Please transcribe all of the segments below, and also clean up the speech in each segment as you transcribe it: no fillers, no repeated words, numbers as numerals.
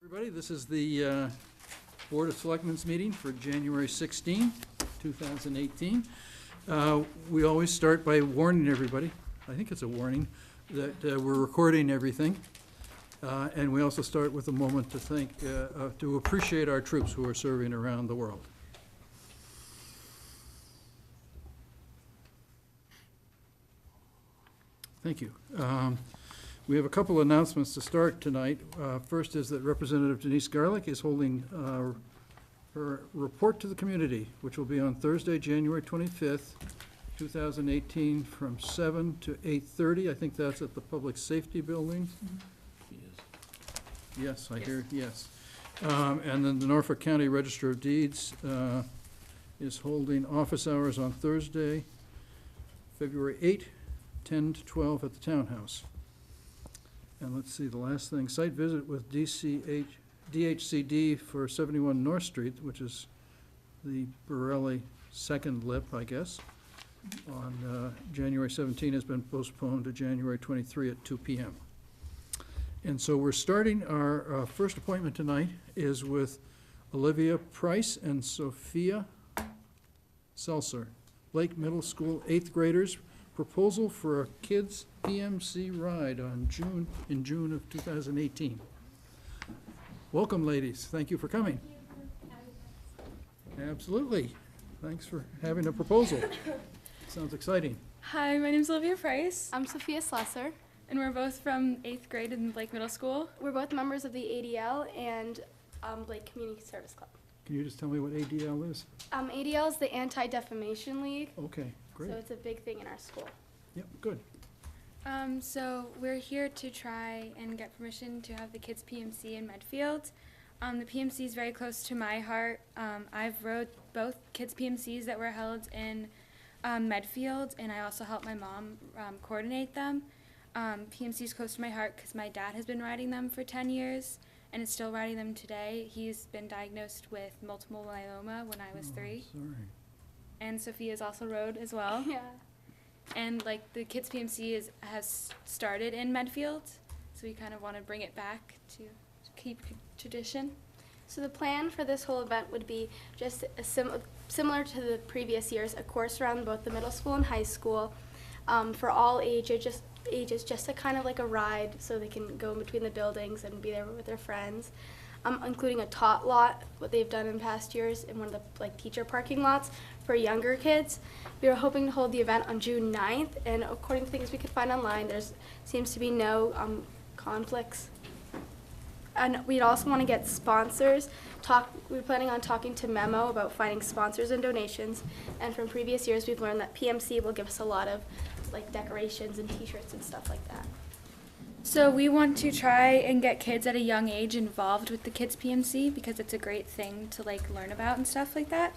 Everybody, this is the Board of Selectmen's meeting for January 16, 2018. We always start by warning everybody, I think it's a warning, that we're recording everything. And we also start with a moment to thank, to appreciate our troops who are serving around the world. Thank you. We have a couple announcements to start tonight. First is that Representative Denise Garlick is holding her report to the community, which will be on Thursday, January 25th, 2018, from 7 to 8:30. I think that's at the Public Safety Building. Yes, I hear, yes. And then the Norfolk County Register of Deeds is holding office hours on Thursday, February 8, 10 to 12 at the Townhouse. And let's see, the last thing, site visit with DHCD for 71 North Street, which is the Borelli second lip, I guess, on January 17 has been postponed to January 23 at 2 p.m. And so we're starting, our first appointment tonight is with Olivia Price and Sophia Seltzer, Lake Middle School 8th graders. Proposal for a kids PMC ride in June of 2018. Welcome, ladies. Thank you for coming. Absolutely. Thanks for having a proposal. Sounds exciting. Hi, my name's Olivia Price, I'm Sophia Slesser. and we're both from 8th grade in Lake Middle School. We're both members of the ADL and Lake Community Service Club. Can you just tell me what ADL is? ADL is the Anti-Defamation League, Okay, great. so it's a big thing in our school. Yep, good. So we're here to try and get permission to have the kids PMC in Medfield. The PMC is very close to my heart. I've rode both kids PMCs that were held in Medfield, and I also helped my mom coordinate them. PMC is close to my heart because my dad has been riding them for 10 years and is still riding them today. He's been diagnosed with multiple myeloma when I was 3. Sorry. And Sophia's also rode as well. Yeah. And like the kids PMC has started in Medfield, so we kind of want to bring it back to keep tradition. So the plan for this whole event would be just similar to the previous years, a course around both the middle school and high school for all ages, just to kind of like a ride so they can go in between the buildings and be there with their friends, including a tot lot, what they've done in past years in one of the like teacher parking lots for younger kids. We were hoping to hold the event on June 9th, and according to things we could find online, there seems to be no conflicts. And we'd also want to get sponsors. We're planning on talking to Memo about finding sponsors and donations, and from previous years we've learned that PMC will give us a lot of like decorations and t-shirts and stuff like that. So we want to try and get kids at a young age involved with the kids PMC because it's a great thing to like learn about and stuff like that.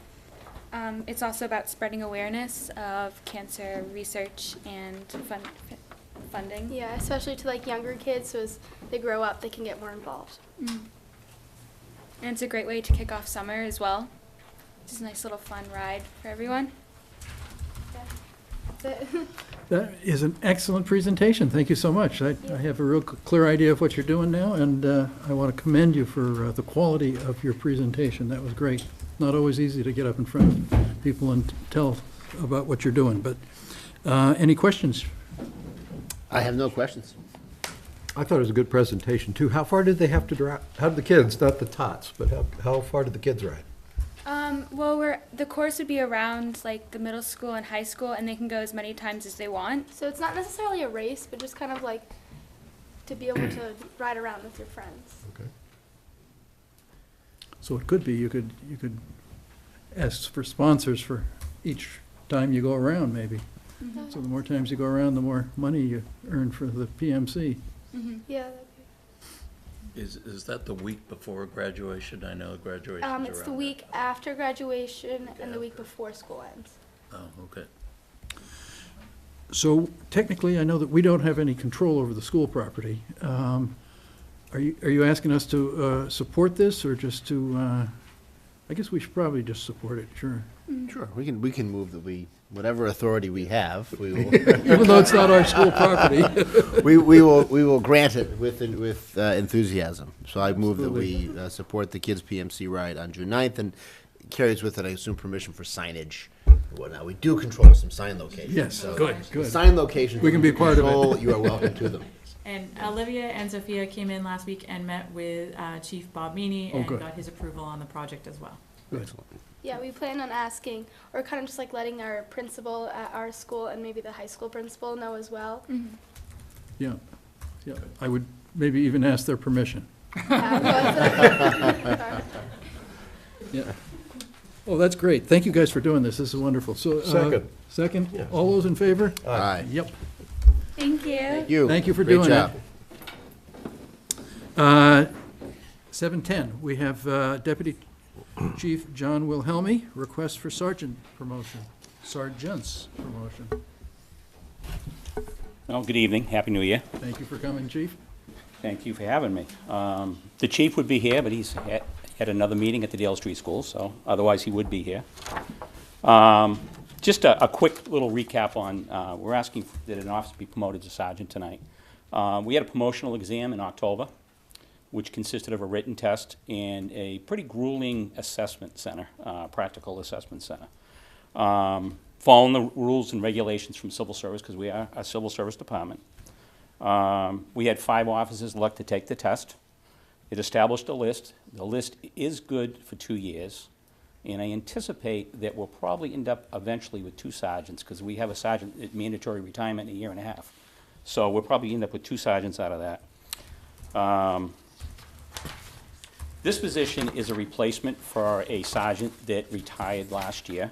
It's also about spreading awareness of cancer research and funding. Yeah, especially to like younger kids, so as they grow up, they can get more involved. And it's a great way to kick off summer as well. Just a nice little fun ride for everyone. Yeah. That's it. That is an excellent presentation. Thank you so much. I have a real clear idea of what you're doing now, and I want to commend you for the quality of your presentation. That was great. Not always easy to get up in front of people and tell about what you're doing, but any questions? I have no questions. I thought it was a good presentation, too. How far did they have to drive? How did the kids, not the tots, but how far did the kids ride? Well, the course would be around like the middle school and high school, and they can go as many times as they want. So it's not necessarily a race, but just kind of like to be able to ride around with your friends. Okay. So it could be, you could ask for sponsors for each time you go around, maybe. Mm-hmm. So the more times you go around, the more money you earn for the PMC. Yeah. That'd be. Is that the week before graduation? I know graduation is around. It's the week after graduation and the week before school ends. Oh, okay. So technically, I know that we don't have any control over the school property. Are you asking us to support this, or just to I guess we should probably just support it, sure. Sure, we can move that whatever authority we have, we will, Even though it's not our school property. we will grant it with enthusiasm. So I move that we support the kids' PMC ride on June 9th, and carries with it, I assume, permission for signage and whatnot. We do control some sign locations. Yes, so good, the good. sign locations. We can be part of it. control, You are welcome to them. And Olivia and Sophia came in last week and met with Chief Bob Meany and good. got his approval on the project as well. Good. Yeah, we plan on asking, or kind of just like letting our principal at our school and maybe the high school principal know as well. Yeah, yeah. I would maybe even ask their permission. Yeah. Oh, that's great. Thank you guys for doing this. This is wonderful. So, Second. Second? Yes. All those in favor? Aye. Yep. Thank you. Thank you. Thank you for Great doing job. that. 7:10, we have Deputy Chief John Wilhelmi, request for sergeant promotion, sergeant's promotion. Well, good evening, Happy New Year. Thank you for coming, Chief. Thank you for having me. The chief would be here, but he's had another meeting at the Dale Street School, so otherwise he would be here. Just a quick little recap on, we're asking that an officer be promoted to sergeant tonight. We had a promotional exam in October, which consisted of a written test and a pretty grueling assessment center, practical assessment center. Following the rules and regulations from civil service, because we are a civil service department. We had 5 officers elect to take the test. It established a list. The list is good for 2 years. And I anticipate that we'll probably end up eventually with 2 sergeants, because we have a sergeant at mandatory retirement in 1.5 years. So we'll probably end up with 2 sergeants out of that. This position is a replacement for a sergeant that retired last year.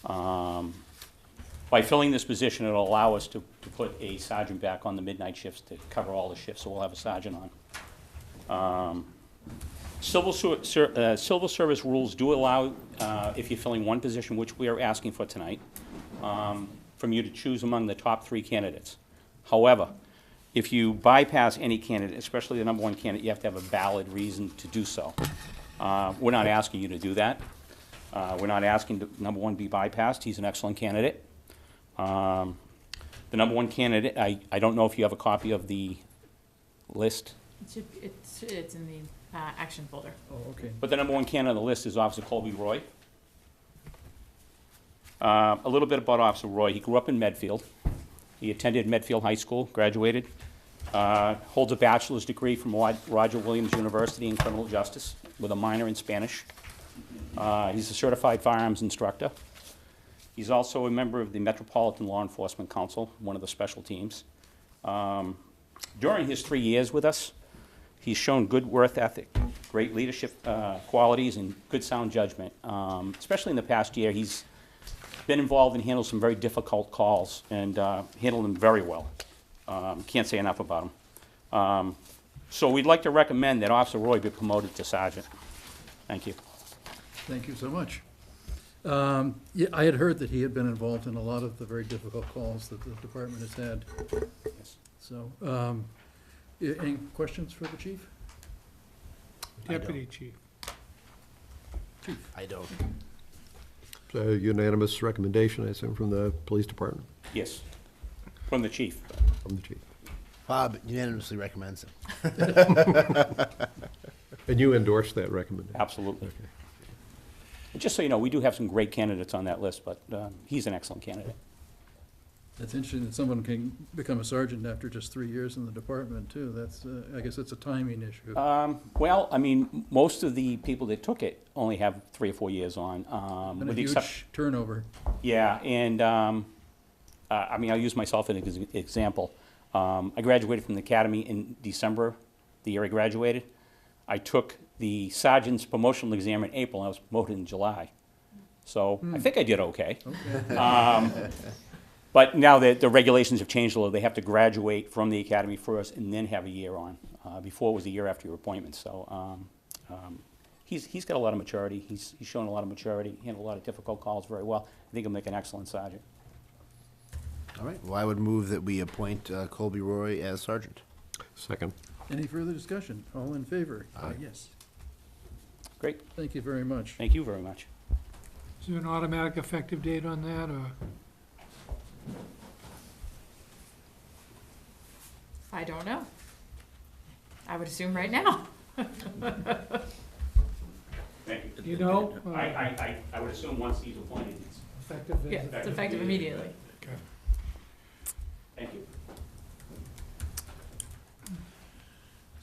By filling this position, it'll allow us to put a sergeant back on the midnight shifts to cover all the shifts, so we'll have a sergeant on. Civil service rules do allow, if you're filling one position, which we are asking for tonight, from you to choose among the top 3 candidates. However, if you bypass any candidate, especially the number 1 candidate, you have to have a valid reason to do so. We're not asking you to do that. We're not asking number 1 be bypassed. He's an excellent candidate. The number 1 candidate, I don't know if you have a copy of the list, It's in the action folder. Oh, okay. but the number 1 candidate on the list is Officer Colby Roy. A little bit about Officer Roy. He grew up in Medfield. He attended Medfield High School, graduated, holds a bachelor's degree from Roger Williams University in criminal justice with a minor in Spanish. He's a certified firearms instructor. He's also a member of the Metropolitan Law Enforcement Council, one of the special teams. During his 3 years with us, he's shown good work ethic, great leadership qualities, and good sound judgment. Especially in the past year, he's been involved and handled some very difficult calls and handled them very well. Can't say enough about him. So we'd like to recommend that Officer Roy be promoted to sergeant. Thank you. Thank you so much. Yeah, I had heard that he had been involved in a lot of the very difficult calls that the department has had. Yes. So, any questions for the chief? Deputy Chief. I don't. So unanimous recommendation, I assume, from the police department, Yes, from the chief. from the chief. Bob unanimously recommends him. And you endorse that recommendation? Absolutely. Okay. And just so you know, we do have some great candidates on that list, but he's an excellent candidate. That's interesting that someone can become a sergeant after just 3 years in the department, too. That's, I guess it's a timing issue. Well, I mean, most of the people that took it only have 3 or 4 years on. And a with the huge excep- turnover. Yeah, and I mean, I'll use myself as an example. I graduated from the academy in December, the year I graduated. I took the sergeant's promotional exam in April, and I was promoted in July. So I think I did okay. But now that the regulations have changed a little, they have to graduate from the academy first and then have a year on. Before it was a year after your appointment. So he's got a lot of maturity. He's shown a lot of maturity, handled a lot of difficult calls very well. I think he'll make an excellent sergeant. All right. Well, I would move that we appoint Colby Roy as sergeant. Second. Any further discussion? All in favor? Yes. Great, Thank you very much. thank you very much. Is there an automatic effective date on that, or? I don't know. I would assume right now. Thank You know? I would assume once he's appointed, it's Effective is. Yeah, it's effective immediately. Okay. thank you.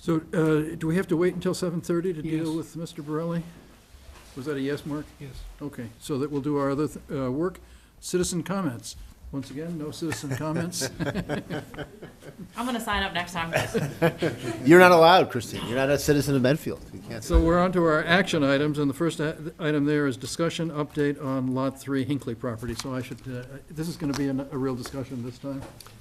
So, do we have to wait until 7:30 to deal Yes. with Mr. Borelli? Was that a yes, Mark? Yes. Okay, so that we'll do our other work. Citizen comments. Once again, no citizen comments. I'm gonna sign up next time. You're not allowed, Christine. You're not a citizen of Medfield. You can't. So we're on to our action items, and the first item there is discussion update on Lot 3 Hinckley property. So I should, this is going to be a real discussion this time.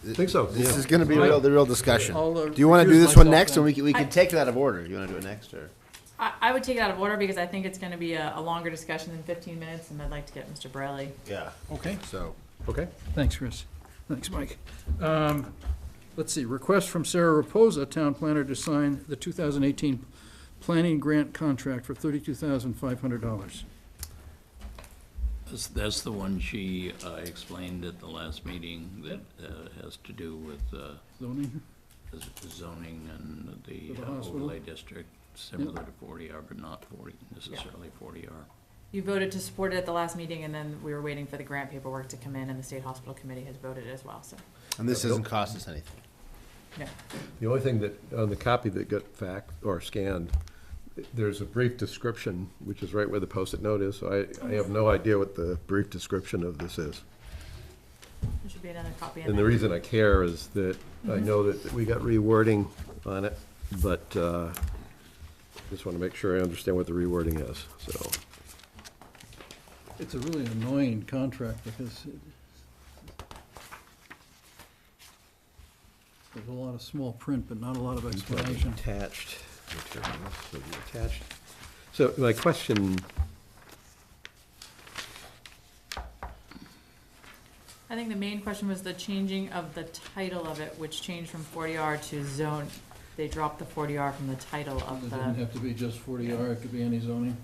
I think so, This yeah. is going to be the real discussion. I'll, Do you want to do recuse this one myself next, then. or we can take it out of order? You want to do it next, or? I would take it out of order because I think it's gonna be a longer discussion than 15 minutes, and I'd like to get Mr. Borelli. Yeah. Okay, So. Okay. thanks, Chris. Thanks, Mike. Let's see, request from Sarah Raposa, town planner, to sign the 2018 planning grant contract for $32,500. That's the one she explained at the last meeting that has to do with Zoning? zoning and the For the hospital? overlay district, similar to 40R, but not necessarily 40R. You voted to support it at the last meeting, and then we were waiting for the grant paperwork to come in, and the state hospital committee has voted as well, so, And this doesn't cost us anything. no. The only thing that, on the copy that got faxed or scanned, there's a brief description, which is right where the Post-it note is, so I have no idea what the brief description of this is. There should be another copy in And the there. reason I care is that I know that we got rewording on it, but just want to make sure I understand what the rewording is, so. It's a really annoying contract because there's a lot of small print, but not a lot of explanation. Attached, materials, so the attached. So my question, I think the main question was the changing of the title of it, which changed from 40R to zone. They dropped the 40R from the title It of doesn't the, have to be just 40R, it could be any zoning.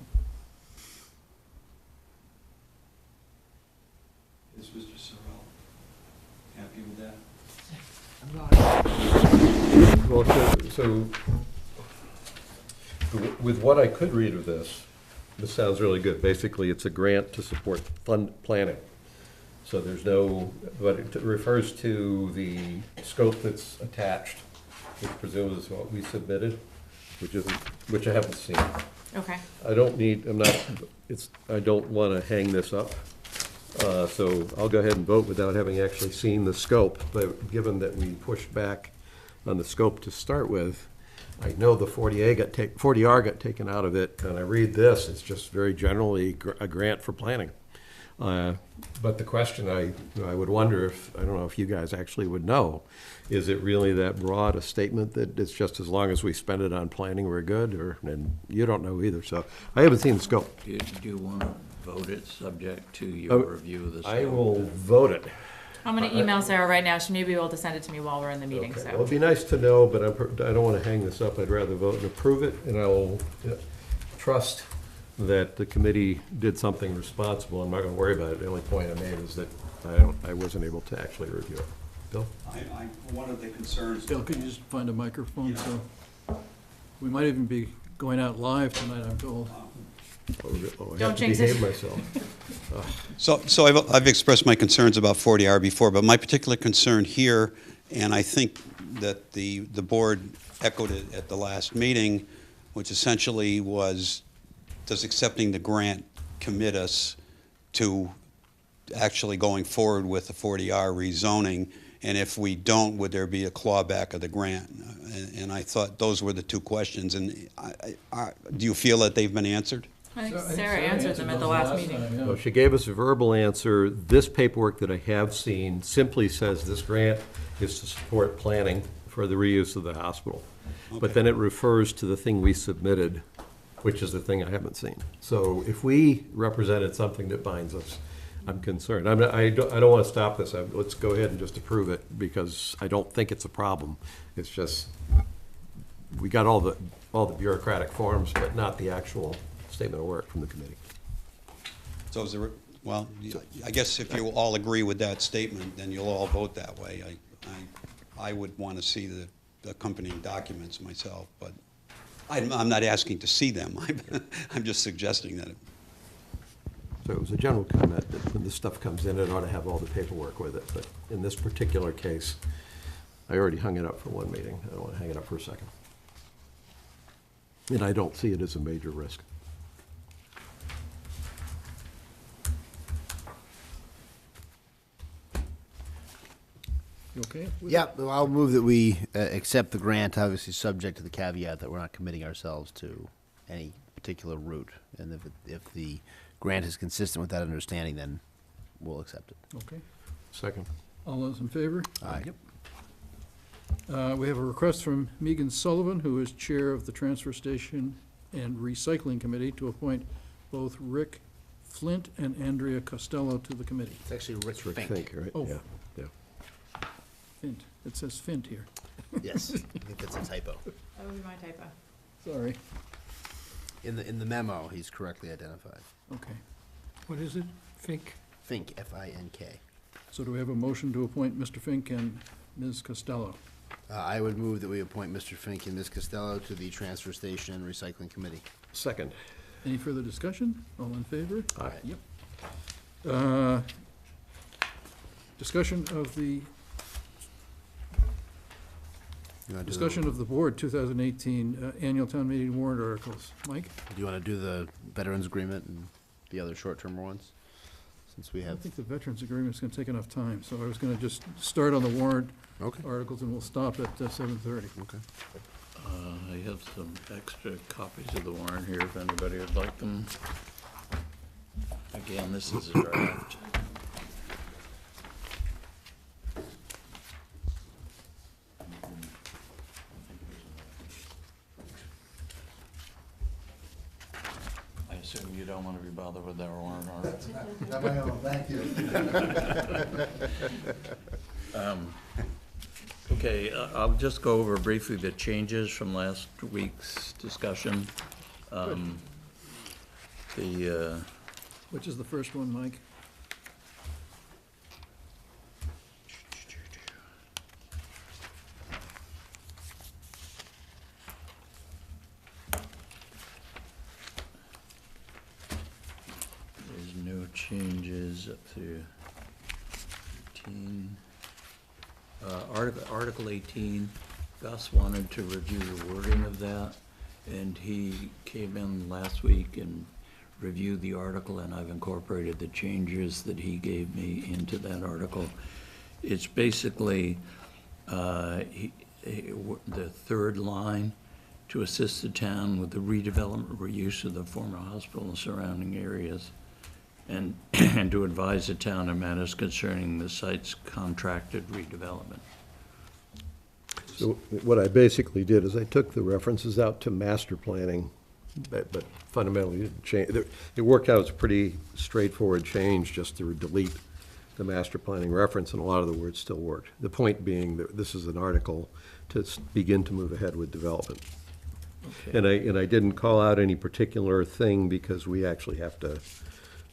Is Mr. Sorrell happy with that? I'm not. well, so with what I could read of this sounds really good. Basically, it's a grant to support fund planning. So there's no, but it refers to the scope that's attached, which presumably is what we submitted, which I haven't seen. okay. I don't need, I don't want to hang this up. So I'll go ahead and vote without having actually seen the scope. But given that we pushed back on the scope to start with, I know the 40R got taken out of it, and I read this, it's just very generally a grant for planning. But the question I would wonder if, I don't know if you guys actually would know, is it really that broad a statement that it's just as long as we spend it on planning, we're good? And you don't know either, so I haven't seen the scope. Do you want to vote it subject to your review of the scope? I will vote it. I'm gonna email Sarah right now. She may be able to send it to me while we're in the meeting, Okay. so. Well, it'd be nice to know, but I don't want to hang this up. I'd rather vote and approve it, and I will trust that the committee did something responsible. I'm not going to worry about it. The only point I made is that I wasn't able to actually review it. Bill? One of the concerns. Bill, could you just find a microphone, so, we might even be going out live tonight, I'm told. Oh, I Don't have to jinx it. behave myself. So I've expressed my concerns about 40R before, but my particular concern here, and I think that the board echoed it at the last meeting, which essentially was, does accepting the grant commit us to actually going forward with the 40R rezoning? And if we don't, would there be a clawback of the grant? And I thought those were the two questions. And do you feel that they've been answered? I think Sarah answered them at the last meeting. time, Well, she gave us a verbal answer. This paperwork that I have seen simply says this grant is to support planning for the reuse of the hospital. But then it refers to the thing we submitted, which is the thing I haven't seen. So if we represented something that binds us, I'm concerned. I don't want to stop this. Let's go ahead and just approve it, because I don't think it's a problem. It's just, we got all the bureaucratic forms, but not the actual statement of work from the committee. So is there, well, I guess if you all agree with that statement, then you'll all vote that way. I would want to see the accompanying documents myself, but I'm not asking to see them. I'm just suggesting that. So it was a general comment that when this stuff comes in, it ought to have all the paperwork with it. But in this particular case, I already hung it up for one meeting. I don't want to hang it up for a second. And I don't see it as a major risk. You okay? with Yeah, it? well, I'll move that we accept the grant, obviously subject to the caveat that we're not committing ourselves to any particular route. And if the grant is consistent with that understanding, then we'll accept it. Okay. Second. All those in favor? Aye. We have a request from Megan Sullivan, who is Chair of the Transfer Station and Recycling Committee, to appoint both Rick Flint and Andrea Costello to the committee. It's actually Rick It's Rick Fink. Fink, right? Oh. Yeah, yeah. Fint. It says Fint here. Yes, I think that's a typo. That would be my typo. Sorry. In the memo, he's correctly identified. Okay. What is it? Fink? Fink, F-I-N-K. So do we have a motion to appoint Mr. Fink and Ms. Costello? I would move that we appoint Mr. Fink and Ms. Costello to the Transfer Station and Recycling Committee. Second. Any further discussion? All in favor? Aye. Yep. Discussion of the, You wanna do discussion of the board 2018 annual town meeting warrant articles. Mike? Do you want to do the Veterans Agreement and the other short-term ones? Since we I don't have, think the Veterans Agreement's gonna take enough time, so I was gonna just start on the warrant okay, articles and we'll stop at 7:30. okay. I have some extra copies of the warrant here if anybody would like them. Again, this is a draft. I assume you don't want to be bothered with that warrant article. Thank you. Okay, I'll just go over briefly the changes from last week's discussion. Which is the first one, Mike? There's no changes up to 18. Article 18, Gus wanted to review the wording of that, and he came in last week and reviewed the article, and I've incorporated the changes that he gave me into that article. It's basically the third line, to assist the town with the redevelopment, reuse of the former hospital and surrounding areas, and to advise the town on matters concerning the site's contracted redevelopment. So what I basically did is I took the references out to master planning, but fundamentally didn't change. It worked out as a pretty straightforward change just to delete the master planning reference, and a lot of the words still worked. The point being that this is an article to begin to move ahead with development. Okay. And I didn't call out any particular thing because we actually have to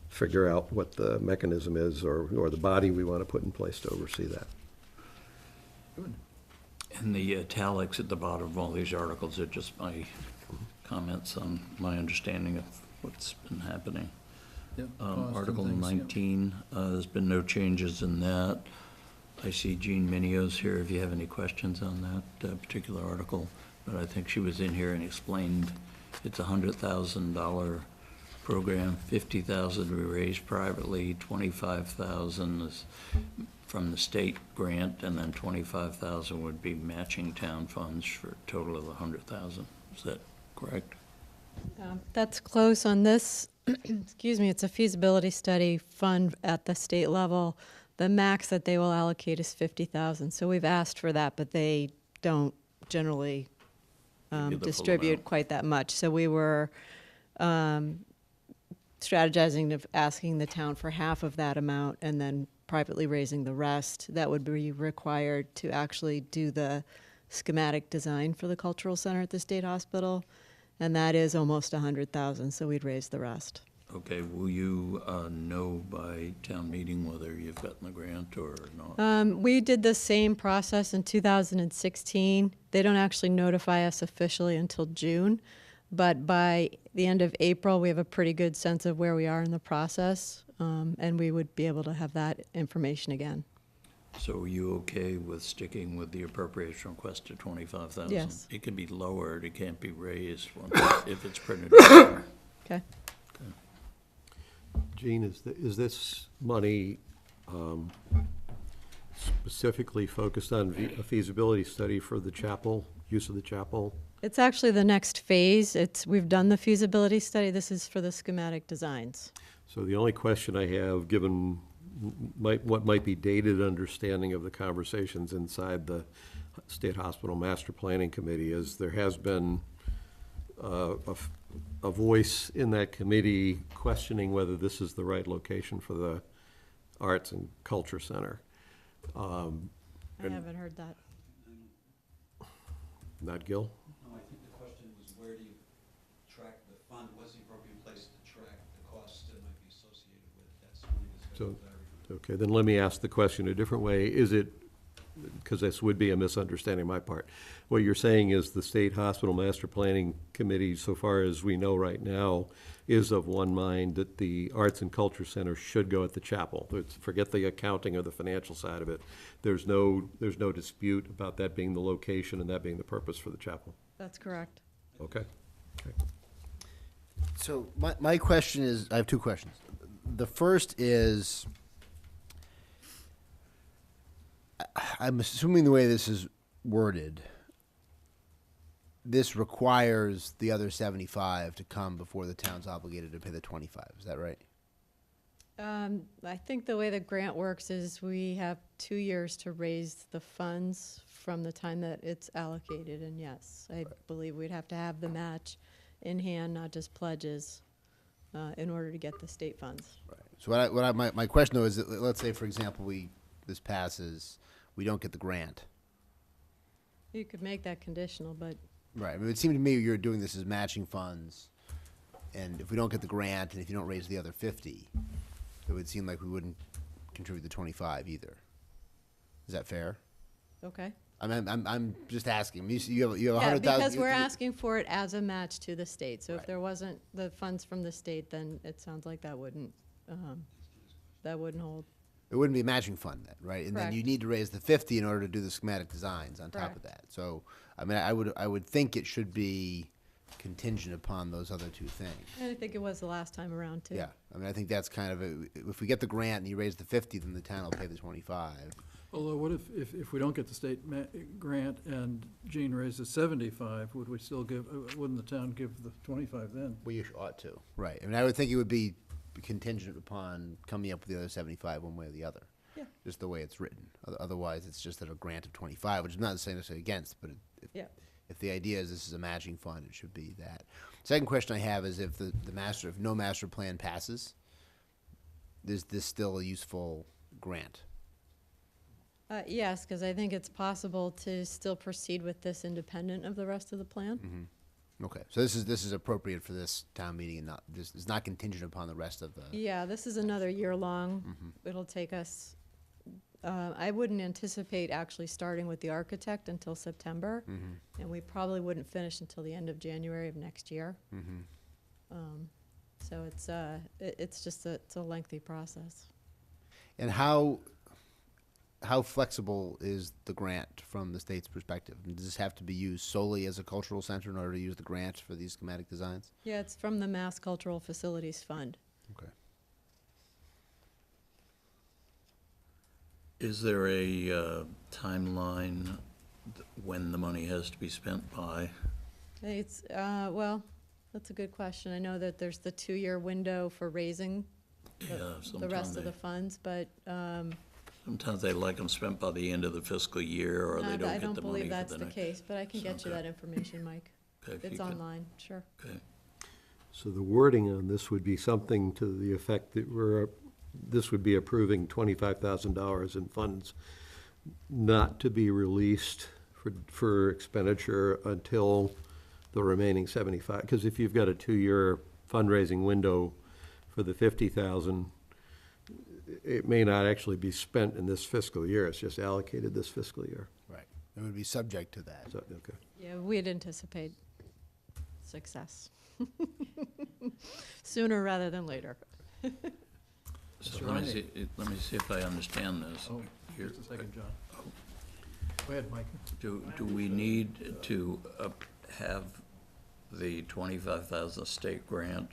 figure out what the mechanism is or the body we want to put in place to oversee that. Good. And the italics at the bottom of all these articles are just my comments on my understanding of what's been happening. Yep, cost and Article things, yep. 19, there's been no changes in that. I see Jean Meadows here if you have any questions on that particular article, but I think she was in here and explained it's a $100,000 program, $50,000 we raised privately, $25,000 is from the state grant, and then $25,000 would be matching town funds for a total of $100,000. Is that correct? That's close on this. Excuse me, it's a feasibility study fund at the state level. The max that they will allocate is $50,000. So we've asked for that, but they don't generally Give you the full distribute amount. quite that much. So we were strategizing of asking the town for half of that amount and then privately raising the rest. That would be required to actually do the schematic design for the cultural center at the state hospital. and that is almost 100,000, so we'd raise the rest. Okay, will you know by town meeting whether you've gotten the grant or not? We did the same process in 2016. They don't actually notify us officially until June, but by the end of April, we have a pretty good sense of where we are in the process, and we would be able to have that information again. So are you okay with sticking with the appropriation request to 25,000? Yes. It can be lowered, it can't be raised if it's printed. Okay. Gene, is this money specifically focused on a feasibility study for the chapel, use of the chapel? It's actually the next phase. We've done the feasibility study. This is for the schematic designs. So the only question I have, given what might be dated understanding of the conversations inside the State Hospital Master Planning Committee, is there has been a voice in that committee questioning whether this is the right location for the Arts and Culture Center. I haven't heard that. Not Gil? No, I think the question was where do you track the fund? What's the appropriate place to track the costs that might be associated with it? That's only discussion that I Okay, then let me ask the question a different way. Is it, because this would be a misunderstanding on my part, what you're saying is the State Hospital Master Planning Committee, so far as we know right now, is of one mind that the Arts and Culture Center should go at the chapel. Forget the accounting or the financial side of it. There's no dispute about that being the location and that being the purpose for the chapel. That's correct. Okay. Okay. So my question is, I have two questions. The first is, I'm assuming the way this is worded, this requires the other 75 to come before the town's obligated to pay the 25. Is that right? I think the way the grant works is we have 2 years to raise the funds from the time that it's allocated, and yes, I believe we'd have to have the match in hand, not just pledges, in order to get the state funds. Right. So my question though is, that, let's say for example this passes, we don't get the grant. You could make that conditional, but Right. I mean, it seemed to me you're doing this as matching funds, and if we don't get the grant, and if you don't raise the other 50, it would seem like we wouldn't contribute the 25 either. Is that fair? okay. I mean, I'm just asking. You have Yeah, 100,000. because we're asking for it as a match to the state. So if Right. there wasn't the funds from the state, then it sounds like that wouldn't hold. It wouldn't be a matching fund then, right? And then you Correct. need to raise the 50 in order to do the schematic designs on top of that. So, I mean, I would think it should be contingent upon those other two things. And I think it was the last time around, too. Yeah, I mean, I think that's kind of if we get the grant and you raise the 50, then the town will pay the 25. Although, what if we don't get the state grant and Gene raises 75, would we still give, wouldn't the town give the 25 then? Well, you ought to. Right. I mean, I would think it would be contingent upon coming up with the other 75 one way or the other. Yeah. Just the way it's written. Otherwise, it's just a grant of 25, which I'm not saying necessarily against, but Yeah. if the idea is this is a matching fund, it should be that. Second question I have is if if no master plan passes, is this still a useful grant? Yes, because I think it's possible to still proceed with this independent of the rest of the plan. Okay, so this is appropriate for this town meeting and not, this is not contingent upon the rest of the, Yeah, this is another year long. It'll take us, I wouldn't anticipate actually starting with the architect until September, and we probably wouldn't finish until the end of January of next year. So it's a lengthy process. and how flexible is the grant from the state's perspective? Does this have to be used solely as a cultural center in order to use the grant for these schematic designs? Yeah, it's from the Mass Cultural Facilities Fund. Okay. Is there a timeline when the money has to be spent by? It's, well, that's a good question. I know that there's the 2-year window for raising Yeah, the rest sometimes of the funds, but sometimes they like them spent by the end of the fiscal year, or they I don't get don't the money believe for that's the the next. case, but I can get you Okay. that information, Mike. Okay, if you It's could. online, sure. Okay. So the wording on this would be something to the effect that this would be approving $25,000 in funds not to be released for expenditure until the remaining 75, because if you've got a 2-year fundraising window for the 50,000, it may not actually be spent in this fiscal year, it's just allocated this fiscal year. Right. It would be subject to that. So, okay. Yeah, we'd anticipate success. Sooner rather than later. So Mr. let me Riley. let me see if I understand this. Oh, Here- just a second, John. Go ahead, Mike. Do we need to have the 25,000 state grant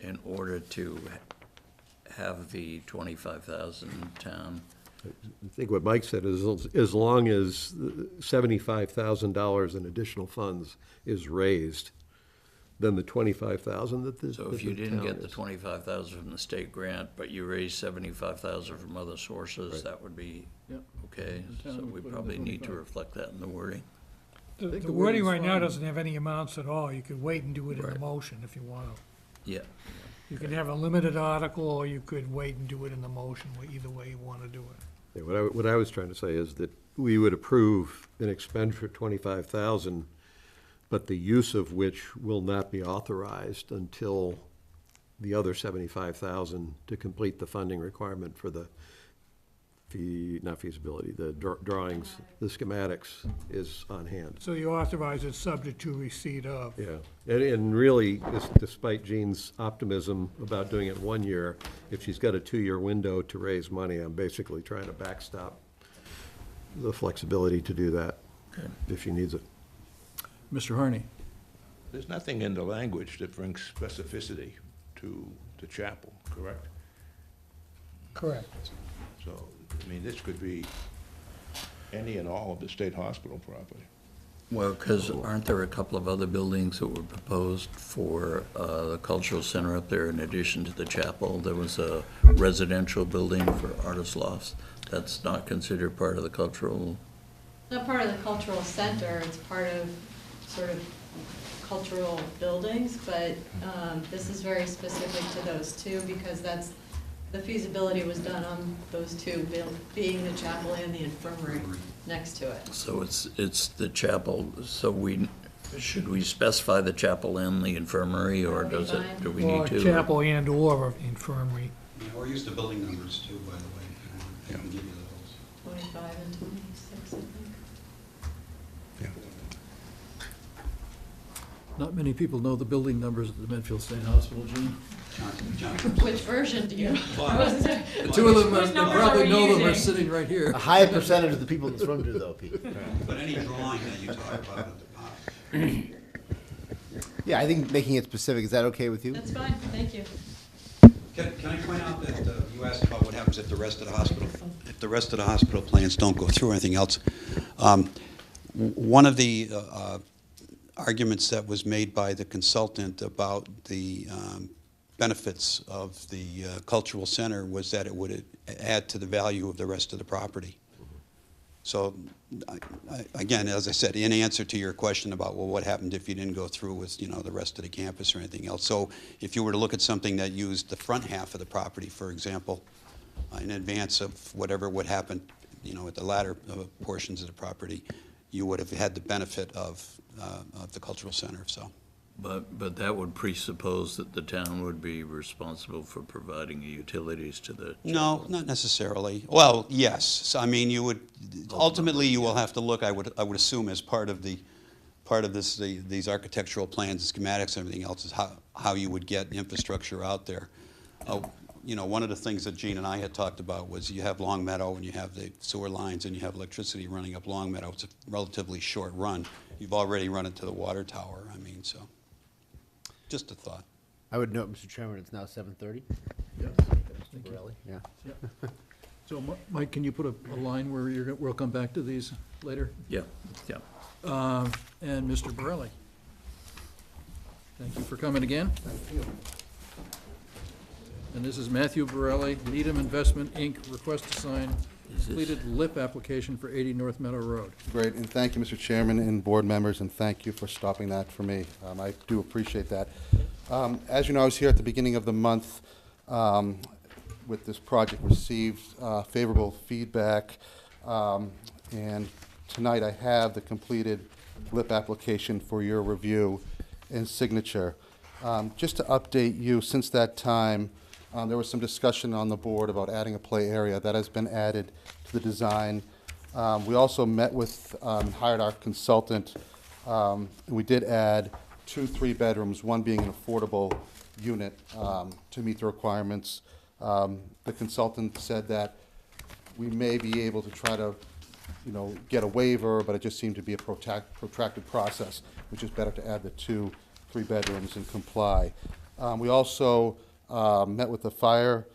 in order to have the 25,000 town? I think what Mike said is, as long as $75,000 in additional funds is raised, then the 25,000 that the So if you didn't town get the is- 25,000 from the state grant, but you raised 75,000 from other sources, Right. that would be Yep. okay? The town So would we put in the probably need to 25. reflect that in the wording. The think the the wording wording's right now fine. doesn't have any amounts at all. You could wait and do it in the Right. motion if you want to. Yeah. You could have a limited article, or you could wait and do it in the motion, either way you want to do it. Yeah, what I was trying to say is that we would approve an expenditure of 25,000, but the use of which will not be authorized until the other 75,000 to complete the funding requirement for the not feasibility, the drawings, the schematics is on hand. So you authorize it subject to receipt of. Yeah, and really, despite Jean's optimism about doing it 1 year, if she's got a 2-year window to raise money, I'm basically trying to backstop the flexibility to do that Okay. if she needs it. Mr. Harney. There's nothing in the language that brings specificity to the chapel, correct? Correct. So, I mean, this could be any and all of the state hospital property. Well, because aren't there a couple of other buildings that were proposed for the cultural center up there in addition to the chapel? There was a residential building for artist lofts. That's not considered part of the cultural, Not part of the cultural center, it's part of sort of cultural buildings, but this is very specific to those two because the feasibility was done on those two, being the chapel and the infirmary next to it. so it's the chapel. So should we specify the chapel and the infirmary, or That'd be does it, fine. do we Or need to? chapel and/or infirmary. Or use the building numbers too, by the way. I can give you those. 25 and 26, I think. Not many people know the building numbers at the Medfield State Hospital, Gene. Which version do you? The two of them Whose that numbers are probably we know them are using? sitting right here. A high percentage of the people in this room do though, Pete. But any drawing that you talk about at the bottom. Yeah, I think making it specific, is that okay with you? That's fine, thank you. Can I point out that you asked about what happens if the rest of the hospital, if the rest of the hospital plans don't go through or anything else? One of the arguments that was made by the consultant about the benefits of the cultural center was that it would add to the value of the rest of the property. So, again, as I said, in answer to your question about, well, what happened if you didn't go through with, you know, the rest of the campus or anything else? So if you were to look at something that used the front half of the property, for example, in advance of whatever would happen, you know, at the latter portions of the property, you would have had the benefit of the cultural center, so. But that would presuppose that the town would be responsible for providing the utilities to the No, chapel. not necessarily. Well, yes. So, I mean, you would, ultimately, you will have to look, I would assume, as part of this, these architectural plans, schematics, and everything else, is how you would get infrastructure out there. You know, one of the things that Gene and I had talked about was you have Long Meadow, and you have the sewer lines, and you have electricity running up Long Meadow. It's a relatively short run. You've already run it to the water tower, I mean, so, just a thought. I would note, Mr. Chairman, it's now 7:30. Yes. Thank you. Borelli, yeah. So, Mike, can you put a line where we'll come back to these later? Yeah, yeah. And Mr. Borelli. Thank you for coming again. Thank you. And this is Matthew Borelli, Needham Investment, Inc., request to sign completed LIP application for 80 North Meadow Road. Great, and thank you, Mr. Chairman and board members, and thank you for stopping that for me. I do appreciate that. As you know, I was here at the beginning of the month with this project, received favorable feedback, and tonight I have the completed LIP application for your review and signature. Just to update you, since that time, there was some discussion on the board about adding a play area. That has been added to the design. We also met with, hired our consultant. We did add 2 3-bedrooms, one being an affordable unit to meet the requirements. The consultant said that we may be able to try to, get a waiver, but it just seemed to be a protracted process, which is better to add the 2 3-bedrooms and comply. We also met with the fire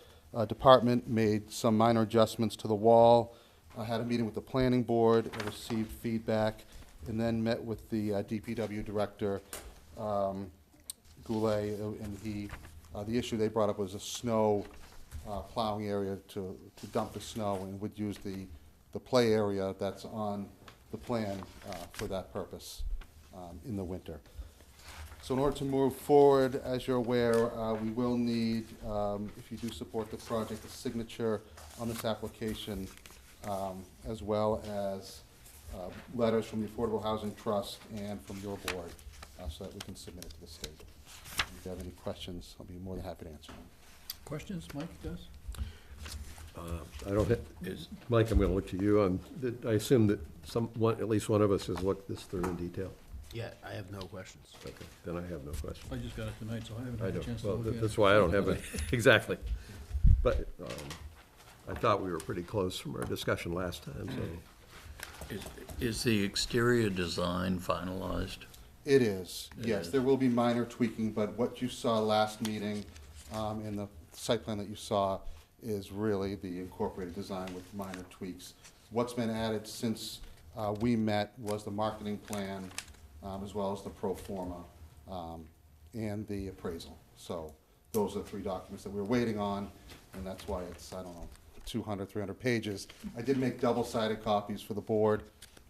department, made some minor adjustments to the wall. I had a meeting with the planning board, and received feedback, and then met with the DPW director, Goulet, and the issue they brought up was a snow plowing area to dump the snow, and would use the play area that's on the plan for that purpose in the winter. So in order to move forward, as you're aware, we will need, if you do support the project, a signature on this application, as well as letters from the Affordable Housing Trust and from your board, so that we can submit it to the state. If you have any questions, I'll be more than happy to answer them. Questions, Mike does? I don't have, Mike, I'm gonna look to you on, I assume that at least one of us has looked this through in detail. Yeah, I have no questions. Okay, then I have no questions. I just got it tonight, so I haven't I had a don't, chance to well, look at it. that's why I don't have it, exactly. But I thought we were pretty close from our discussion last time, so. Is the exterior design finalized? It is, It yes. is. There will be minor tweaking, but what you saw last meeting in the site plan that you saw is really the incorporated design with minor tweaks. What's been added since we met was the marketing plan, as well as the pro forma and the appraisal. So those are the 3 documents that we're waiting on, and that's why it's, I don't know, 200, 300 pages. I did make double-sided copies for the board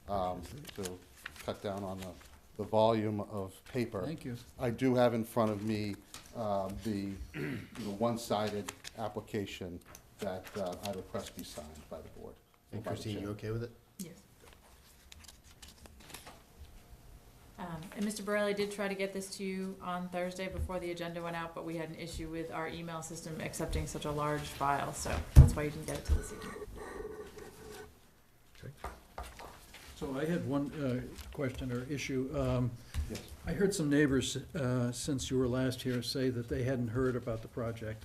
to cut down on the volume of paper. Thank you. I do have in front of me the one-sided application that I request be signed by the board. And by the Christine, you chair. okay with it? Yes. And Mr. Borelli did try to get this to you on Thursday before the agenda went out, but we had an issue with our email system accepting such a large file, so that's why you didn't get it till this evening. So I had one question or issue. Yes. I heard some neighbors, since you were last here, say that they hadn't heard about the project.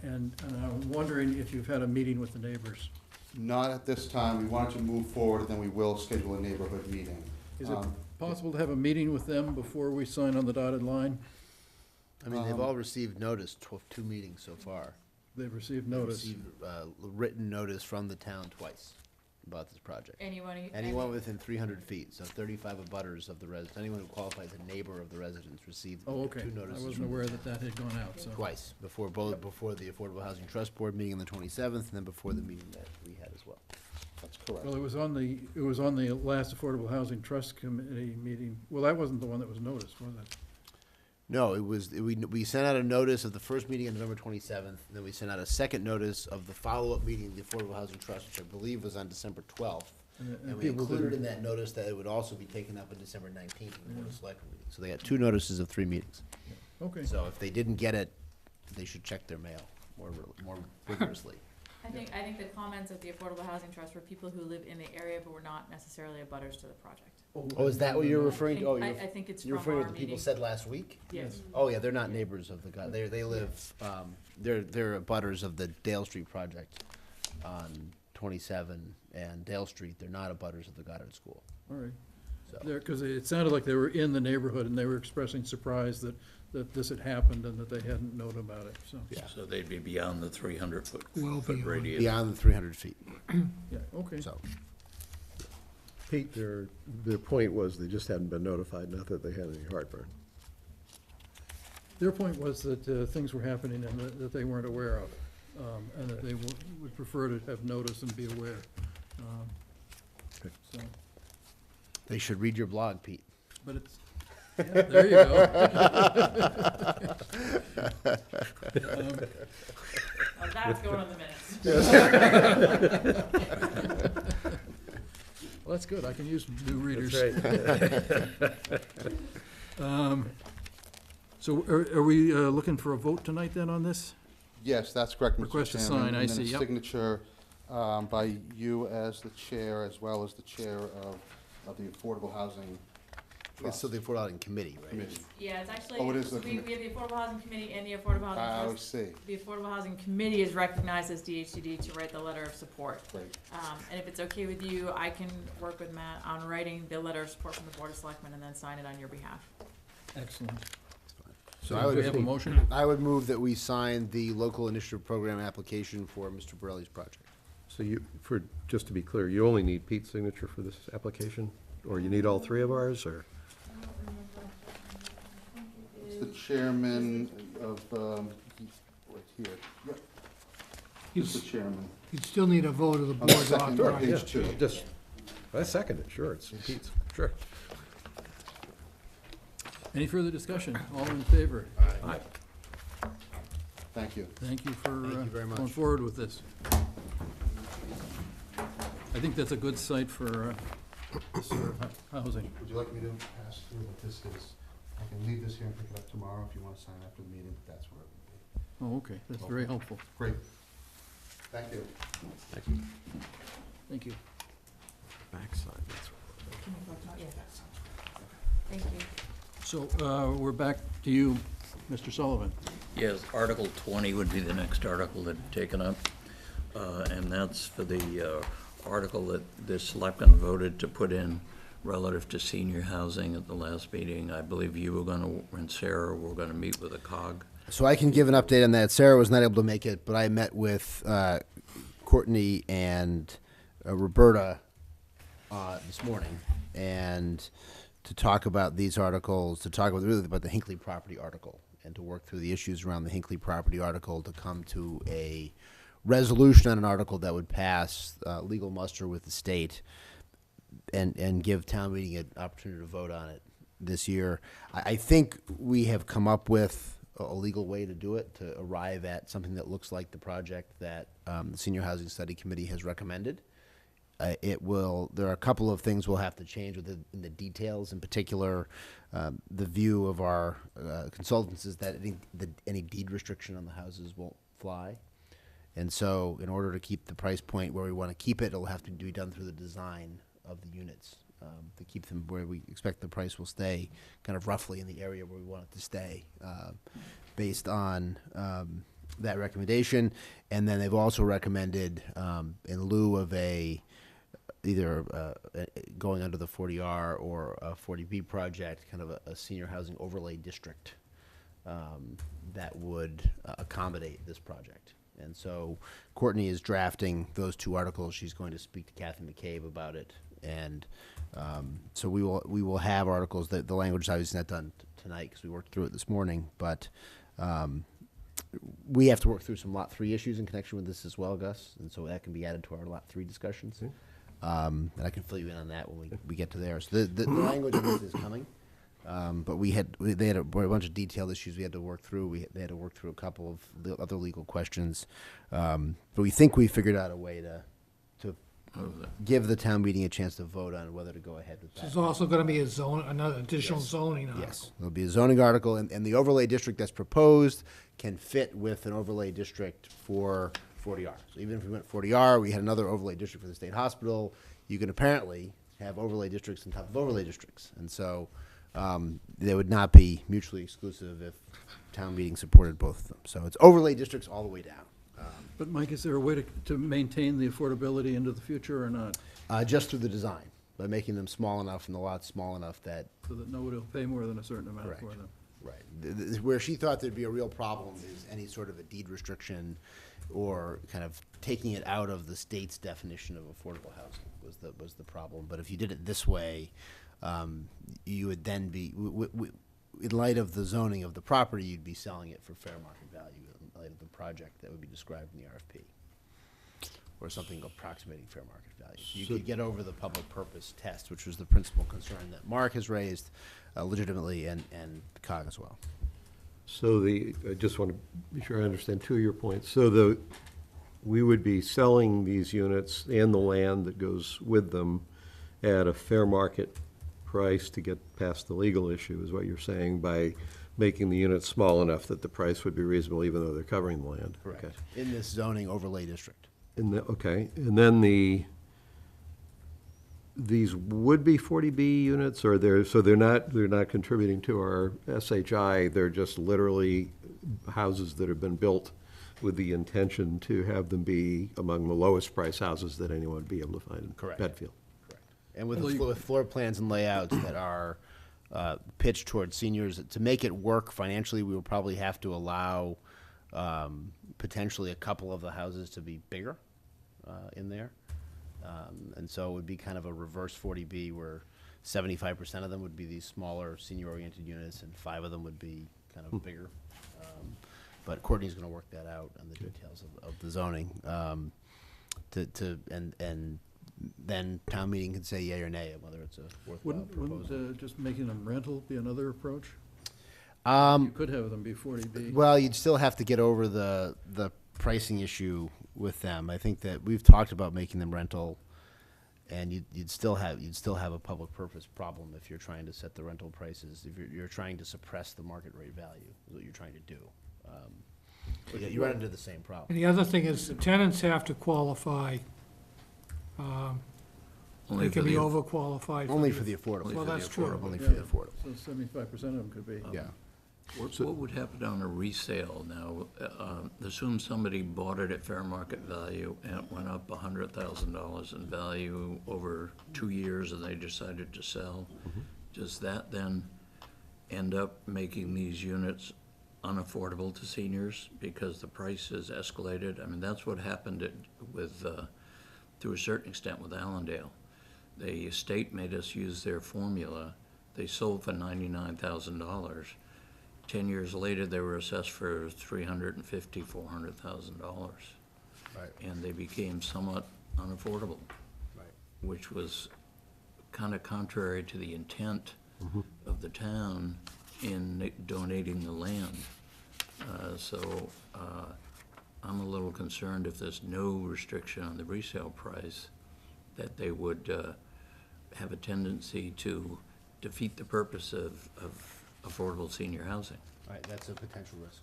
And I'm wondering if you've had a meeting with the neighbors. Not at this time. We wanted to move forward, and then we will schedule a neighborhood meeting. Is it possible to have a meeting with them before we sign on the dotted line? I mean, they've all received notice, 2 meetings so far. They've received They've notice. received, written notice from the town twice about this project. Anyone within 300 feet, so 35 abutters of the residents, anyone who qualifies as a neighbor of the residents received Oh, okay. 2 I notices wasn't from the aware town. that had gone out, so. Twice, before the Affordable Housing Trust Board meeting on the 27th, and then before the meeting that we had as well. That's correct. Well, it was on the last Affordable Housing Trust Committee meeting. Well, that wasn't the one that was noticed, was it? No, it was, we sent out a notice of the first meeting on November 27th, and then we sent out a second notice of the follow-up meeting of the Affordable Housing Trust, which I believe was on December 12th. And we people included didn't- in that notice that it would also be taken up on December 19th in the Board of Selectmen meeting. So they got 2 notices of 3 meetings. Okay. So if they didn't get it, they should check their mail more rigorously. I think the comments at the Affordable Housing Trust were people who live in the area but were not necessarily abutters to the project. Oh, is that what you're referring to? Oh, I think it's you're from referring our to what the people meeting. said last week? Yes. Oh, yeah, they're not neighbors of the guy. They live, they're abutters of the Dale Street project on 27 and Dale Street. They're not abutters of the Goddard School. All right. So. Because it sounded like they were in the neighborhood and they were expressing surprise that this had happened and that they hadn't known about it, so. Yeah. So they'd be beyond the 300-foot Well beyond. radius? Beyond the 300 feet, Yeah, okay. so. Pete, their point was they just hadn't been notified, not that they had any heartburn. Their point was that things were happening and that they weren't aware of, and that they would prefer to have notice and be aware. So, They should read your blog, Pete. but it's, yeah, there you go. That's going on the minutes. Well, that's good, I can use new readers. That's right. So are we looking for a vote tonight then on this? Yes, that's correct, Mr. Request to Chairman. sign, I And then see, a yep. signature by you as the chair, as well as the chair of the Affordable Housing It's Trust still the Affordable Housing Committee, right? Committee. Yeah, it's actually, Oh, it is the we have the Affordable Housing Committee and the Affordable Housing I Trust. see. The Affordable Housing Committee is recognized as DHCD to write the letter of support. Great. And if it's okay with you, I can work with Matt on writing the letter of support from the Board of Selectmen and then sign it on your behalf. Excellent. So I Do we would, have a motion? I would move that we sign the local initiative program application for Mr. Borelli's project. So just to be clear, you only need Pete's signature for this application? Or you need all three of ours, or? It's the chairman of, right here. Yep. He's the chairman. You'd still need a vote of the On the board to second authorize. page. Yeah, two. just, I second it, sure, it's Pete's, sure. Any further discussion? All in favor? Aye. Thank you. Thank you for Thank you very much. going forward with this. I think that's a good site for housing. Would you like me to pass through what this is? I can leave this here and pick it up tomorrow if you want to sign after the meeting, but that's where it would be. Oh, okay, that's very helpful. Great. Thank you. Thank you. Thank you. Backside, that's Can you vote? Yeah. Thank you. So we're back to you, Mr. Sullivan. Yes, Article 20 would be the next article that's taken up, and that's for the article that the selectmen voted to put in relative to senior housing at the last meeting. I believe you were going to, and Sarah were going to meet with a COG. So I can give an update on that. Sarah was not able to make it, but I met with Courtney and Roberta this morning, and to talk about these articles, to talk really about the Hinckley property article, and to work through the issues around the Hinckley property article to come to a resolution on an article that would pass legal muster with the state and give town meeting an opportunity to vote on it this year. I think we have come up with a legal way to do it, to arrive at something that looks like the project that the Senior Housing Study Committee has recommended. There are a couple of things we'll have to change in the details. In particular, the view of our consultants is that any deed restriction on the houses won't fly. And so in order to keep the price point where we want to keep it, it'll have to be done through the design of the units to keep them where we expect the price will stay, kind of roughly in the area where we want it to stay, based on that recommendation. And then they've also recommended, in lieu of either going under the 40R or a 40B project, kind of a senior housing overlay district that would accommodate this project. And so Courtney is drafting those two articles. She's going to speak to Kathy McCabe about it. And so we will have articles. That the language is obviously not done tonight because we worked through it this morning. But we have to work through some Lot 3 issues in connection with this as well, Gus. And so that can be added to our Lot 3 discussions. And I can fill you in on that when we get to there. So the language of this is coming. But they had a bunch of detailed issues we had to work through. They had to work through a couple of the other legal questions. But we think we figured out a way to give the town meeting a chance to vote on whether to go ahead with that. There's also gonna be another additional zoning article. Yes, there'll be a zoning article, and the overlay district that's proposed can fit with an overlay district for 40R. So even if we went 40R, we had another overlay district for the state hospital, you can apparently have overlay districts on top of overlay districts. And so they would not be mutually exclusive if town meeting supported both of them. So it's overlay districts all the way down. But Mike, is there a way to maintain the affordability into the future or not? Just through the design, by making them small enough and the lots small enough that. So that nobody will pay more than a certain amount Correct. for them? Right. Where she thought there'd be a real problem is any sort of a deed restriction or kind of taking it out of the state's definition of affordable housing was the problem. But if you did it this way, you would then be, in light of the zoning of the property, you'd be selling it for fair market value in light of the project that would be described in the RFP, or something approximating fair market value. So you could get over the public purpose test, which was the principal concern that Mark has raised legitimately, and COG as well. So I just want to be sure I understand two of your points. So we would be selling these units and the land that goes with them, at a fair market price to get past the legal issue, is what you're saying, by making the units small enough that the price would be reasonable even though they're covering the land. Correct. Okay. In this zoning overlay district. Okay, and then these would be 40B units, or they're not contributing to our SHI, they're just literally houses that have been built with the intention to have them be among the lowest price houses that anyone would be able to find in Correct. Medfield. And with, with floor plans and layouts that are pitched towards seniors, to make it work financially, we will probably have to allow potentially a couple of the houses to be bigger in there. And so it would be kind of a reverse 40B where 75% of them would be these smaller senior-oriented units and 5 of them would be kind of bigger. But Courtney's going to work that out on the details of the zoning. And then town meeting can say yea or nay whether it's a worthwhile proposal. Wouldn't just making them rental be another approach? You could have them be 40B. Well, you'd still have to get over the pricing issue with them. I think that we've talked about making them rental, and you'd still have a public purpose problem if you're trying to set the rental prices. If you're trying to suppress the market rate value, is what you're trying to do. But yeah, you run into the same problem. And the other thing is the tenants have to qualify. Only They for can be the- overqualified. Only for the affordable. Well, that's true. Only for Yeah. the affordable. So 75% of them could be. Yeah. What would happen on a resale now? Assume somebody bought it at fair market value and it went up $100,000 in value over 2 years and they decided to sell. Does that then end up making these units unaffordable to seniors because the price has escalated? I mean, that's what happened with, to a certain extent with Allendale. The state made us use their formula. They sold for $99,000. 10 years later, they were assessed for $350,000, $400,000. Right. And they became somewhat unaffordable, Right. which was kind of contrary to the intent of the town in donating the land. So I'm a little concerned if there's no restriction on the resale price, that they would have a tendency to defeat the purpose of affordable senior housing. Right, that's a potential risk.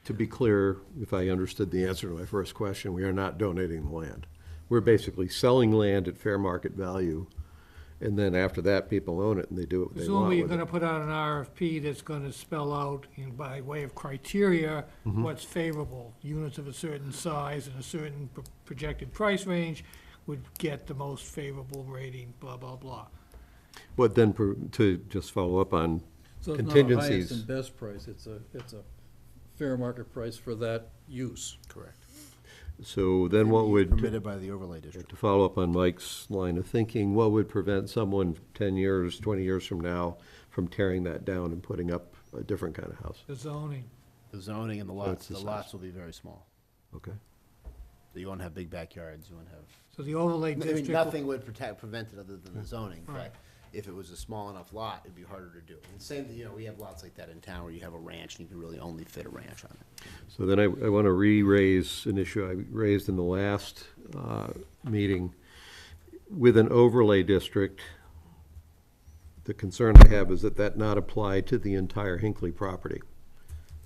To be clear, if I understood the answer to my first question, we are not donating the land. We're basically selling land at fair market value, and then after that, people own it and they do what they want Presumably, you're with gonna it. put out an RFP that's gonna spell out, by way of criteria, what's favorable. Units of a certain size and a certain projected price range would get the most favorable rating, blah, blah, blah. But then, to just follow up on So it's not a highest contingencies. and best price, it's a fair market price for that use. Correct. So then what would, Permitted by the overlay district. to follow up on Mike's line of thinking, what would prevent someone 10 years, 20 years from now from tearing that down and putting up a different kind of house? The zoning. The zoning and the it's lots, the the size. lots will be very small. Okay. You won't have big backyards, you won't have. So the overlay I mean, district. nothing would prevent it other than the zoning, Right. but if it was a small enough lot, it'd be harder to do. And same, we have lots like that in town where you have a ranch and you can really only fit a ranch on it. So then I want to re-raise an issue I raised in the last meeting. With an overlay district, the concern I have is that that not apply to the entire Hinckley property,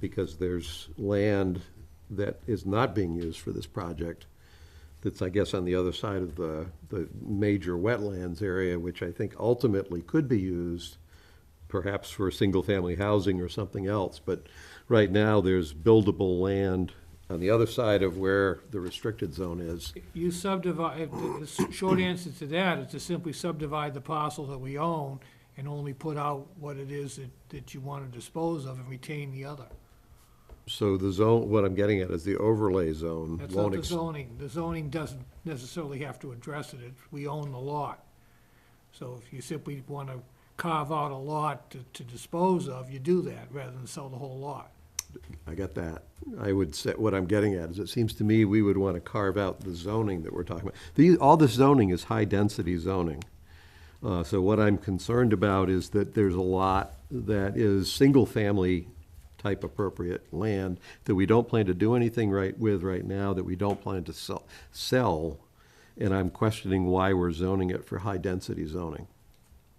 because there's land that is not being used for this project that's, I guess, on the other side of the major wetlands area, which I think ultimately could be used perhaps for single-family housing or something else. But right now, there's buildable land on the other side of where the restricted zone is. You subdivide, the short answer to that is to simply subdivide the parcel that we own and only put out what it is that you want to dispose of and retain the other. So the zone, what I'm getting at is the overlay zone That's not won't the zoning. The zoning doesn't necessarily have to address it. We own the lot. So if you simply want to carve out a lot to dispose of, you do that rather than sell the whole lot. I got that. I would say, what I'm getting at is, it seems to me we would want to carve out the zoning that we're talking about. All this zoning is high-density zoning. So what I'm concerned about is that there's a lot that is single-family type appropriate land that we don't plan to do anything with right now, that we don't plan to sell. and I'm questioning why we're zoning it for high-density zoning.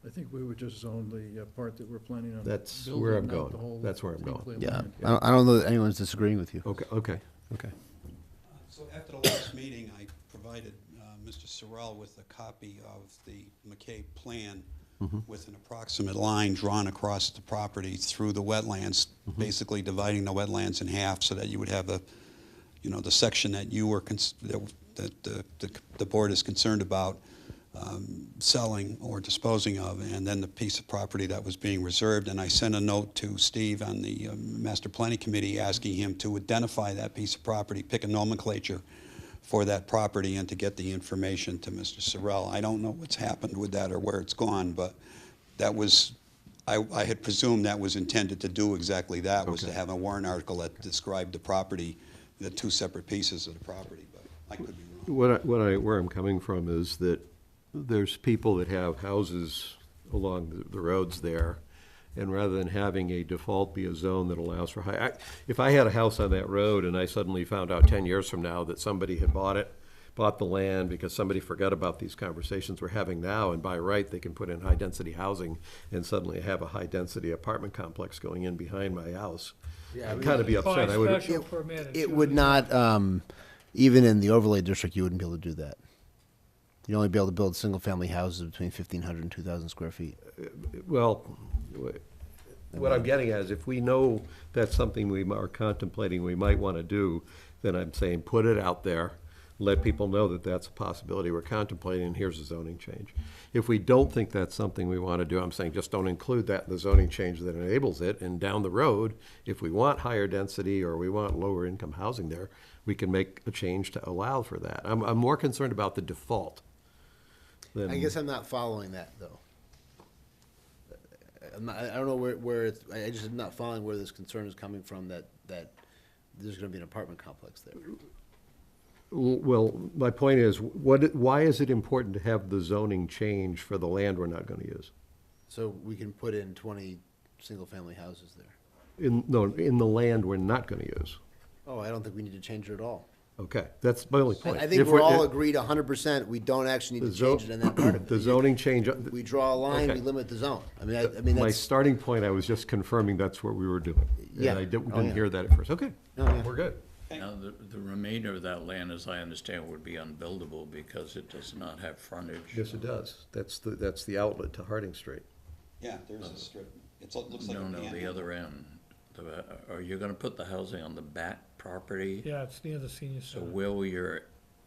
I think we would just zone the part that we're planning on. That's building, where I'm not going. the whole That's where I'm going. Hinkley Yeah, land. I don't know that anyone's disagreeing with you. Okay. So after the last meeting, I provided Mr. Sorrell with a copy of the McKay plan with an approximate line drawn across the property through the wetlands, basically dividing the wetlands in half so that you would have the, the section that you were, that the board is concerned about selling or disposing of, and then the piece of property that was being reserved. And I sent a note to Steve on the Master Planning Committee asking him to identify that piece of property, pick a nomenclature for that property, and to get the information to Mr. Sorrell. I don't know what's happened with that or where it's gone, but that was, I had presumed that was intended to do exactly that, was to Okay. have a warrant article that described the property, the two separate pieces of the property, but I could be wrong. Where I'm coming from is that there's people that have houses along the roads there, and rather than having a default be a zone that allows for if I had a house on that road and I suddenly found out 10 years from now that somebody had bought the land because somebody forgot about these conversations we're having now, and by right, they can put in high-density housing and suddenly have a high-density apartment complex going in behind my house, I'd kind of be upset. By I would. special permit. It would not, even in the overlay district, you wouldn't be able to do that. You'd only be able to build single-family houses between 1,500 and 2,000 square feet. Well, what I'm getting at is if we know that's something we are contemplating we might want to do, then I'm saying put it out there, let people know that that's a possibility we're contemplating, and here's a zoning change. If we don't think that's something we want to do, I'm saying just don't include that in the zoning change that enables it, and down the road, if we want higher density or we want lower income housing there, we can make a change to allow for that. I'm more concerned about the default than. I guess I'm not following that, though. I don't know where it's, I just am not following where this concern is coming from that there's gonna be an apartment complex there. Well, my point is, why is it important to have the zoning change for the land we're not gonna use? So we can put in 20 single-family houses there. In the land we're not gonna use. Oh, I don't think we need to change it at all. Okay, that's my only point. I think If we're all if- agreed 100%, we don't actually need the to zo- change it in that part of it. The zoning change. We draw a line, Okay. we limit the zone. I mean, My that's, starting point, I was just confirming that's what we were doing. Yeah. And I Oh, didn't yeah. hear that at first. Okay, Oh, yeah. we're good. Now, the remainder of that land, as I understand, would be unbuildable because it does not have frontage. Yes, it does. That's the outlet to Harding Street. Yeah, there's a strip. It looks like No, a no, the panhandle. other end. Are you gonna put the housing on the back property? Yeah, it's near the senior So center. where will your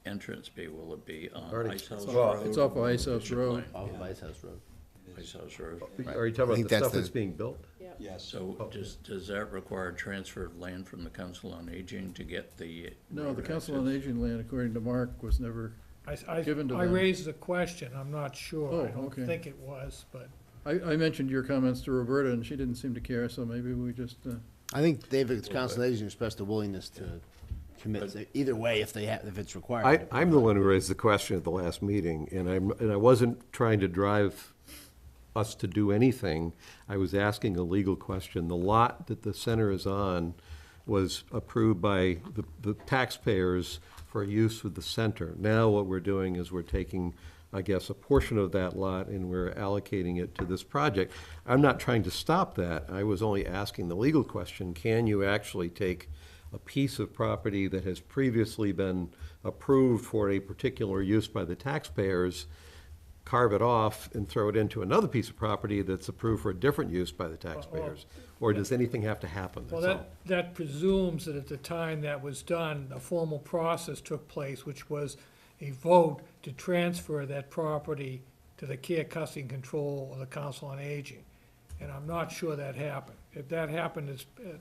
entrance be? Will it be on Harding Ice House It's Road? it's off of Ice House What's your Road. plan? off of Ice House Road. Ice House Road. Are you talking I about think the that's stuff that's the- being built? Yes. So does that require transfer of land from the Council on Aging to get the? No, the road Council on access? Aging land, according to Mark, was never, given to I them. raised the question, I'm not sure. Oh, I don't okay. think it was, but I mentioned your comments to Roberta, and she didn't seem to care, so maybe we just, I think David's Council on Aging expressed a willingness to commit, either way, if it's required. I'm the one who raised the question at the last meeting, and I wasn't trying to drive us to do anything. I was asking a legal question. The lot that the center is on was approved by the taxpayers for use with the center. Now what we're doing is we're taking, I guess, a portion of that lot and we're allocating it to this project. I'm not trying to stop that. I was only asking the legal question, can you actually take a piece of property that has previously been approved for a particular use by the taxpayers, carve it off and throw it into another piece of property that's approved for a different use by the taxpayers? Or does anything have to happen? well, That's all. that presumes that at the time that was done, a formal process took place, which was a vote to transfer that property to the care, custody, and control of the Council on Aging. And I'm not sure that happened. If that happened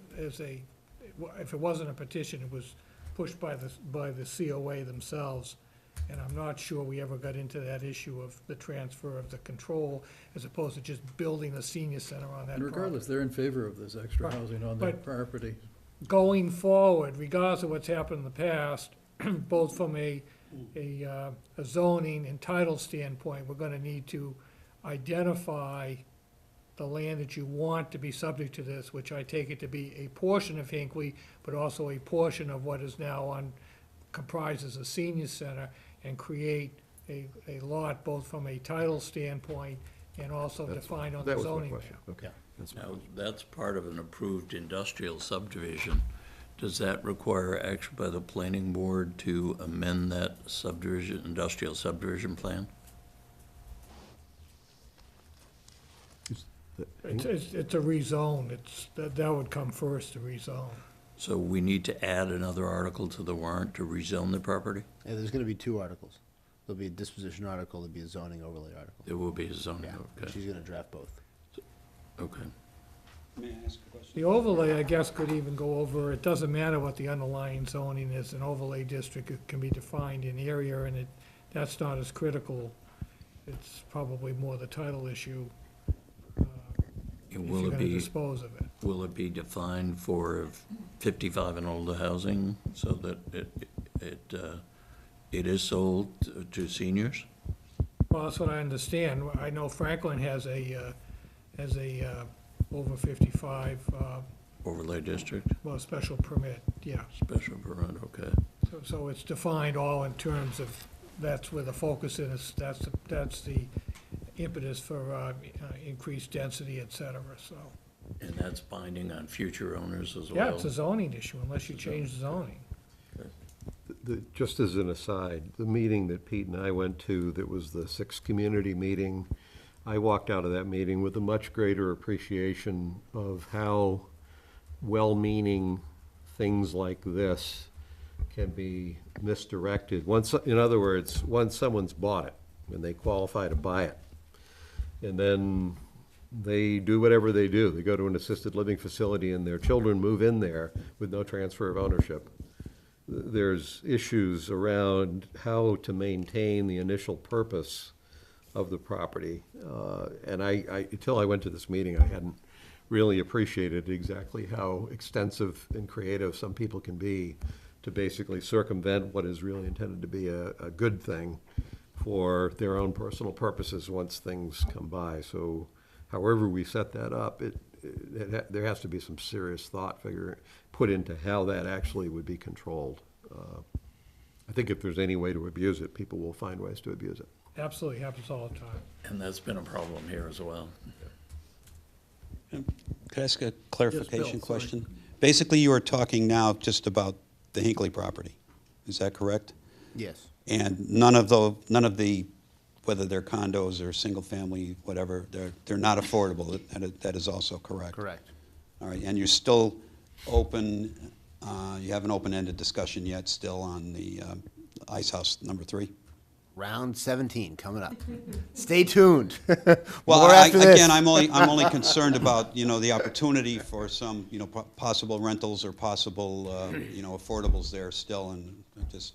if it wasn't a petition, it was pushed by the COA themselves. And I'm not sure we ever got into that issue of the transfer of the control as opposed to just building a senior center on that and property. regardless, they're in favor of this extra Right. housing on their But- property. Going forward, regardless of what's happened in the past, both from a zoning and title standpoint, we're gonna need to identify the land that you want to be subject to this, which I take it to be a portion of Hinckley, but also a portion of what is now comprises a senior center, and create a lot, both from a title standpoint and also defined on the That was my zoning question, map. okay. That's my Now, that's part of an approved industrial subdivision. Does that require action by the planning board to amend that subdivision, industrial subdivision plan? It's a rezone, that would come first, to rezone. So we need to add another article to the warrant to rezone the property? Yeah, there's gonna be two articles. There'll be a disposition article, there'll be a zoning overlay article. There will be a zoning, Yeah, okay, she's gonna draft both. okay. May I ask a question? The overlay, I guess, could even go over, it doesn't matter what the underlying zoning is, an overlay district, it can be defined in area, and that's not as critical. It's probably more the title issue, if And you're will it gonna be, dispose of it. will it be defined for 55 and older housing so that it is sold to seniors? Well, that's what I understand. I know Franklin has a over 55, Overlay district, well, special permit, yeah. special permit, okay. So it's defined all in terms of, that's where the focus is, that's the impetus for increased density, et cetera, so. And that's binding on future owners as well? Yeah, it's a zoning issue unless you change the zoning. Just as an aside, the meeting that Pete and I went to, that was the 6th community meeting, I walked out of that meeting with a much greater appreciation of how well-meaning things like this can be misdirected. In other words, once someone's bought it, and they qualify to buy it, and then they do whatever they do. They go to an assisted living facility and their children move in there with no transfer of ownership. There's issues around how to maintain the initial purpose of the property. And I, until I went to this meeting, I hadn't really appreciated exactly how extensive and creative some people can be to basically circumvent what is really intended to be a good thing for their own personal purposes once things come by. So however we set that up, there has to be some serious thought put into how that actually would be controlled. I think if there's any way to abuse it, people will find ways to abuse it. Absolutely, happens all the time. And that's been a problem here as well. Could I ask a clarification sorry. question? Basically, you are talking now just about the Hinckley property. Is that correct? Yes. And none of the, whether they're condos or single-family, whatever, they're not affordable. That is also correct? Correct. All right, and you're still open, you haven't open-ended discussion yet still on the Ice House number 3? Round 17 coming up. Stay tuned. Well, More after this. again, I'm only concerned about, the opportunity for some, possible rentals or possible, affordables there still, and just.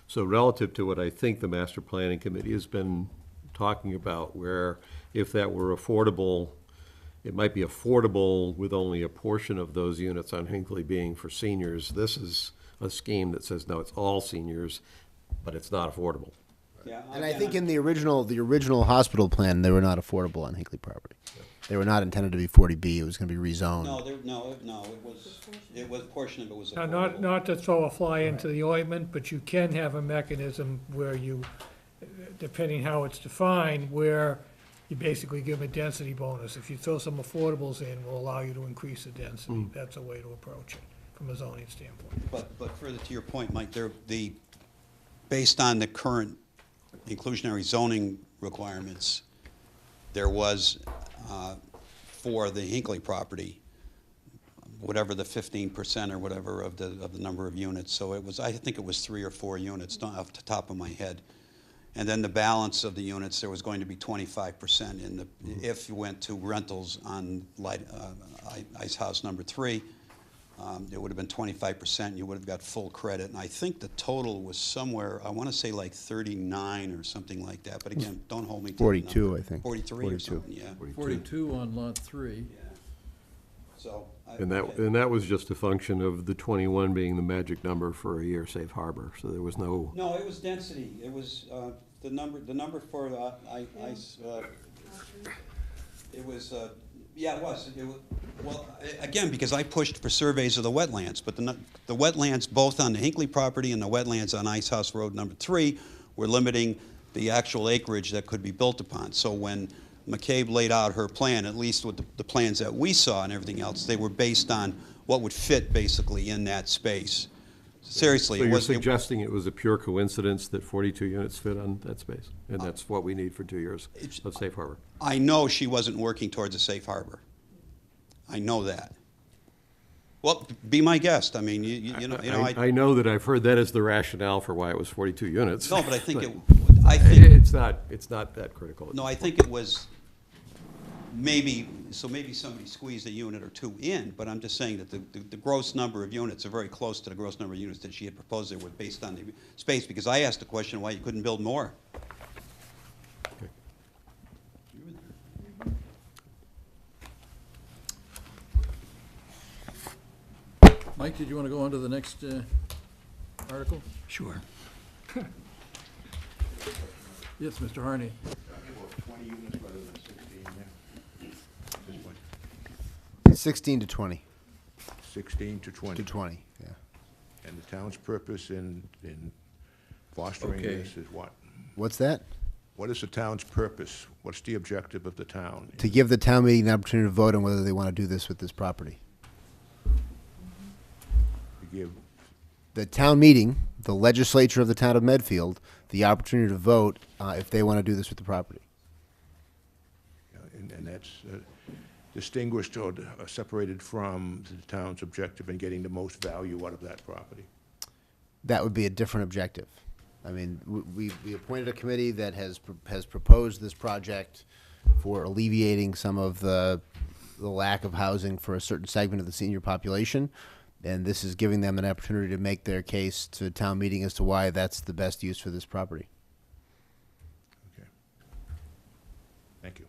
So relative to what I think the master planning committee has been talking about, where if that were affordable, it might be affordable with only a portion of those units on Hinckley being for seniors. This is a scheme that says, no, it's all seniors, but it's not affordable. Yeah, And I think in the original hospital plan, they were not affordable on Hinckley property. They were not intended to be 40B. It was going to be rezoned. No, it was, portion of it was Now, affordable. not to throw a fly into the ointment, but you can have a mechanism where you, depending how it's defined, where you basically give a density bonus. If you throw some affordables in, will allow you to increase the density. That's a way to approach it from a zoning standpoint. But further to your point, Mike, based on the current inclusionary zoning requirements, there was, for the Hinckley property, whatever the 15% or whatever of the number of units. So it was, I think it was 3 or 4 units, not off the top of my head. And then the balance of the units, there was going to be 25% in the, if you went to rentals on Ice House number 3, it would have been 25%, and you would have got full credit. And I think the total was somewhere, I want to say like 39 or something like that. But again, don't hold me to the 42, number. I think. 43 or something, yeah. 42 on lot 3. Yeah. So. And that was just a function of the 21 being the magic number for a year safe harbor, so there was no. No, it was density. It was the number for ice. It was. Yeah, it was. Well, again, because I pushed for surveys of the wetlands, but the wetlands both on the Hinckley property and the wetlands on Ice House Road number 3 were limiting the actual acreage that could be built upon. So when McCabe laid out her plan, at least with the plans that we saw and everything else, they were based on what would fit basically in that space. Seriously, So it you're was, suggesting it was a pure coincidence that 42 units fit on that space? And that's what we need for 2 years of safe harbor? I know she wasn't working towards a safe harbor. I know that. Well, be my guest. I mean, you know, I know that I've heard that as the rationale for why it was 42 units. no, but I think It's not that critical. no, I think it was maybe somebody squeezed a unit or two in, but I'm just saying that the gross number of units are very close to the gross number of units that she had proposed there were based on the space, because I asked the question why you couldn't build more. Mike, did you want to go on to the next article? Sure. Yes, Mr. Harney. 20 units rather than 16, yeah. At this point. 16 to 20. 16 to 20. To 20, yeah. And the town's purpose in fostering Okay. this is what? What's that? What is the town's purpose? What's the objective of the town? To give the town meeting the opportunity to vote on whether they want to do this with this property. To give, The town meeting, the legislature of the town of Medfield, the opportunity to vote if they want to do this with the property. and that's distinguished or separated from the town's objective in getting the most value out of that property. That would be a different objective. I mean, we appointed a committee that has proposed this project for alleviating some of the lack of housing for a certain segment of the senior population. And this is giving them an opportunity to make their case to town meeting as to why that's the best use for this property. Okay. Thank you.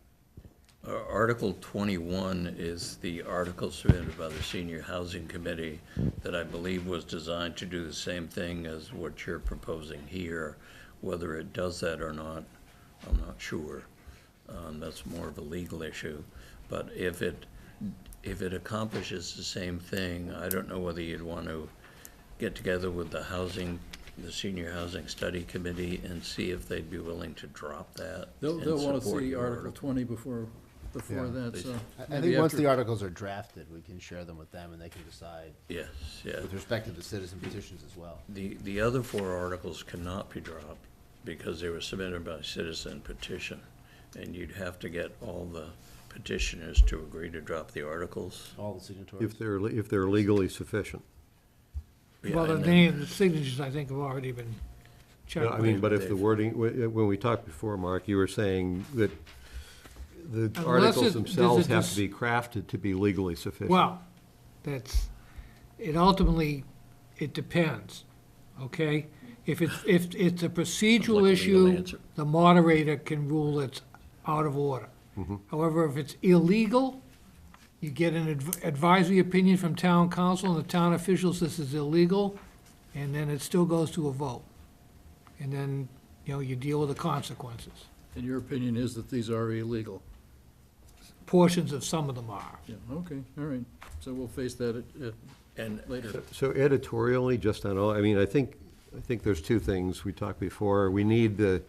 Article 21 is the article submitted by the Senior Housing Committee that I believe was designed to do the same thing as what you're proposing here. Whether it does that or not, I'm not sure. That's more of a legal issue. But if it accomplishes the same thing, I don't know whether you'd want to get together with the Senior Housing Study Committee and see if they'd be willing to drop that. They'll and want to support see your Article 20 before Yeah. that, so. I maybe think once after- the articles are drafted, we can share them with them and they can decide Yes, yeah. with respect to the citizen petitions as well. The other 4 articles cannot be dropped because they were submitted by citizen petition. And you'd have to get all the petitioners to agree to drop the articles. All the signatories. If they're legally sufficient. Yeah, Well, and the signatures, I think, have already been checked. No, I mean, but if the Dave. wording, when we talked before, Mark, you were saying that the Unless articles there's themselves a have to be crafted to be legally sufficient. Well, it ultimately, it depends, okay? If it's a procedural Like a legal issue, answer. the moderator can rule it's out of order. However, if it's illegal, you get an advisory opinion from town council, and the town officials, this is illegal, and then it still goes to a vote. And then, you deal with the consequences. And your opinion is that these are illegal? Portions of some of them are. Yeah, okay, all right. So we'll face that And later. So editorially, just on all, I mean, I think there's 2 things we talked before. We need the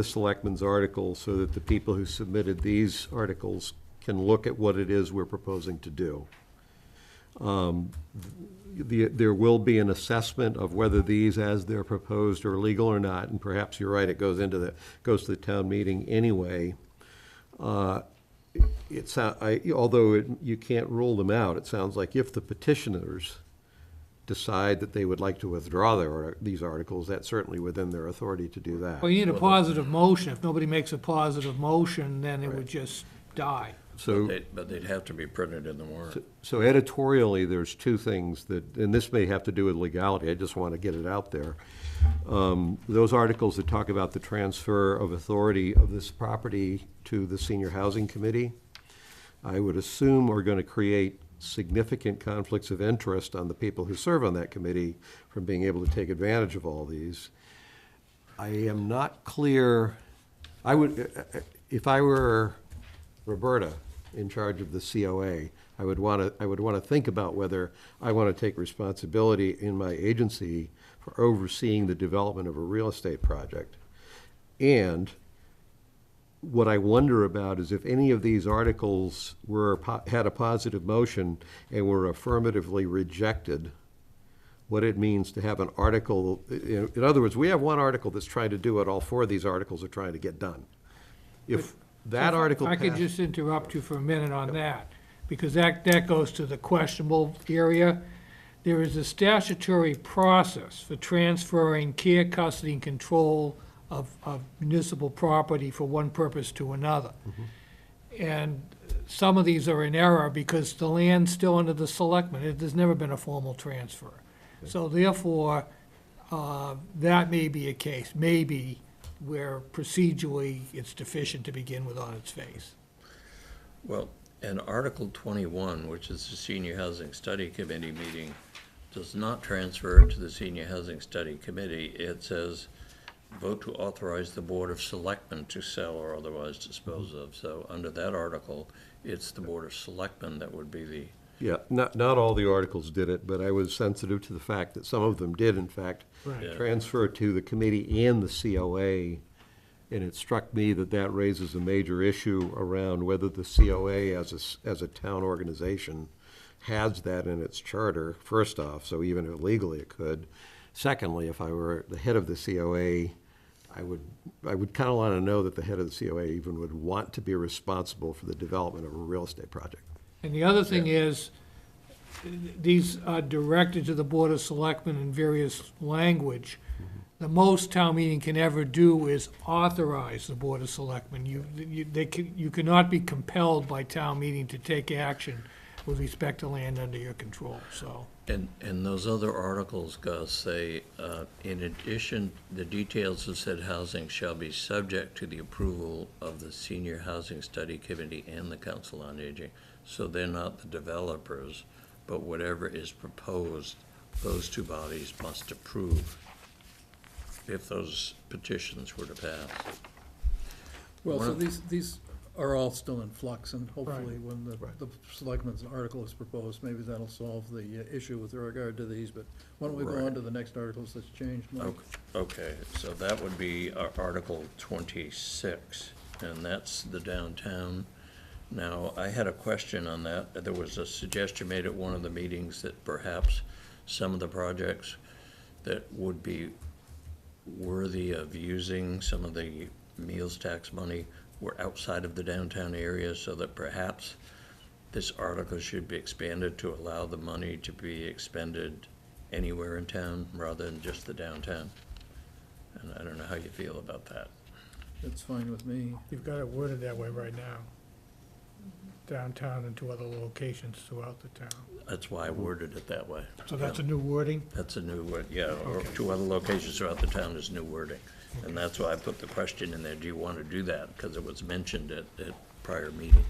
selectmen's articles so that the people who submitted these articles can look at what it is we're proposing to do. There will be an assessment of whether these, as they're proposed, are legal or not, and perhaps you're right, it goes to the town meeting anyway. Although you can't rule them out, it sounds like if the petitioners decide that they would like to withdraw these articles, that's certainly within their authority to do that. Well, you need a positive motion. If nobody makes a positive motion, then it would just die. So, but they'd have to be printed in the warrant. so editorially, there's 2 things that, and this may have to do with legality, I just want to get it out there. Those articles that talk about the transfer of authority of this property to the Senior Housing Committee, I would assume are going to create significant conflicts of interest on the people who serve on that committee from being able to take advantage of all these. I am not clear, if I were Roberta in charge of the COA, I would want to think about whether I want to take responsibility in my agency for overseeing the development of a real estate project. And what I wonder about is if any of these articles had a positive motion and were affirmatively rejected, what it means to have an article. In other words, we have one article that's trying to do what all four of these articles are trying to get done. If that article If I could passed. just interrupt you for a minute on that, because that goes to the questionable area. There is a statutory process for transferring care, custody, and control of municipal property for one purpose to another. And some of these are in error because the land's still under the selectmen. There's never been a formal transfer. So therefore, that may be a case, maybe, where procedurally it's deficient to begin with on its face. Well, and Article 21, which is the Senior Housing Study Committee meeting, does not transfer to the Senior Housing Study Committee. It says, vote to authorize the Board of Selectmen to sell or otherwise dispose of. So under that article, it's the Board of Selectmen that would be the. Yeah, not all the articles did it, but I was sensitive to the fact that some of them did, in fact, Right. transfer to the committee and the COA. And it struck me that that raises a major issue around whether the COA as a town organization has that in its charter, first off, so even if legally it could. Secondly, if I were the head of the COA, I would kind of want to know that the head of the COA even would want to be responsible for the development of a real estate project. And the other thing is, these are directed to the Board of Selectmen in various language. The most town meeting can ever do is authorize the Board of Selectmen. You cannot be compelled by town meeting to take action with respect to land under your control, so. And those other articles, Gus, say, in addition, the details of said housing shall be subject to the approval of the Senior Housing Study Committee and the Council on Aging. So they're not the developers, but whatever is proposed, those two bodies must approve if those petitions were to pass. Well, One so of- these are all still in flux, and hopefully Right. when the selectmen's article is proposed, maybe that'll solve the issue with regard to these, but why don't we go Right. on to the next articles that's changed, Mike? Okay, so that would be Article 26, and that's the downtown. Now, I had a question on that. There was a suggestion made at one of the meetings that perhaps some of the projects that would be worthy of using some of the meals tax money were outside of the downtown area, so that perhaps this article should be expanded to allow the money to be expended anywhere in town rather than just the downtown. And I don't know how you feel about that. That's fine with me. You've got it worded that way right now. Downtown and to other locations throughout the town. That's why I worded it that way. So that's a new wording? That's a new word, yeah, or Okay. two other locations throughout the town is new wording. And that's why I put the question in there, do you want to do that? Because it was mentioned at prior meeting.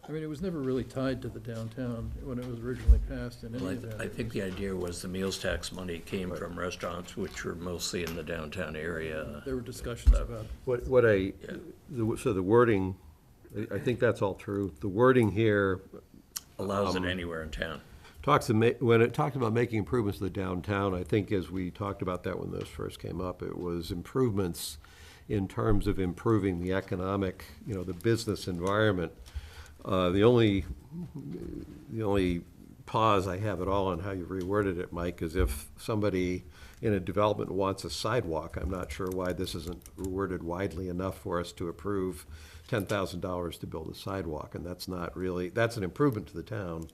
I mean, it was never really tied to the downtown when it was originally passed in any Well, of that. I think the idea was the meals tax money came from restaurants which were mostly in the downtown area. There were discussions about So the wording, I think that's all true. The wording here Allows it anywhere in town. when it talked about making improvements to the downtown, I think as we talked about that when this first came up, it was improvements in terms of improving the economic, the business environment. The only pause I have at all on how you reworded it, Mike, is if somebody in a development wants a sidewalk, I'm not sure why this isn't worded widely enough for us to approve $10,000 to build a sidewalk, and that's not really, that's an improvement to the town,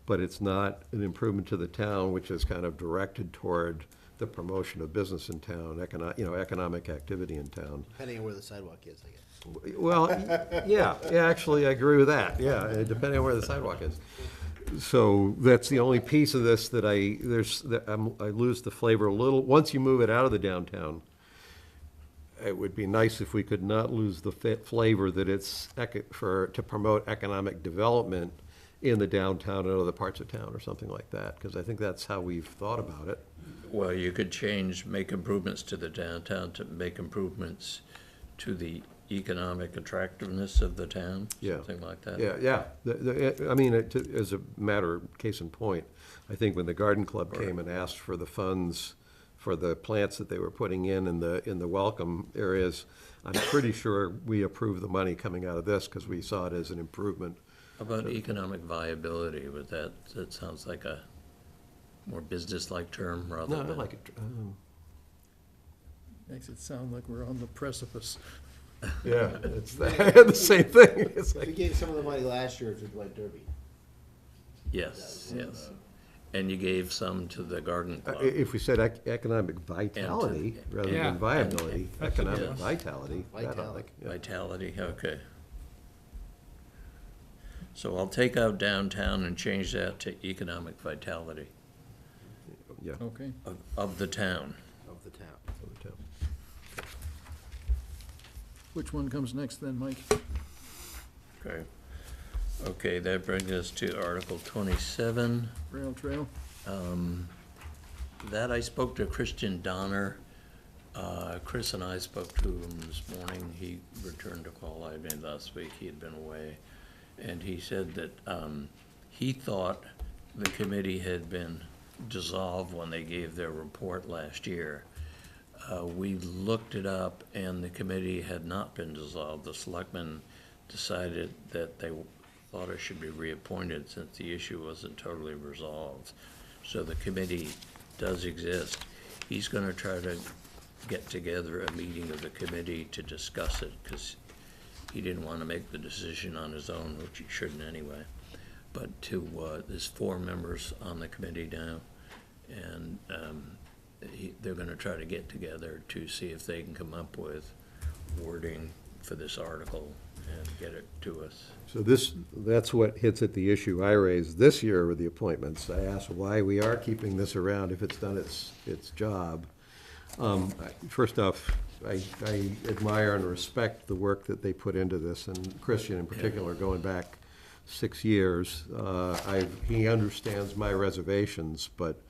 but it's not an improvement to the town which is kind of directed toward the promotion of business in town, economic activity in town. Depending on where the sidewalk is, I guess. Well, yeah, actually, I agree with that, yeah, depending on where the sidewalk is. So that's the only piece of this that I lose the flavor a little. Once you move it out of the downtown, it would be nice if we could not lose the flavor that it's to promote economic development in the downtown and other parts of town or something like that, because I think that's how we've thought about it. Well, you could make improvements to the downtown to make improvements to the economic attractiveness of the town, Yeah. something like that. Yeah. I mean, as a matter, case in point, I think when the Garden Club came and asked for the funds for the plants that they were putting in the welcome areas, I'm pretty sure we approved the money coming out of this because we saw it as an improvement. How about economic viability? With that sounds like a more business-like term rather No, I than. like it. Makes it sound like we're on the precipice. Yeah, it's the same thing. It's We like, gave some of the money last year to Dwight Derby. Yes, yes. And you gave some to the garden club. if we said economic vitality rather Yeah. than viability, economic Yes. vitality, that I Vitality. like. Yeah. Vitality, okay. So I'll take out downtown and change that to economic vitality Yeah. Okay. of the town. Of the town. Which one comes next then, Mike? Okay. Okay, that brings us to Article 27. Rail trail? That I spoke to Christian Donner. Chris and I spoke to him this morning. He returned a call I made last week. He had been away. And he said that he thought the committee had been dissolved when they gave their report last year. We looked it up, and the committee had not been dissolved. The selectmen decided that they thought it should be reappointed since the issue wasn't totally resolved. So the committee does exist. He's going to try to get together a meeting of the committee to discuss it, because he didn't want to make the decision on his own, which he shouldn't anyway. But there's 4 members on the committee now, and they're going to try to get together to see if they can come up with wording for this article and get it to us. So that's what hits at the issue I raised this year with the appointments. I asked why we are keeping this around if it's done its job. First off, I admire and respect the work that they put into this, and Christian in particular, going back 6 years. He understands my reservations, but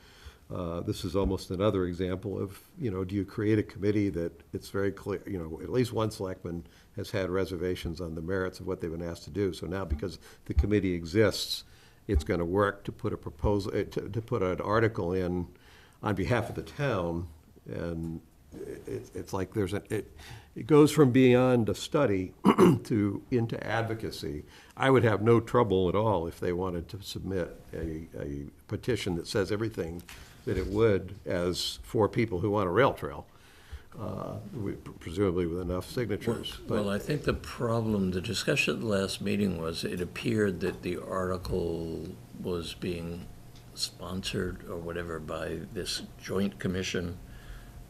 this is almost another example of, do you create a committee that it's very clear, at least one selectman has had reservations on the merits of what they've been asked to do. So now, because the committee exists, it's going to work to put a proposal, to put an article in on behalf of the town, and it's like it goes from beyond a study into advocacy. I would have no trouble at all if they wanted to submit a petition that says everything that it would as 4 people who want a rail trail, presumably with enough signatures. Well, I think the discussion at the last meeting was it appeared that the article was being sponsored or whatever by this joint commission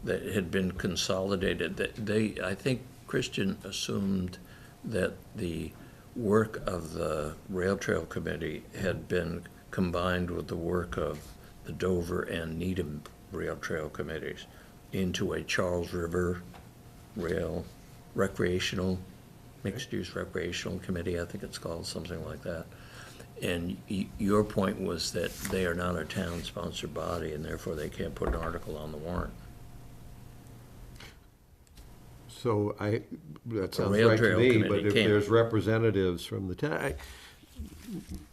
that had been consolidated. I think Christian assumed that the work of the Rail Trail Committee had been combined with the work of the Dover and Needham Rail Trail Committees into a Charles River Rail Recreational, Mixed-Use Recreational Committee, I think it's called, something like that. And your point was that they are not a town-sponsored body, and therefore they can't put an article on the warrant. So that sounds Rail right to Trail me, Committee but if can't. there's representatives from the town,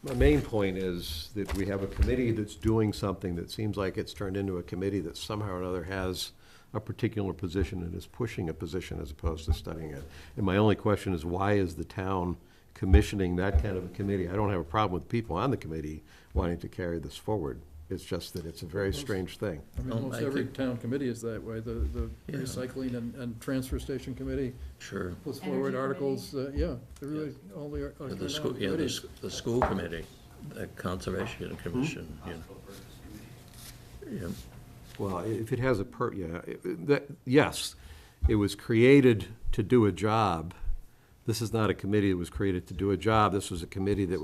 my main point is that we have a committee that's doing something that seems like it's turned into a committee that somehow or another has a particular position and is pushing a position as opposed to studying it. And my only question is, why is the town commissioning that kind of a committee? I don't have a problem with people on the committee wanting to carry this forward. It's just that it's a very strange thing. I mean, Well, almost I every think- town committee is that way. The Yeah. recycling and transfer station committee Sure. puts forward Energy articles, everybody, all the The school, committees. the school committee, the Conservation Commission, yeah. Well, if it has yes, it was created to do a job. This is not a committee that was created to do a job. This was a committee that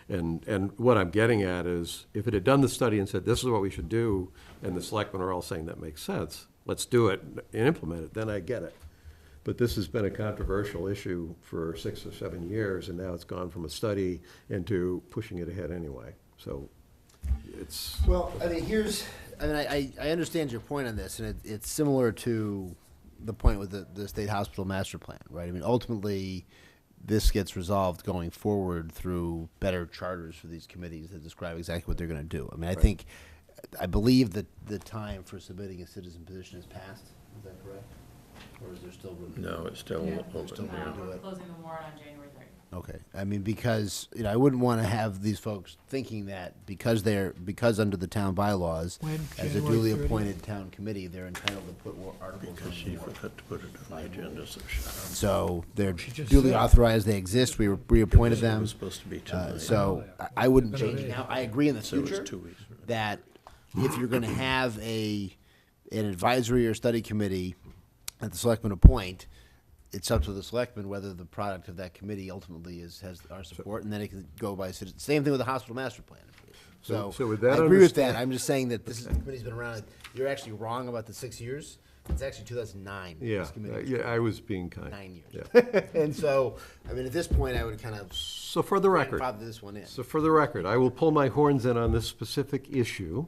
and what I'm getting at is, if it had done the study and said, this is what we should do, and the selectmen are all saying that makes sense, let's do it and implement it, then I get it. But this has been a controversial issue for 6 or 7 years, and now it's gone from a study into pushing it ahead anyway. So it's, Well, I mean, I understand your point on this, and it's similar to the point with the state hospital master plan, right? I mean, ultimately, this gets resolved going forward through better charters for these committees that describe exactly what they're going to do. I mean, I think I believe that the time for submitting a citizen petition has passed. Is that correct? Or is there still room? No, it's still open. Still room to We're it? closing the warrant on January 30th. Okay, I mean, because, I wouldn't want to have these folks thinking that because under the town bylaws, When? as a January duly 30th? appointed town committee, they're entitled to put more articles Because on she the warrant. forgot to put it on the agenda, so she. So they're She just duly said. authorized, they exist, we reappointed It them. was supposed to be tonight. So I wouldn't change it now. I agree in the So it was future 2 weeks. that if you're going to have an advisory or study committee that the selectmen appoint, it's up to the selectmen whether the product of that committee ultimately has our support, and then it can go by citizen. Same thing with the hospital master plan. So So with that I agree with understand- that. I'm just saying that this committee's been around. You're actually wrong about the 6 years. It's actually 2009. Yeah, This committee was yeah, I was being kind. 9 years. Yeah. And so, I mean, at this point, I would kind of So for the record, grandfather this one in. So for the record, I will pull my horns in on this specific issue.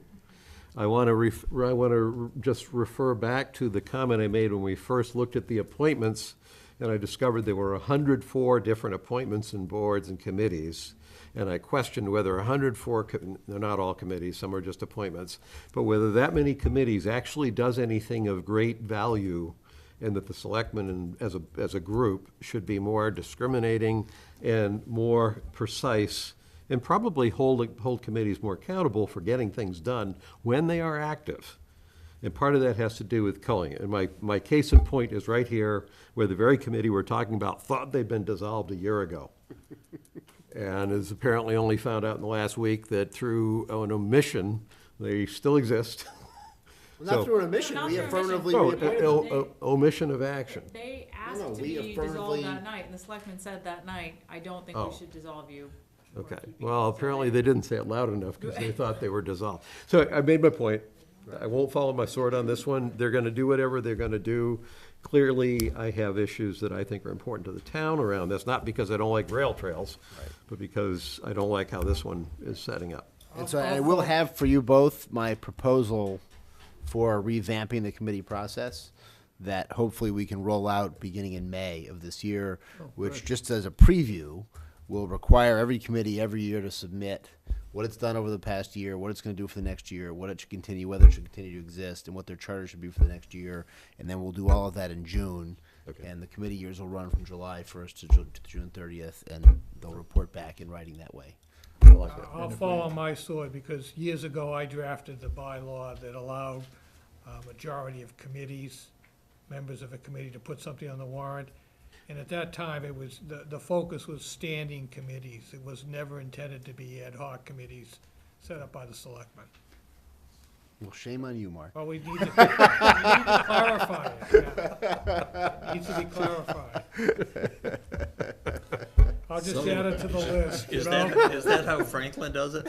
I want to just refer back to the comment I made when we first looked at the appointments, and I discovered there were 104 different appointments in boards and committees. And I questioned whether 104, they're not all committees, some are just appointments, but whether that many committees actually does anything of great value, and that the selectmen as a group should be more discriminating and more precise, and probably hold committees more accountable for getting things done when they are active. And part of that has to do with culling. And my case in point is right here, where the very committee we're talking about thought they'd been dissolved a year ago. And is apparently only found out in the last week that through an omission, they still exist. Well, not So- through an omission, No, not we through affirmatively Oh, reappointed them. omission of action. They No, asked to we be affirmatively- dissolved that night, and the selectmen said that night, I don't think Oh. we should dissolve you. We're Okay, keeping well, you." apparently they didn't say it loud enough because they thought they were dissolved. So I made my point. I won't follow my sword on this one. They're gonna do whatever they're gonna do. Clearly, I have issues that I think are important to the town around this, not because I don't like rail trails, but because I don't like how this one is setting up. And so I will have for you both my proposal for revamping the committee process that hopefully we can roll out beginning in May of this year, which just as a preview, will require every committee every year to submit what it's done over the past year, what it's going to do for the next year, what it should continue, whether it should continue to exist, and what their charter should be for the next year. And then we'll do all of that in June. Okay. And the committee years will run from July 1st to June 30th, and they'll report back in writing that way. I like that. I'll fall on my sword, because years ago, I drafted the bylaw that allowed a majority of committees, members of a committee, to put something on the warrant. And at that time, it was, the focus was standing committees. It was never intended to be ad hoc committees set up by the selectmen. Well, shame on you, Mark. Well, we need to clarify it, yeah. Needs to be clarified. I'll just add it to the list, you Is know? is that how Franklin does it?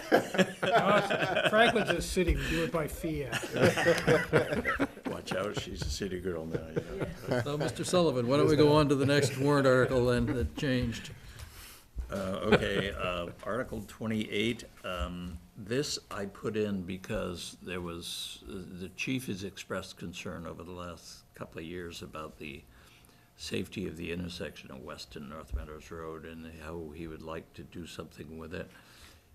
Franklin's a city, we do it by fiat. Watch out, she's a city girl now, you know. So, Mr. Sullivan, why don't we go on to the next warrant article then that changed? Okay, Article 28, this I put in because there was, the chief has expressed concern over the last couple of years about the safety of the intersection of West and North Meadows Road and how he would like to do something with it.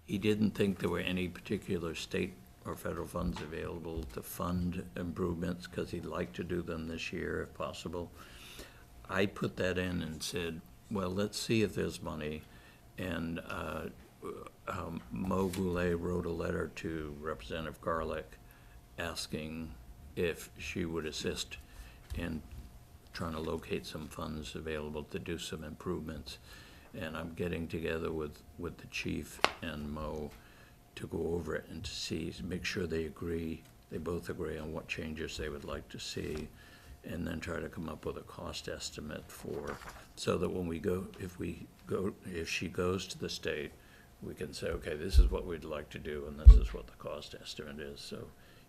He didn't think there were any particular state or federal funds available to fund improvements because he'd like to do them this year if possible. I put that in and said, well, let's see if there's money. And Mo Goulet wrote a letter to Representative Garlick asking if she would assist in trying to locate some funds available to do some improvements. And I'm getting together with the chief and Mo to go over it and to see, make sure they both agree on what changes they would like to see, and then try to come up with a cost estimate so that when if she goes to the state, we can say, okay, this is what we'd like to do, and this is what the cost estimate is, so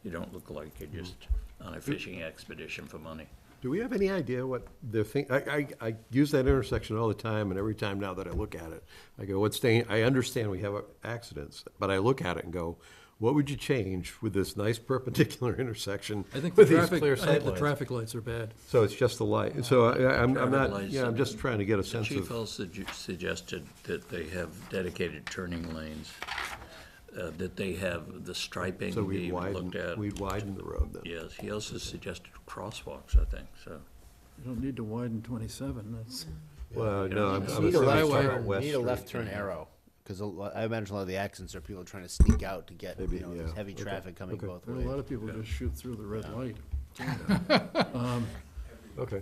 you don't look like you're just on a fishing expedition for money. Do we have any idea what they're I use that intersection all the time, and every time now that I look at it, I go, I understand we have accidents, but I look at it and go, what would you change with this nice perpendicular intersection I think the with these traffic, clear I think sight the lines? traffic lights are bad. So it's just the light, so I'm Traffic not, lights, I'm just trying to get a The sense chief of, also suggested that they have dedicated turning lanes that they have the striping So be looked at. we'd widen the road then. Yes, he also suggested crosswalks, I think, so. You don't need to widen 27, that's, Well, no, I'm You I'm need a saying left talking highway. about turn, West you need a Street. left turn arrow, because I imagine a lot of the accidents are people trying to sneak out to get, Maybe, there's yeah. heavy Okay. traffic coming Okay. both a ways. lot of people just shoot through the red light. Okay.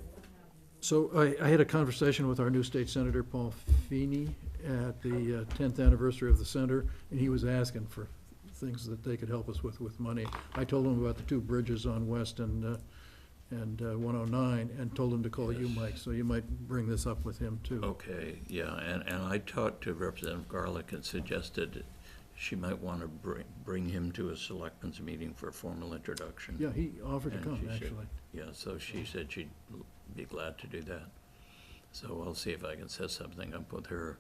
So I had a conversation with our new state senator, Paul Feeney, at the 10th anniversary of the center, and he was asking for things that they could help us with money. I told him about the 2 bridges on West and 109, and told him to call you, Mike, so you might bring this up with him, too. Okay, yeah, and I talked to Representative Garlick and suggested she might want to bring him to a selectmen's meeting for a formal introduction. Yeah, he offered to And come, she said- actually. Yeah, so she said she'd be glad to do that. So I'll see if I can set something up with her.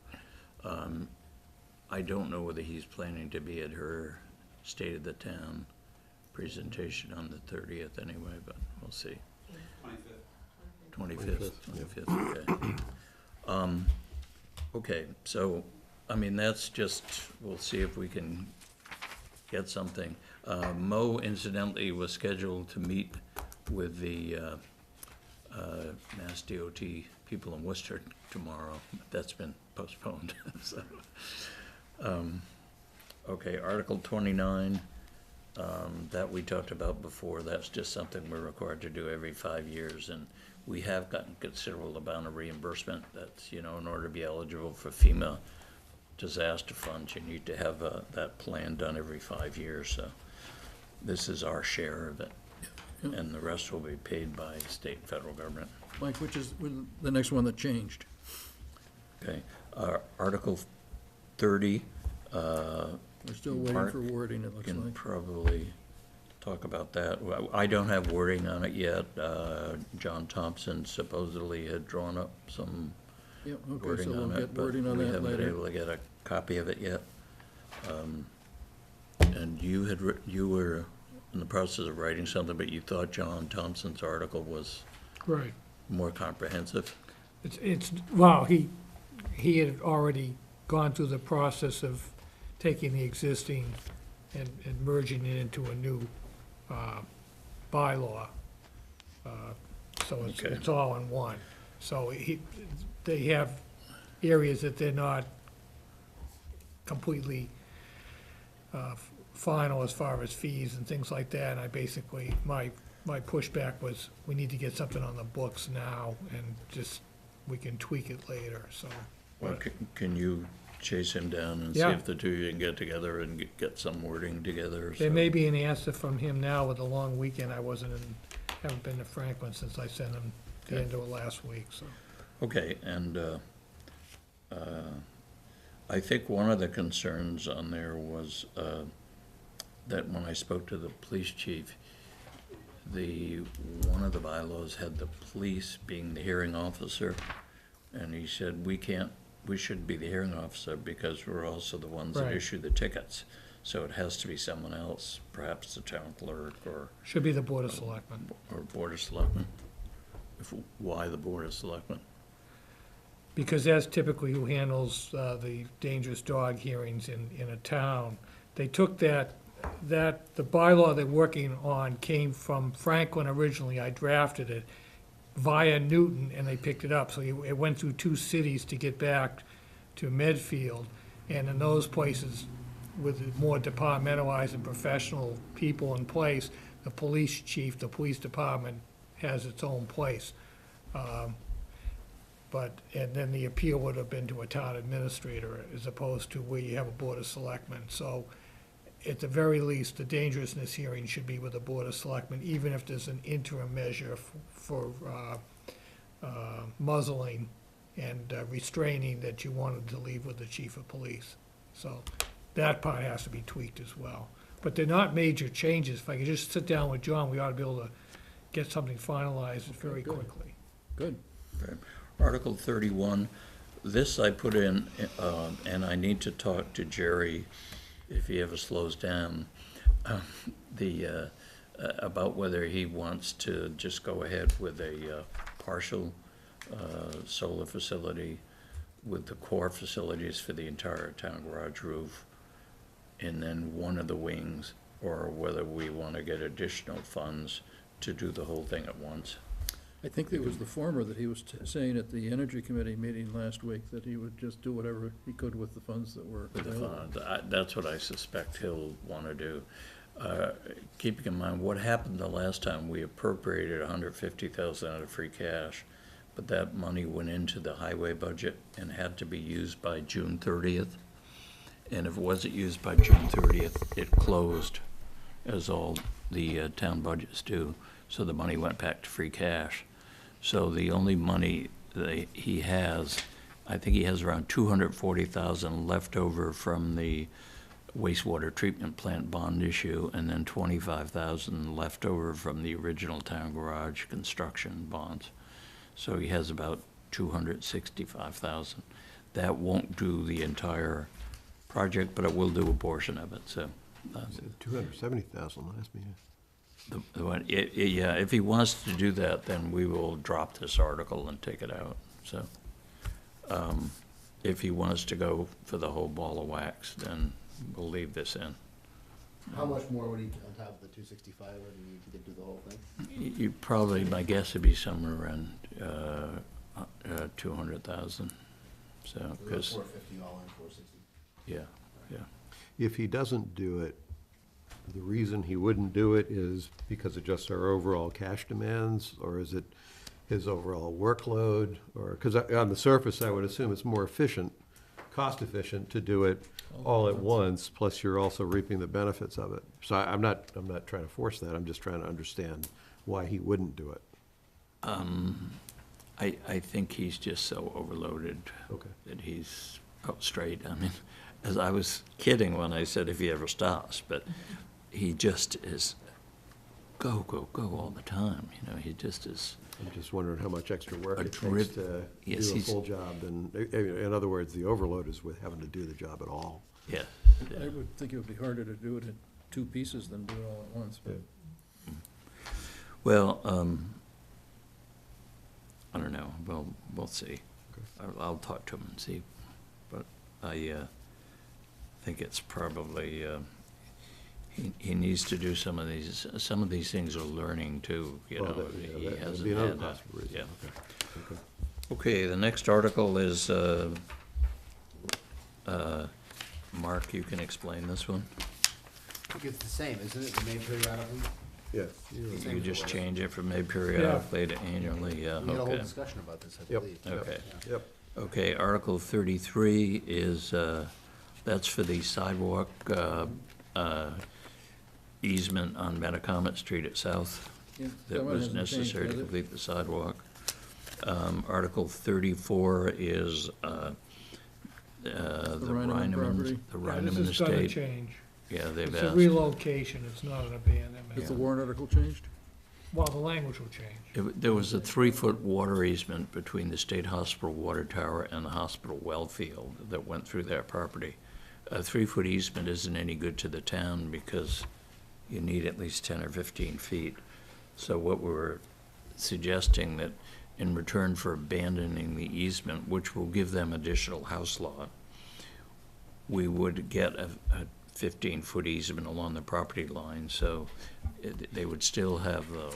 I don't know whether he's planning to be at her State of the Town presentation on the 30th anyway, but we'll see. 25th, okay. Okay, so, I mean, that's just, we'll see if we can get something. Mo incidentally was scheduled to meet with the Mass DOT people in Worcester tomorrow. That's been postponed, so. Okay, Article 29, that we talked about before, that's just something we're required to do every 5 years, and we have gotten considerable amount of reimbursement. That's, in order to be eligible for FEMA disaster funds, you need to have that plan done every 5 years, so this is our share of it, and the rest will be paid by state and federal government. Mike, which is the next one that changed? Okay, Article 30, We're still waiting Mark for wording, it looks can like. probably talk about that. Well, I don't have wording on it yet. John Thompson supposedly had drawn up some Yep, okay, so wording we'll on it, get but wording on we that haven't been later. able to get a copy of it yet. And you were in the process of writing something, but you thought John Thompson's article was Right. more comprehensive? Well, he had already gone through the process of taking the existing and merging it into a new bylaw. So Okay. it's all in one. So they have areas that they're not completely final as far as fees and things like that. And I basically, my pushback was, we need to get something on the books now, and just, we can tweak it later, so. Well, can you chase him down and see Yeah. if the two of you can get together and get some wording together? There so- may be an answer from him now with the long weekend. Haven't been to Franklin since I sent him the end of last week, so. Okay, and I think one of the concerns on there was that when I spoke to the police chief, one of the bylaws had the police being the hearing officer, and he said, we shouldn't be the hearing officer because we're also the ones that Right. issue the tickets. So it has to be someone else, perhaps the town clerk or Should be the Board of Selectmen. Board of Selectmen. Why the Board of Selectmen? Because that's typically who handles the dangerous dog hearings in a town. They took the bylaw they're working on came from Franklin originally. I drafted it via Newton, and they picked it up. So it went through 2 cities to get back to Medfield. And in those places, with more departmentalized and professional people in place, the police chief, the police department has its own place. And then the appeal would have been to a town administrator as opposed to where you have a Board of Selectmen. So at the very least, the dangerousness hearing should be with the Board of Selectmen, even if there's an interim measure for muzzling and restraining that you wanted to leave with the chief of police. So that part has to be tweaked as well. But they're not major changes. If I could just sit down with John, we ought to be able to get something finalized very good. quickly. Good. Okay. Article 31, this I put in, and I need to talk to Jerry if he ever slows down, about whether he wants to just go ahead with a partial solar facility with the core facilities for the entire town garage roof, and then one of the wings, or whether we want to get additional funds to do the whole thing at once. I think it was the former that he was saying at the Energy Committee meeting last week, that he would just do whatever he could with the funds that were With the available. fund. That's what I suspect he'll want to do. Keeping in mind, what happened the last time, we appropriated $150,000 out of free cash, but that money went into the highway budget and had to be used by June 30th. And if it wasn't used by June 30th, it closed, as all the town budgets do. So the money went back to free cash. So the only money that he has, I think he has around $240,000 left over from the wastewater treatment plant bond issue, and then $25,000 left over from the original town garage construction bonds. So he has about $265,000. That won't do the entire project, but it will do a portion of it, so. 270,000 last meeting. Yeah, if he wants to do that, then we will drop this article and take it out, so. If he wants to go for the whole ball of wax, then we'll leave this in. How much more would he, on top of the 265, would he need to do the whole thing? You probably, my guess would be somewhere around 200,000, so, because, 450 all in, 460. yeah, yeah. If he doesn't do it, the reason he wouldn't do it is because of just our overall cash demands, or is it his overall workload? Or, because on the surface, I would assume it's more efficient, cost efficient to do it all at once, plus you're also reaping the benefits of it. So I'm not trying to force that, I'm just trying to understand why he wouldn't do it. I think he's just so overloaded Okay. that he's out straight. I mean, as I was kidding when I said if he ever stops, but he just is go, go, go all the time. You know, he just is. I'm just wondering how much extra work A it drip- takes to yes, do a he's- full job. And in other words, the overload is with having to do the job at all. Yeah. I would think it would be harder to do it in two pieces than do it all at once, but Well, I don't know. Well, we'll see. I'll talk to him and see. But I think it's probably, he needs to do some of these things are learning too, you Well, know. that- He yeah, that would hasn't be another had that. possible reason. Yeah. Okay. Okay, the next article is, Mark, you can explain this one? I think it's the same, isn't it, the main periodically? Yes. You just change it from May periodically to annually, yeah, We had a whole okay. discussion about this, I Yep. believe. Okay. Yep. Okay, Article 33 is, that's for the sidewalk easement on Metacomet Street at South. yeah, That one was hasn't changed, necessary to has it? complete the sidewalk. Article 34 is the Reineman property. The Yeah, this Reineman is gonna estate. change. Yeah, they've It's a asked. relocation, it's not an abandonment. Has the warrant article changed? Well, the language will change. There was a 3-foot water easement between the State Hospital water tower and the hospital well field that went through their property. A 3-foot easement isn't any good to the town because you need at least 10 or 15 feet. So what we're suggesting that in return for abandoning the easement, which will give them additional house lot, we would get a 15-foot easement along the property line, so they would still have the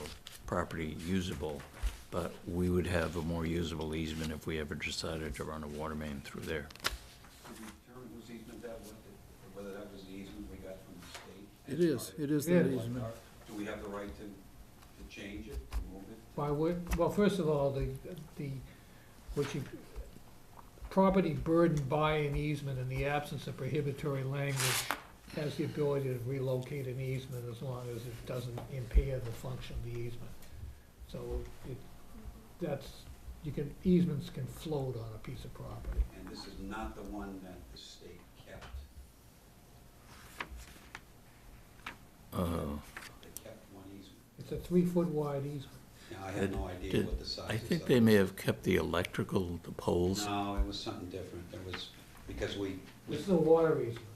property usable, but we would have a more usable easement if we ever decided to run a water main through there. Did we determine whose easement that was, whether that was the easement we got from the state? It is that Yeah. easement. Do we have the right to change it, to move it? By what, well, first of all, property burdened by an easement in the absence of prohibitory language has the ability to relocate an easement as long as it doesn't impair the function of the easement. So easements can float on a piece of property. And this is not the one that the state kept. They kept one easement. It's a 3-foot wide easement. Now, I have no idea what the size I is think of they it. may have kept the electrical, the poles. No, it was something different. There was, because we This is a water easement.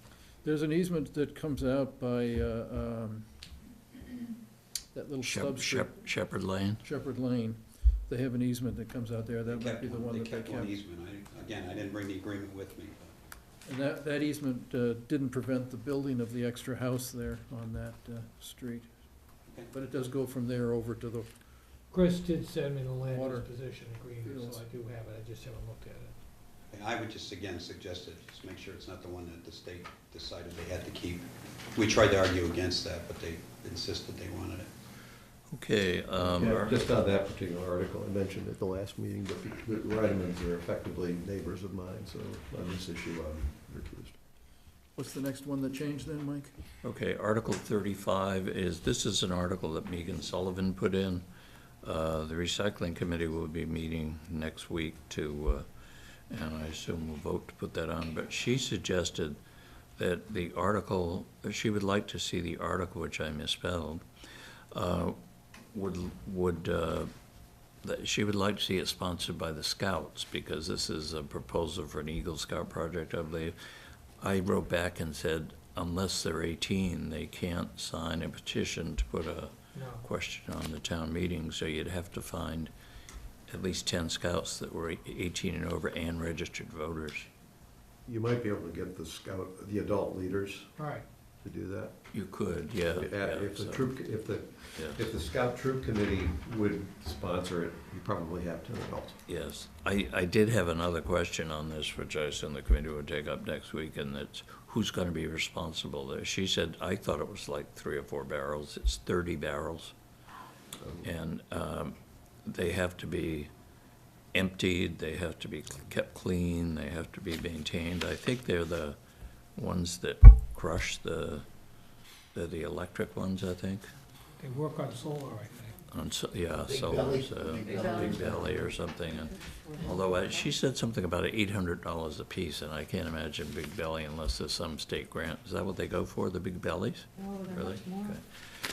There's an easement that comes out by that little substrate, Shepherd Lane. Shepherd Lane. They have an easement that comes out there. That might be the one that they kept one kept. easement. Again, I didn't bring the agreement with me, And that easement didn't prevent the building of the extra house there on that street. Okay. But it does go from there over to the, Chris did send me the land Water disposition agreement, fields. so I do have it, I just haven't looked at it. And I would just again suggest that, just make sure it's not the one that the state decided they had to keep. We tried to argue against that, but they insisted they wanted it. Okay, Yeah, just on that particular article, I mentioned at the last meeting, but the Reitmans are effectively neighbors of mine, so on this issue, I'm recused. what's the next one that changed then, Mike? okay, Article 35 this is an article that Megan Sullivan put in. The recycling committee will be meeting next week to, and I assume we'll vote to put that on, but she suggested that the article, she would like to see the article, which I misspelled, that she would like to see it sponsored by the Scouts, because this is a proposal for an Eagle Scout project, I believe. I wrote back and said, unless they're 18, they can't sign a petition to put a No. question on the town meeting, so you'd have to find at least 10 Scouts that were 18 and over and registered voters. You might be able to get the adult leaders Right. to do that. You could, yeah. If the so, troop, yeah. if the Scout Troop Committee would sponsor it, you probably have 10 adults. Yes. I did have another question on this, which I assume the committee would take up next week, and it's who's going to be responsible there. She said, I thought it was like 3 or 4 barrels. It's 30 barrels. And they have to be emptied, they have to be kept clean, they have to be maintained. I think they're the ones that crush they're the electric ones, I think. They work on solar, I think. Yeah, Big so Belly? it's Big Big Belly or something. And although she said something about $800 a piece, and I can't imagine Big Belly unless there's some state grant. Is that what they go for, the Big Bellies? No, they're Really? much more. Okay.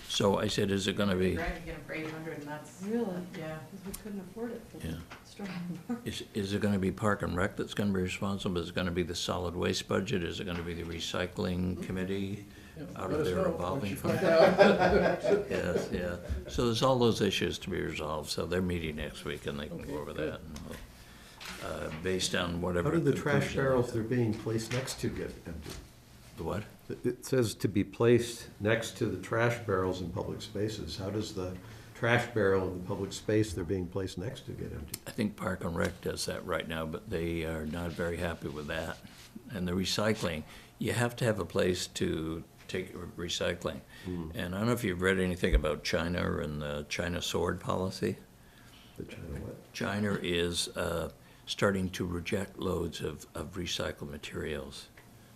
So I said, is it gonna be, Grant to get them for 800, and that's, Really? yeah. Because we couldn't afford it for Yeah. the strong. is it gonna be Park and Rec that's gonna be responsible? Is it gonna be the solid waste budget? Is it gonna be the recycling committee out Let of us their know revolving once you fund? find out. Yes, yeah. So there's all those issues to be resolved, so they're meeting next week and they can go over Okay, that. And based on whatever. How do the trash conclusion- barrels they're being placed next to get emptied? The what? It says to be placed next to the trash barrels in public spaces. How does the trash barrel in the public space they're being placed next to get emptied? I think Park and Rec does that right now, but they are not very happy with that. And the recycling, you have to have a place to take recycling. And I don't know if you've read anything about China and the China sword policy. The China what? China is starting to reject loads of recycled materials.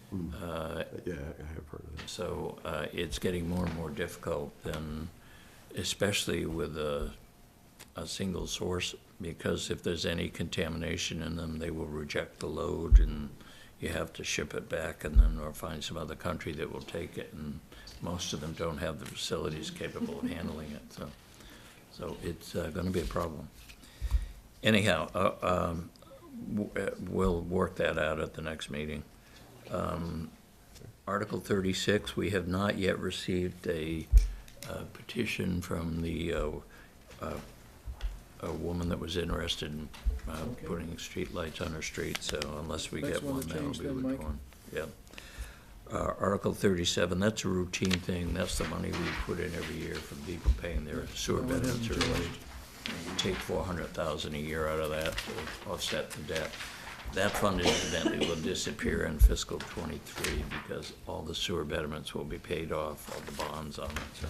Yeah, I have heard of that. So it's getting more and more difficult, and especially with a single source, because if there's any contamination in them, they will reject the load, and you have to ship it back, and then or find some other country that will take it, and most of them don't have the facilities capable of handling it. So it's going to be a problem. Anyhow, we'll work that out at the next meeting. Article 36, we have not yet received a petition from a woman that was interested in putting streetlights on her street, so unless we Next get one one, to that'll change be then, Mike. withdrawn. Yeah. Article 37, that's a routine thing, that's the money we put in every year for people paying their sewer That one betterments hasn't early. changed. We take $400,000 a year out of that to offset the debt. That fund incidentally will disappear in fiscal '23 because all the sewer betterments will be paid off, all the bonds on it,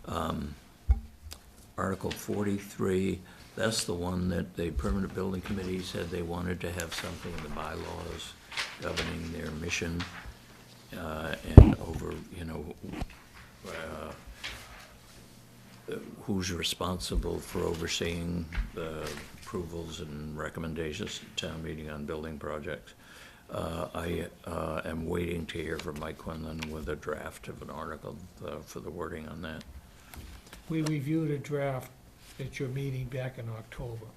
so. Article 43, that's the one that the Permanent Building Committee said they wanted to have something in the bylaws governing their mission, and over, who's responsible for overseeing the approvals and recommendations to town meeting on building projects. I am waiting to hear from Mike Quinlan with a draft of an article for the wording on that. We reviewed a draft at your meeting back in October.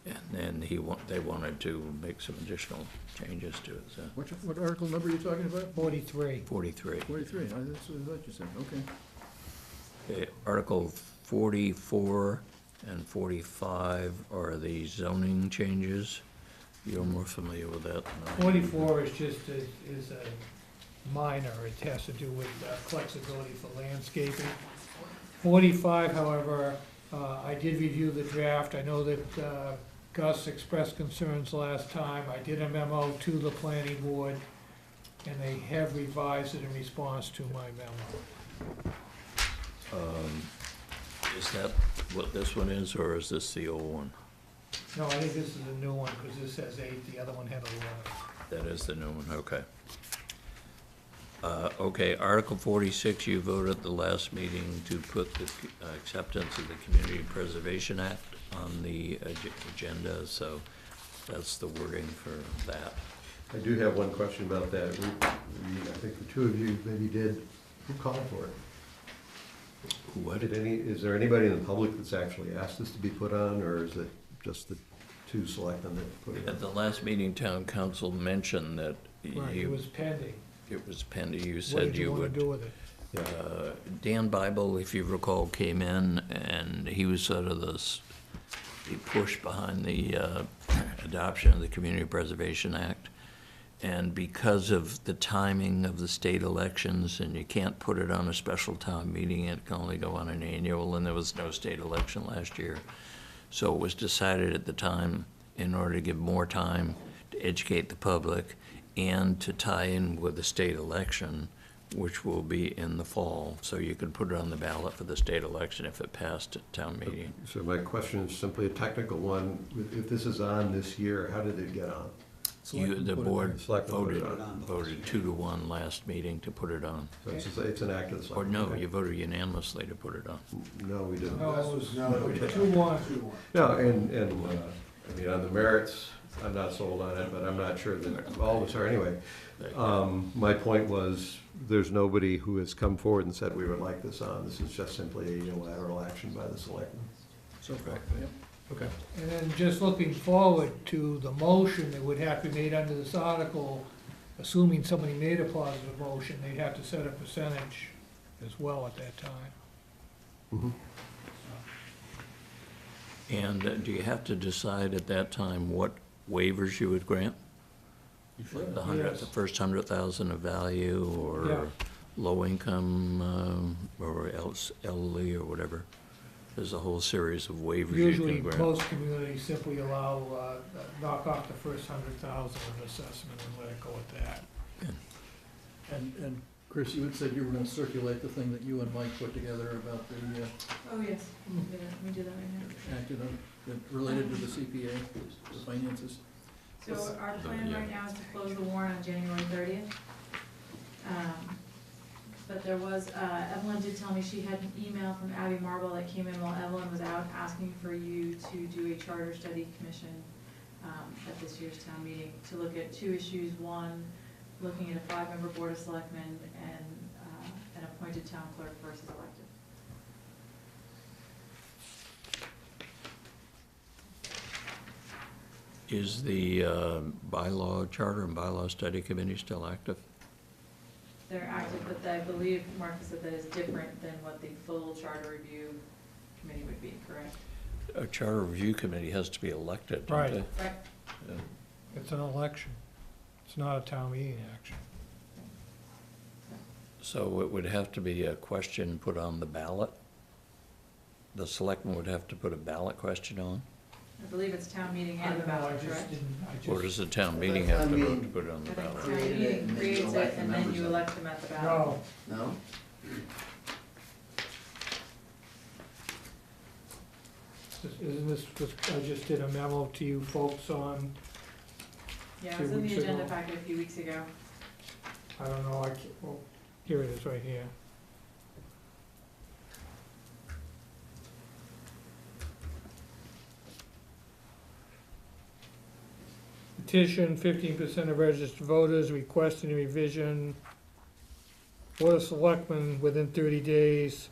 And then they wanted to make some additional changes to it, so. What article number are you talking about? 43. 43. 43, that's what I thought you said, okay. Okay, Article 44 and 45 are the zoning changes. You're more familiar with that than I am. 44 is just is a minor. It has to do with flexibility for landscaping. 45, however, I did review the draft. I know that Gus expressed concerns last time. I did a memo to the planning board, and they have revised it in response to my memo. Is that what this one is, or is this the old one? No, I think this is a new one, because this has 8, the other one had 11. That is the new one, okay. Okay, Article 46, you voted at the last meeting to put the acceptance of the Community Preservation Act on the agenda, so that's the wording for that. I do have one question about that. I think the two of you maybe did, who called for it? What? Is there anybody in the public that's actually asked this to be put on, or is it just the two selectmen that put it on? At the last meeting, town council mentioned that Right, it was pending. it was pending. You What said did you you want would. to do with it? Dan Bible, if you recall, came in, and he was sort of the push behind the adoption of the Community Preservation Act. And because of the timing of the state elections, and you can't put it on a special town meeting, it can only go on an annual, and there was no state election last year. So it was decided at the time, in order to give more time to educate the public and to tie in with the state election, which will be in the fall, so you could put it on the ballot for the state election if it passed at town meeting. So my question is simply a technical one. If this is on this year, how did it get on? The board Selectmen put it voted 2-1 last meeting to put it on. So it's an act of the Or selectmen? no, Okay. you voted unanimously to put it on. No, we didn't. No, it was No, 2-1. No, and, I mean, on the merits, I'm not sold on it, but I'm not sure that all of us are anyway. My point was, there's nobody who has come forward and said we would like this on. This is just simply a unilateral action by the selectmen. So far, yep. Okay. And then just looking forward to the motion that would have to be made under this article, assuming somebody made a positive motion, they'd have to set a percentage as well at that time. Mhm. And do you have to decide at that time what waivers you would grant? The Yes. the first 100,000 of value, Yeah. or low income, or else elderly, or whatever? There's a whole series of waivers you Usually, can grant. most communities simply allow, knock off the first 100,000 of assessment and let it go at that. And Chris, you had said you were gonna circulate the thing that you and Mike put together about the, Oh, yes, let me do that right now. acted on, that related to the CPA, the finances. So our plan right now is to close the warrant on January 30th. But there was, Evelyn did tell me she had an email from Abby Marble that came in while Evelyn was out, asking for you to do a charter study commission at this year's town meeting to look at 2 issues. One, looking at a 5-member board of selectmen and an appointed town clerk versus elected. Is the charter and bylaw study committee still active? They're active, but I believe Martha said that is different than what the full charter review committee would be, correct? A charter review committee has to be elected, don't Right. they? Right. Yeah. It's an election. It's not a town meeting action. So it would have to be a question put on the ballot? The selectmen would have to put a ballot question on? I believe it's town meeting I and the don't know, I ballot, just correct? didn't, Or does the town meeting have to vote to put it on the I think ballot? town meeting creates it and then you elect them at the ballot. No, No? isn't this, I just did a memo to you folks on, Yeah, it was in the 2 weeks agenda ago. packet a few weeks ago. I don't know, I can't, well, here it is, right here. Petition, 15% of registered voters requesting a revision. Board of Selectmen within 30 days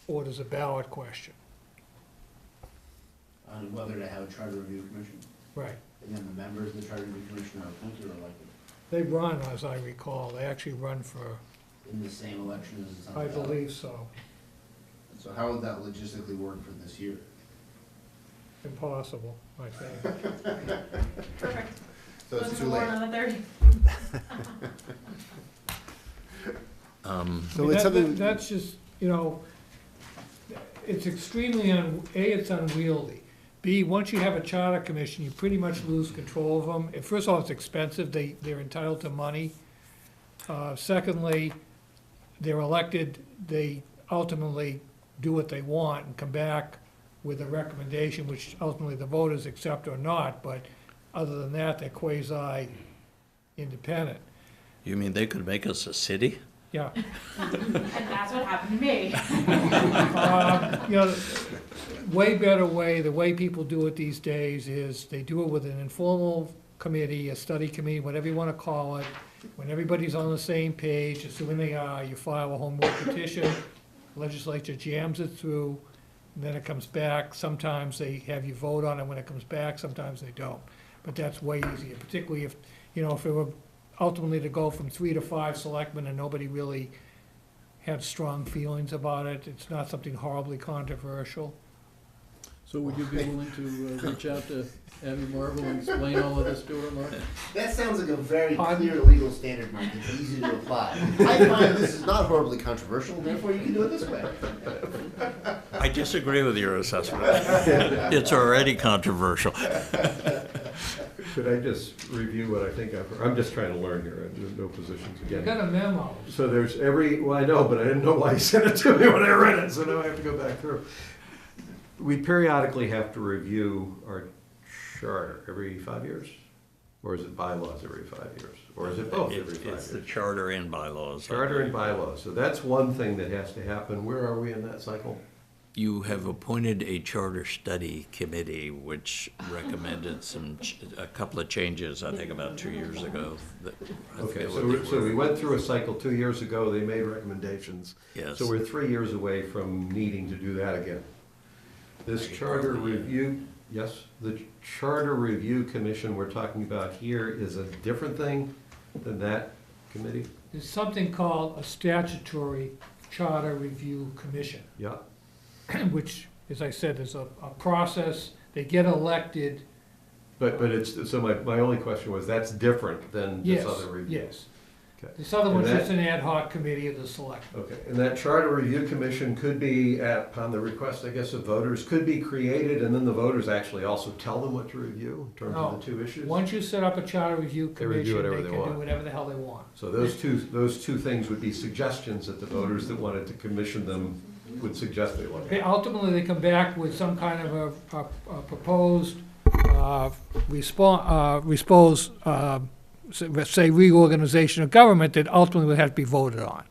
orders a ballot question. On whether to have a charter review commission, Right. and then the members of the charter review commission are appointed or elected They run, as I recall, they actually run for, in the same election as the. I believe so. So how would that logistically work for this year? impossible, I think. Perfect. So it's Let's too move late. on to the 30th. So I mean, it's something, That's just, you know, it's extremely, it's unwieldy. B, once you have a charter commission, you pretty much lose control of them. First of all, it's expensive, they're entitled to money. Secondly, they're elected, they ultimately do what they want and come back with a recommendation, which ultimately the voters accept or not, but other than that, they're quasi-independent. You mean they could make us a city? Yeah. And that's what happened to me. You know, way better way, the way people do it these days is they do it with an informal committee, a study committee, whatever you want to call it. When everybody's on the same page, assuming they are, you file a home rule petition, legislature jams it through, and then it comes back. Sometimes they have you vote on it when it comes back, sometimes they don't. But that's way easier, particularly if, you know, if it were ultimately to go from 3 to 5 selectmen and nobody really had strong feelings about it. It's not something horribly controversial. So would you be willing to reach out to Abby Marble and explain all of this to her, Mark? that sounds like a very Pardon? clear legal standard, Mike. It's easy to apply. I find this is not horribly controversial, and therefore you can do it this way. I disagree with your assessment. It's already controversial. Should I just review what I think I've heard? I'm just trying to learn here, there's no positions You again. got a memo. So there's well, I know, but I didn't know why you sent it to me when I read it, so now I have to go back through. We periodically have to review our charter every 5 years? Or is it bylaws every 5 years? Or is it both every 5 It's the years? charter and bylaws. Charter and bylaws, so that's one thing that has to happen. Where are we in that cycle? You have appointed a charter study committee, which recommended a couple of changes, I think about 2 years ago. I Okay, forget what they so were. we went through a cycle 2 years ago, they made recommendations. Yes. So we're 3 years away from needing to do that again. This charter probably, yeah. review, yes, the charter review commission we're talking about here is a different thing than that committee? There's something called a statutory charter review commission, Yeah, which, as I said, is a process. They get elected. but it's, so my only question was, that's different than this Yes, other review? yes. Okay. This other And one's that- just an ad hoc committee of the select. Okay, and that charter review commission could be, upon the request, I guess, of voters, could be created, and then the voters actually also tell them what to review in terms of the two issues? Once you set up a charter review They review commission, whatever they they can do want. whatever the hell they want. So those two things would be suggestions that the voters that wanted to commission them would suggest they want. Okay, ultimately, they come back with some kind of a proposed, say reorganization of government that ultimately would have to be voted on.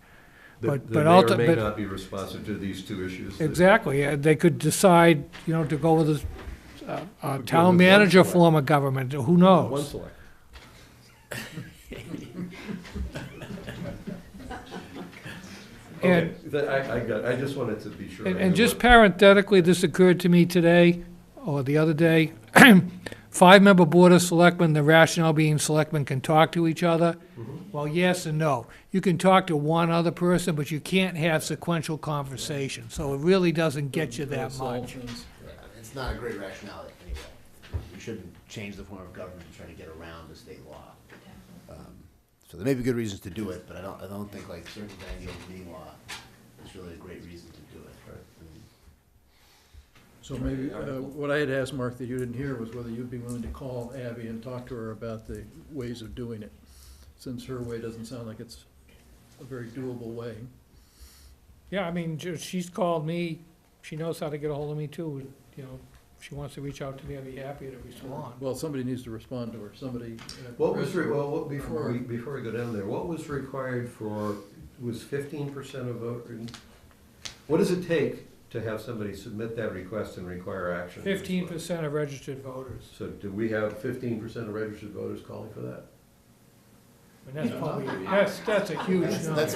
That but may or may but- not be responsive to these two issues. that- Exactly, they could decide, you know, to go with a with town one manager select. form of government, who One knows? select. And- Okay, I just wanted to be sure. I And knew just what- parenthetically, this occurred to me today, or the other day, 5-member board of selectmen, the rationale being selectmen can talk to each other. Well, yes and no. You can talk to one other person, but you can't have sequential conversation, so it really doesn't get you that much. It's not a great rationale anyway. We shouldn't change the form of government to try to get around the state law. So there may be good reasons to do it, but I don't think like circumventing the open meeting law is really a great reason to do it. So maybe, what I had asked Mark that you didn't hear was whether you'd be willing to call Abby and talk to her about the ways of doing it, since her way doesn't sound like it's a very doable way. Yeah, I mean, she's called me, she knows how to get a hold of me too, you know, if she wants to reach out to me, I'd be happy to respond. Well, somebody needs to respond to her, somebody. Before we go down there, what was required for, was 15% of vote? What does it take to have somebody submit that request and require action? 15% of registered voters, So do we have 15% of registered voters calling for that? and that's probably, that's a huge number. That's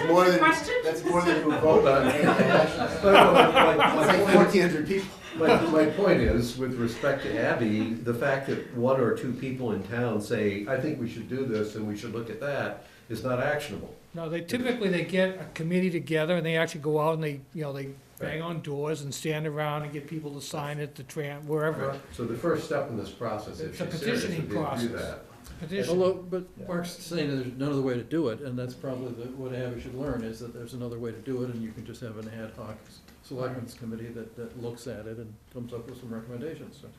more than who vote on it. It's like 1,400 people. My point is, with respect to Abby, the fact that one or two people in town say, I think we should do this and we should look at that, is not actionable. No, they typically, they get a committee together and they actually go out and they, you know, they bang on doors and stand around and get people to sign it, wherever. So the first step in this process, if It's a she's serious, petitioning would be to do process. that. Petition. Although, but Mark's saying that there's another way to do it, and that's probably what Abby should learn, is that there's another way to do it, and you can just have an ad hoc selectmen's committee that looks at it and comes up with some recommendations, so.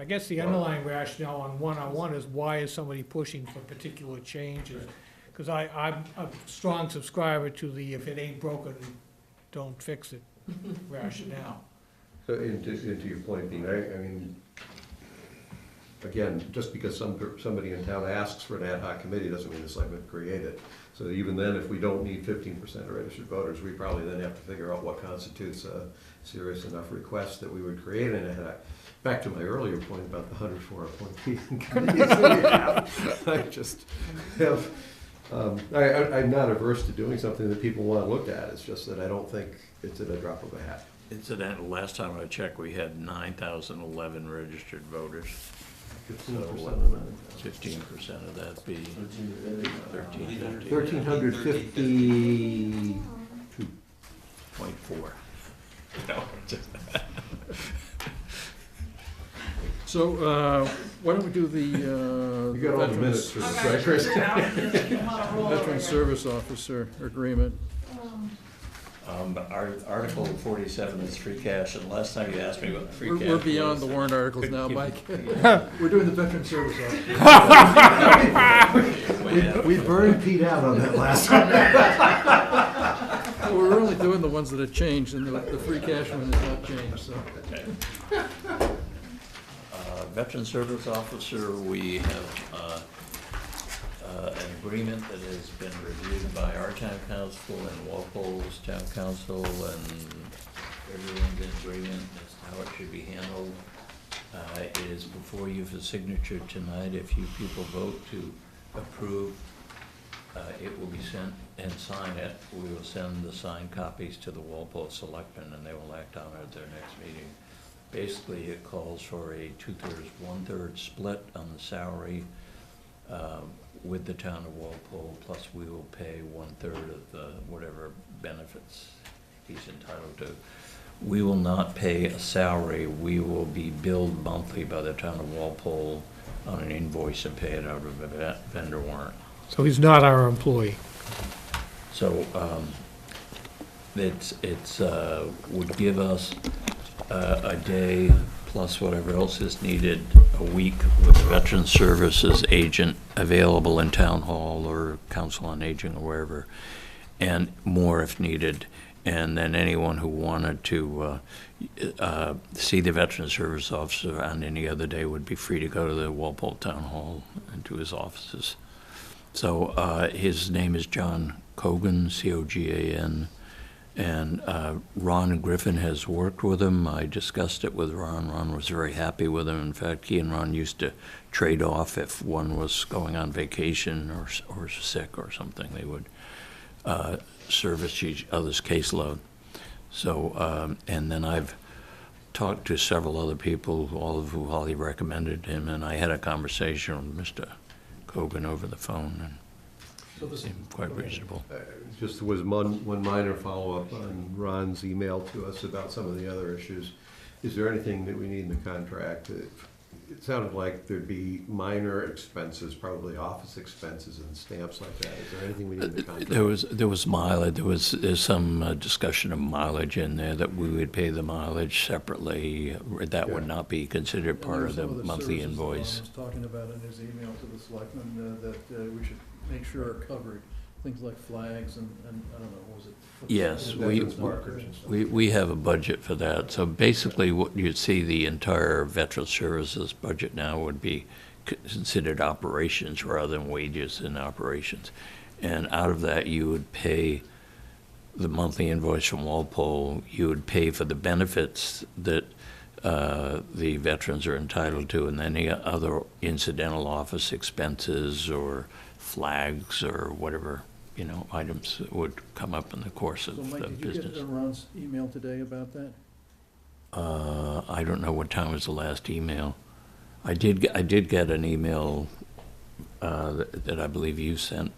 I guess the underlying rationale on one-on-one is why is somebody pushing for particular changes? Because I'm a strong subscriber to the if it ain't broken, don't fix it rationale. So into your point, Dean, I mean, again, just because somebody in town asks for an ad hoc committee doesn't mean the selectmen create it. So even then, if we don't need 15% of registered voters, we probably then have to figure out what constitutes a serious enough request that we would create an ad hoc. Back to my earlier point about the 104 appointees and committees that we have, I just have, I'm not averse to doing something that people want to look at. It's just that I don't think it's at a drop of a hat. Incidentally, last time I checked, we had 9,011 registered voters. 15% of that be 1,350. 1,352.4. So, why don't we do the, You got all the minutes for this, right, Chris? Veteran Service Officer agreement? Article 47 is free cash, and last time you asked me what the free cash was. We're beyond the warrant articles now, Mike. We're doing the Veteran Service Officer. We burned Pete out on that last time. Well, we're only doing the ones that have changed, and the free cash one has not changed, so. Veteran Service Officer, we have an agreement that has been reviewed by our town council and Walpole's town council, and everyone's in agreement as to how it should be handled. It is before you for signature tonight. If you people vote to approve, it will be sent and sign it. We will send the signed copies to the Walpole Selectmen, and they will act on it at their next meeting. Basically, it calls for a 2/3, 1/3 split on the salary with the town of Walpole, plus we will pay 1/3 of the whatever benefits he's entitled to. We will not pay a salary. We will be billed monthly by the town of Walpole on an invoice and pay it out of a vendor warrant. So he's not our employee. So would give us a day plus whatever else is needed a week with a Veteran Services agent available in Town Hall or Council on Aging or wherever, and more if needed. And then anyone who wanted to see the Veteran Service Officer on any other day would be free to go to the Walpole Town Hall and to his offices. So his name is John Cogan, C-O-G-A-N, and Ron Griffin has worked with him. I discussed it with Ron. Ron was very happy with him. In fact, he and Ron used to trade off if one was going on vacation or sick or something. They would service each other's caseload. So, and then I've talked to several other people, all of who highly recommended him, and I had a conversation with Mr. Cogan over the phone, and seemed quite reasonable. Just was one minor follow-up on Ron's email to us about some of the other issues. Is there anything that we need in the contract? It sounded like there'd be minor expenses, probably office expenses and stamps like that. Is there anything we need in the contract? There was mileage. There's some discussion of mileage in there, that we would pay the mileage separately. That would not be considered part of the monthly invoice. Ron was talking about in his email to the selectmen that we should make sure are covered, things like flags and I don't know, what was it? Yes, Veterans markers and stuff. we have a budget for that. So basically, what you'd see, the entire Veteran Services budget now would be considered operations rather than wages and operations. And out of that, you would pay the monthly invoice from Walpole. You would pay for the benefits that the veterans are entitled to, and any other incidental office expenses or flags or whatever, items that would come up in the course of So the Mike, did you business. get Ron's email today about that? I don't know what time was the last email. I did get an email that I believe you sent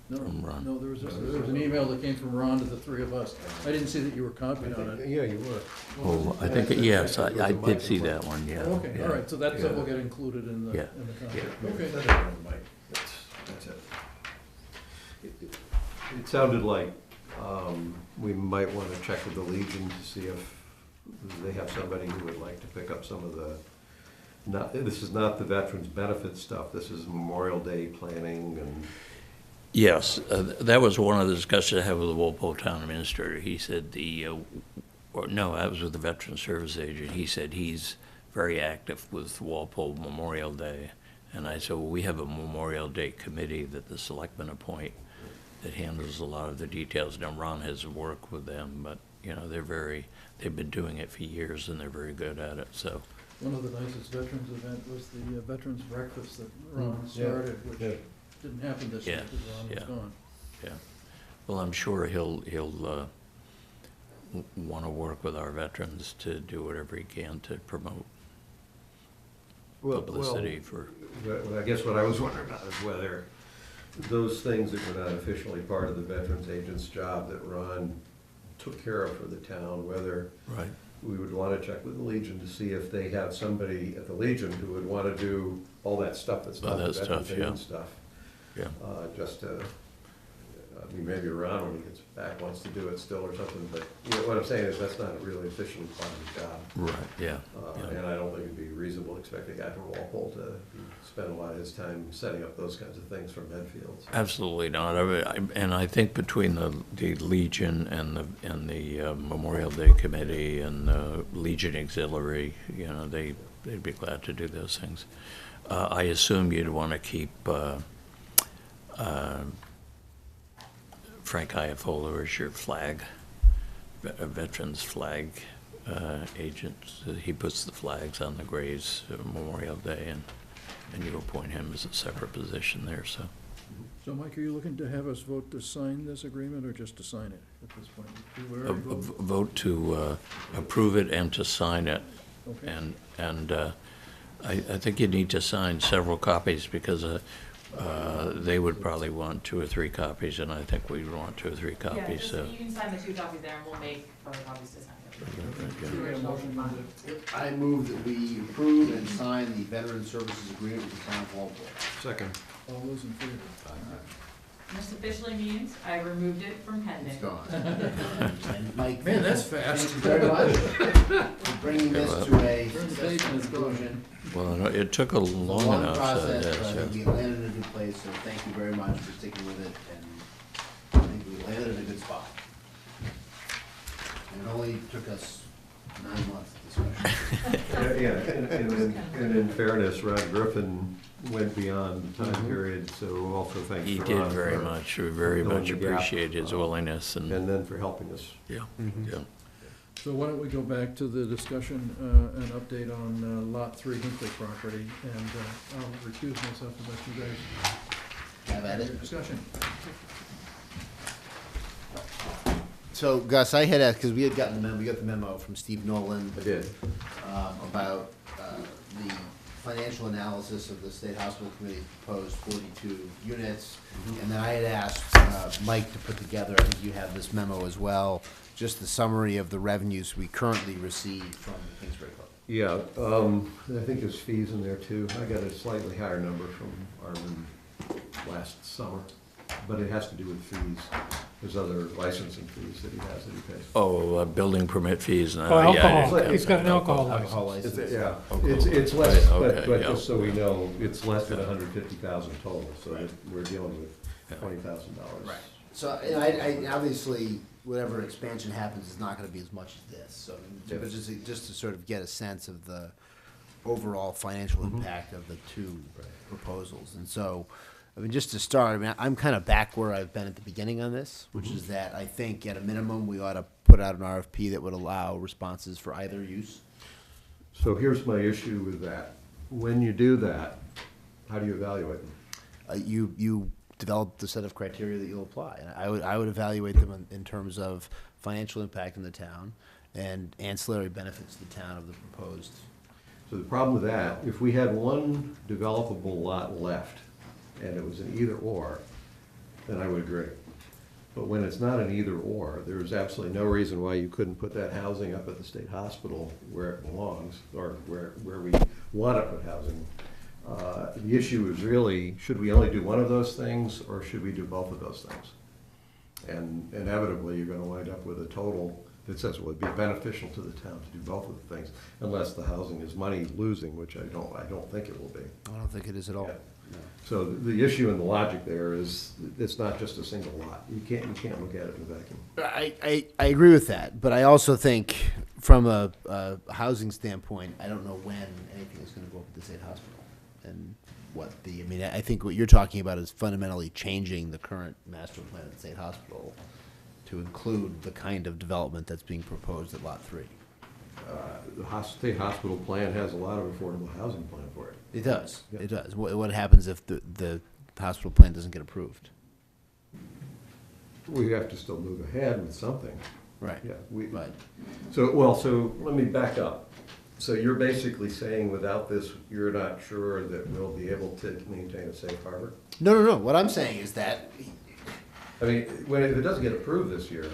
No, from Ron. no, there was an email that came from Ron to the three of us. I didn't see that you were copied on it. Yeah, you were. Oh, I think, yes, I did see that one, yeah. Okay, all yeah. right, so that will get included in the Yeah. contract. Okay. That's it. It sounded like we might want to check with the Legion to see if they have somebody who would like to pick up some of this is not the veterans benefit stuff, this is Memorial Day planning and. Yes, that was one of the discussions I had with the Walpole Town Administrator. He said no, I was with the Veteran Service Agent. He said he's very active with Walpole Memorial Day. And I said, well, we have a Memorial Day committee that the selectmen appoint that handles a lot of the details. Now, Ron has worked with them, but, you know, they've been doing it for years and they're very good at it, so. One of the nicest veterans event was the Veterans Breakfast that Ron started, which didn't happen this year because Ron was gone. Yeah. Well, I'm sure he'll want to work with our veterans to do whatever he can to promote publicity for. Well, I guess what I was wondering about is whether those things that were not officially part of the veterans agent's job that Ron took care of for the town, whether Right. we would want to check with the Legion to see if they have somebody at the Legion who would want to do all that stuff that's not the veterans agent stuff. Yeah. Just to, I mean, maybe Ron, when he gets back, wants to do it still or something, but you know, what I'm saying is that's not really officially part of the job. Right, yeah. And I don't think it'd be reasonable to expect a guy from Walpole to spend a lot of his time setting up those kinds of things from Medfield. Absolutely not. And I think between the Legion and the Memorial Day Committee and the Legion Auxiliary, you know, they'd be glad to do those things. I assume you'd want to keep Frank Iafola as your flag, a veteran's flag agent. So he puts the flags on the graves Memorial Day, and you appoint him as a separate position there, so. So, Mike, are you looking to have us vote to sign this agreement or just to sign it at this point? Do we already vote? Vote to approve it and to sign it. Okay. And I think you need to sign several copies because they would probably want 2 or 3 copies, and I think we want 2 or 3 Yeah, copies, just, so. you can sign the 2 copies there, and we'll make photocopies to sign it. Do we have a motion on it? I move that we approve and sign the Veteran Services Agreement with the Town of Walpole. Second. All those in favor? This officially means I removed it from pending. It's gone. And Mike, Man, that's fast. thank you very much for bringing this to a Turn the page and it's gone. conclusion. Well, it took a It's a long long enough, so process, yes, but I think yes. we landed in a good place, so thank you very much for sticking with it, and I think we landed in a good spot. And it only took us 9 months discussion. Yeah, and in fairness, Ron Griffin went beyond the time period, so also thanks He to did Ron very for much. We very filling much the gap, appreciate his willingness and, and then for helping us. yeah, Mm-hmm. yeah. So why don't we go back to the discussion, and update on Lot 3 Hinckley property, and I'll recuse myself and let you guys Have at have your it. discussion. So Gus, I had asked, because we had gotten the memo, we got the memo from Steve Nolan. I did. About the financial analysis of the State Hospital Committee's proposed 42 units. And then I had asked Mike to put together, I think you have this memo as well, just the summary of the revenues we currently receive from the Kingsbury Club. Yeah, I think there's fees in there too. I got a slightly higher number from Armin last summer, but it has to do with fees. There's other licensing fees that he has that he pays. Oh, building permit fees and. Oh, yeah, alcohol. yeah, He's got an alcohol Alcohol license. license. Yeah, it's less, Okay, but yeah. just so we know, it's less than 150,000 total, so Right. that we're dealing with Yeah. $20,000. Right. So, you know, I obviously, whatever expansion happens is not gonna be as much as this, so, Yeah. but just to sort of get a sense of the overall financial impact of the two proposals. And so, I mean, just to start, I mean, I'm kind of back where I've been at the beginning on this, which is that I think at a minimum, we ought to put out an RFP that would allow responses for either use. So here's my issue with that. When you do that, how do you evaluate them? You develop the set of criteria that you'll apply. And I would evaluate them in terms of financial impact in the town and ancillary benefits to the town of the proposed. So the problem with that, if we had one developable lot left, and it was an either or, then I would agree. But when it's not an either-or, there's absolutely no reason why you couldn't put that housing up at the state hospital where it belongs, or where we want to put housing. The issue is really, should we only do one of those things, or should we do both of those things? And inevitably, you're going to wind up with a total that says, well, it'd be beneficial to the town to do both of the things, unless the housing is money losing, which I don't think it will be. I don't think it is at all. Yeah. So the issue and the logic there is, it's not just a single lot. You can't look at it in a vacuum. I agree with that, but I also think from a housing standpoint, I don't know when anything is going to go up at the state hospital. And I think what you're talking about is fundamentally changing the current master plan at the state hospital to include the kind of development that's being proposed at Lot 3. The state hospital plan has a lot of affordable housing plan for it. It does. Yeah. It does. What happens if the hospital plan doesn't get approved? We have to still move ahead with something. Right. Yeah. Right. So let me back up. So you're basically saying without this, you're not sure that we'll be able to maintain a safe harbor? No. What I'm saying is that I mean, if it doesn't get approved this year,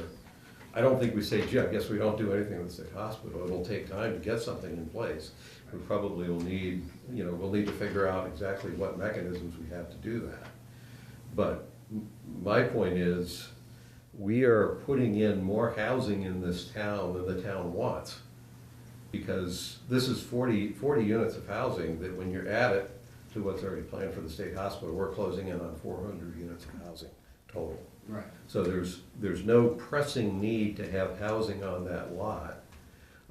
I don't think we say, gee, I guess we don't do anything with the state hospital. It'll take time to get something in place. We probably will need, we'll need to figure out exactly what mechanisms we have to do that. But my point is, we are putting in more housing in this town than the town wants. Because this is 40 units of housing that when you add it to what's already planned for the state hospital, we're closing in on 400 units of housing total. Right. So there's no pressing need to have housing on that lot.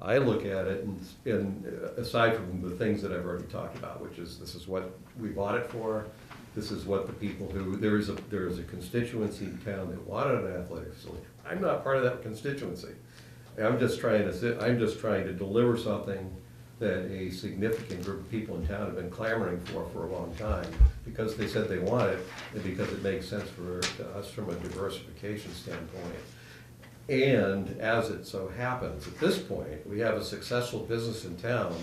I look at it and aside from the things that I've already talked about, which is this is what we bought it for, this is what the people who, there is a constituency in town that wanted an athletic facility. I'm not part of that constituency. I'm just trying to deliver something that a significant group of people in town have been clamoring for a long time, because they said they want it, and because it makes sense for us from a diversification standpoint. And as it so happens, at this point, we have a successful business in town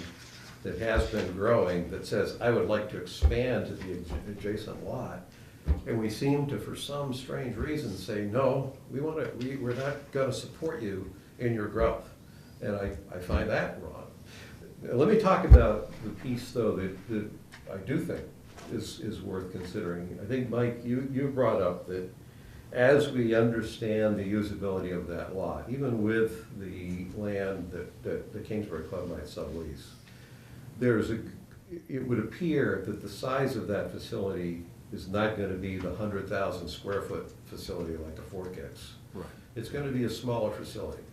that has been growing that says, I would like to expand to the adjacent lot. And we seem to, for some strange reason, say, no, we're not gonna support you in your growth. And I find that wrong. Let me talk about the piece, though, that I do think is worth considering. I think, Mike, you brought up that as we understand the usability of that lot, even with the land that the Kingsbury Club might sublease, it would appear that the size of that facility is not going to be the 100,000 square foot facility like the Fort Kicks. Right. It's going to be a smaller facility.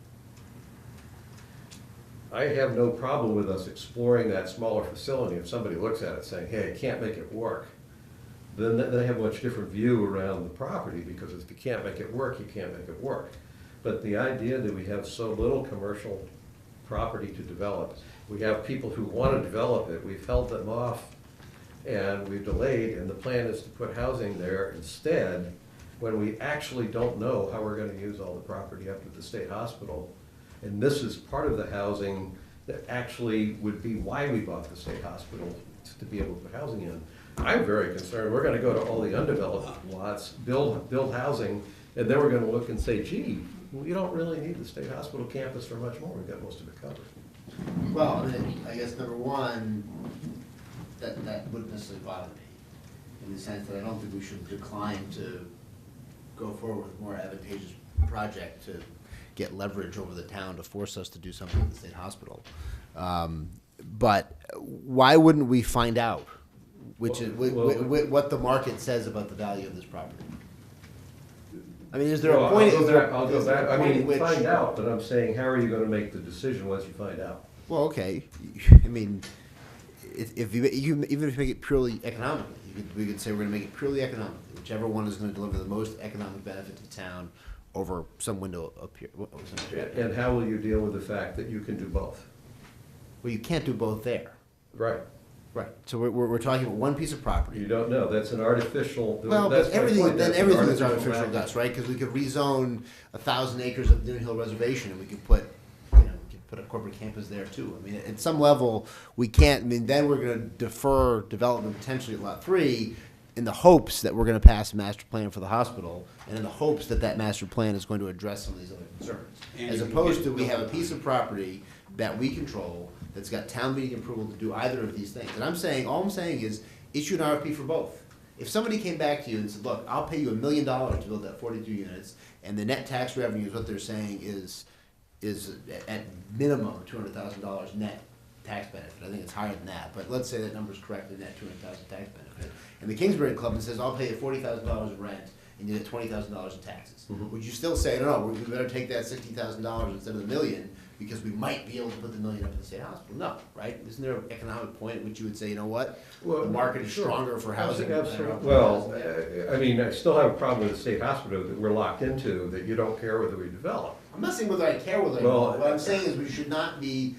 I have no problem with us exploring that smaller facility if somebody looks at it saying, hey, I can't make it work. Then they have a much different view around the property, because if you can't make it work, you can't make it work. But the idea that we have so little commercial property to develop, we have people who want to develop it, we've held them off and we've delayed, and the plan is to put housing there instead, when we actually don't know how we're going to use all the property up at the state hospital. And this is part of the housing that actually would be why we bought the state hospital, to be able to put housing in. I'm very concerned, we're gonna go to all the undeveloped lots, build housing, and then we're gonna look and say, gee, we don't really need the state hospital campus for much more, we've got most of it covered. Well, I guess number one, that wouldn't necessarily bother me, in the sense that I don't think we should decline to go forward with a more advantageous project to get leverage over the town to force us to do something at the state hospital. But why wouldn't we find out what the market says about the value of this property? I mean, is there a point? I'll go back. I mean, find out, but I'm saying, how are you gonna make the decision once you find out? Well, okay. I mean, even if you make it purely economically, we could say we're gonna make it purely economically, whichever one is gonna deliver the most economic benefit to the town over some window up here. And how will you deal with the fact that you can do both? Well, you can't do both there. Right. Right. So we're talking about one piece of property. You don't know, that's an artificial. Well, that's but my everything point. That's an is artificial boundary. thus, right? Because we could rezone 1,000 acres of Dune Hill Reservation, and we could put, we could put a corporate campus there too. I mean, at some level, we can't. I mean, then we're going to defer development potentially at Lot 3, in the hopes that we're gonna pass a master plan for the hospital, and in the hopes that that master plan is going to address some of these other concerns. As opposed to, we have a piece of property that we control, that's got town meeting approval to do either of these things. And all I'm saying is, issue an RFP for both. If somebody came back to you and said, look, I'll pay you $1 million to build that 42 units, and the net tax revenue is what they're saying is at minimum $200,000 net tax benefit. I think it's higher than that, but let's say that number's correct, the net $200,000 tax benefit. And the Kingsbury Club says, I'll pay you $40,000 in rent, and you get $20,000 in taxes. Would you still say, no, we better take that $60,000 instead of the $1 million, because we might be able to put the $1 million up at the state hospital? No, right? Isn't there an economic point at which you would say, you know what? Well, the market is sure. stronger for housing. Absolutely. Well, I mean, I still have a problem with the state hospital that we're locked into, that you don't care whether we develop. I'm not saying whether I care whether I Well, what I'm saying is we should not be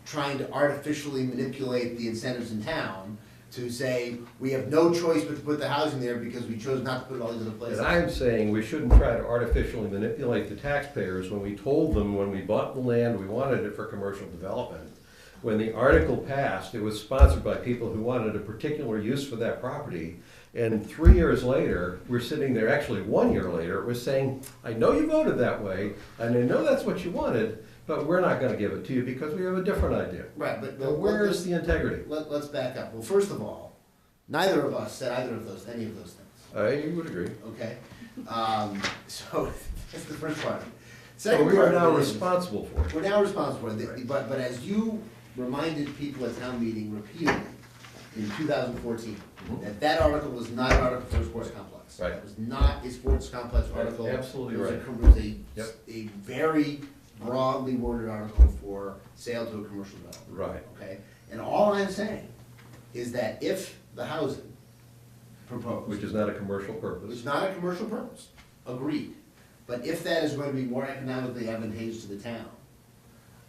trying to artificially manipulate the incentives in town to say, we have no choice but to put the housing there because we chose not to put it all these other places. And I'm saying we shouldn't try to artificially manipulate the taxpayers when we told them, when we bought the land, we wanted it for commercial development. When the article passed, it was sponsored by people who wanted a particular use for that property. And 3 years later, we're sitting there, actually 1 year later, we're saying, I know you voted that way, and I know that's what you wanted, but we're not gonna give it to you because we have a different idea. Right, but Where's the integrity? Let's back up. Well, first of all, neither of us said any of those things. I would agree. Okay? So, that's the first part. So Second we are part now of it is, responsible for it. we're now responsible for it, but as you reminded people at town meeting repeatedly in 2014, that article was not an article for a sports complex. Right. It was not a sports complex article. Absolutely It was right. Yep. a very broadly worded article for sale to a commercial developer. Right. Okay? And all I'm saying is that if the housing proposed. Which is not a commercial It's purpose. not a commercial purpose, agreed. But if that is going to be more economically advantageous to the town,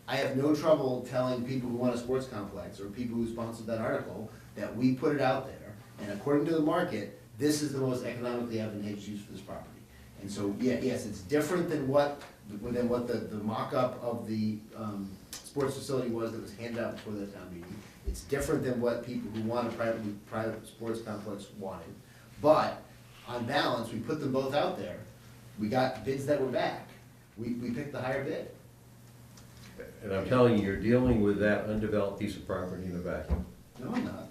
I have no trouble telling people who want a sports complex or people who sponsored that article that we put it out there, and according to the market, this is the most economically advantageous use for this property. And so, yes, it's different than what the mock-up of the sports facility was that was handed out before the town meeting. It's different than what people who want a private sports complex wanted. But on balance, we put them both out there. We got bids that were back. We picked the higher bid. And I'm telling you, you're dealing with that undeveloped piece of property in a vacuum. No, I'm not.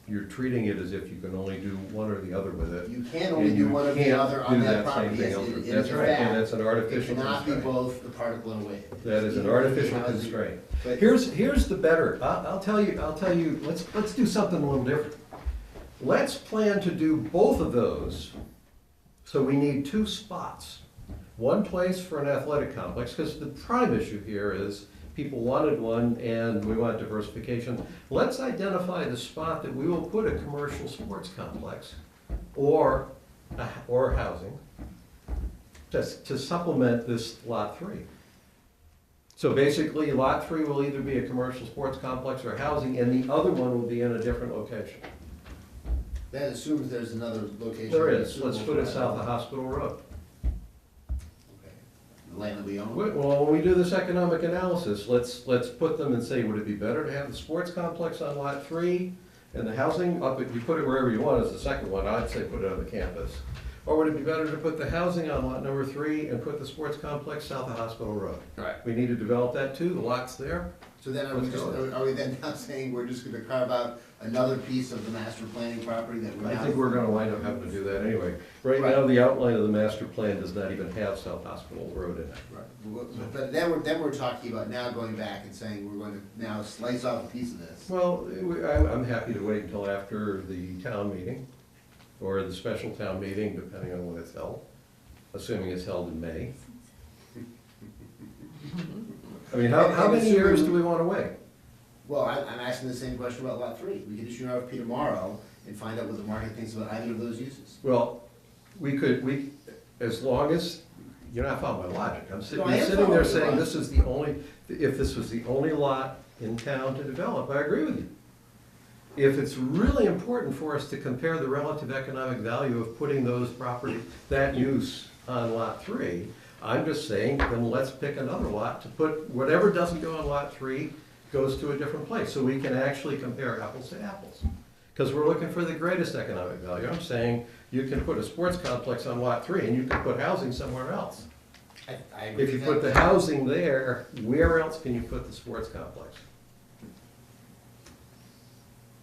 You're treating it as if you can only do one or the other with it. You can only do one or the other on that property. Yes, it is That's a right, fact. and that's an artificial It cannot be constraint. both the particle and wave. That is an artificial constraint. But- Here's the better, I'll tell you, let's do something a little different. Let's plan to do both of those, so we need 2 spots. One place for an athletic complex, because the prime issue here is people wanted one and we want diversification. Let's identify the spot that we will put a commercial sports complex or housing to supplement this lot 3. So basically, lot 3 will either be a commercial sports complex or housing, and the other one will be in a different location. That assumes there's another location. There is, suitable let's put it for south of that. Hospital Road. Okay. The land that we own? Well, when we do this economic analysis, let's put them and say, would it be better to have the sports complex on lot 3 and the housing up, you put it wherever you want as the second one, I'd say put it on the campus. Or would it be better to put the housing on lot number 3 and put the sports complex south of Hospital Road? Right. We need to develop that too, the lot's there. So then Let's go. are we then now saying we're just gonna carve out another piece of the master planning property that we're I now? think we're gonna wind up having to do that anyway. Right Right. now, the outline of the master plan does not even have South Hospital Road in it. Right. But then we're talking about now going back and saying we're going to now slice off a piece of this. Well, I'm happy to wait until after the town meeting, or the special town meeting, depending on when it's held, assuming it's held in May. I mean, how many years do we want to wait? Well, I'm asking the same question about lot 3. We could issue an RFP tomorrow and find out what the market thinks about either of those uses. Well, as long as, you're not following my logic, I'm sitting No, I am there following saying your this is the only, if this was the only lot in town to develop, I agree with you. If it's really important for us to compare the relative economic value of putting those property, that use on lot 3, I'm just saying, then let's pick another lot to put, whatever doesn't go on lot 3 goes to a different place, so we can actually compare apples to apples. because we're looking for the greatest economic value. I'm saying you can put a sports complex on lot 3 and you can put housing somewhere else. I agree If you with put that. the housing there, where else can you put the sports complex?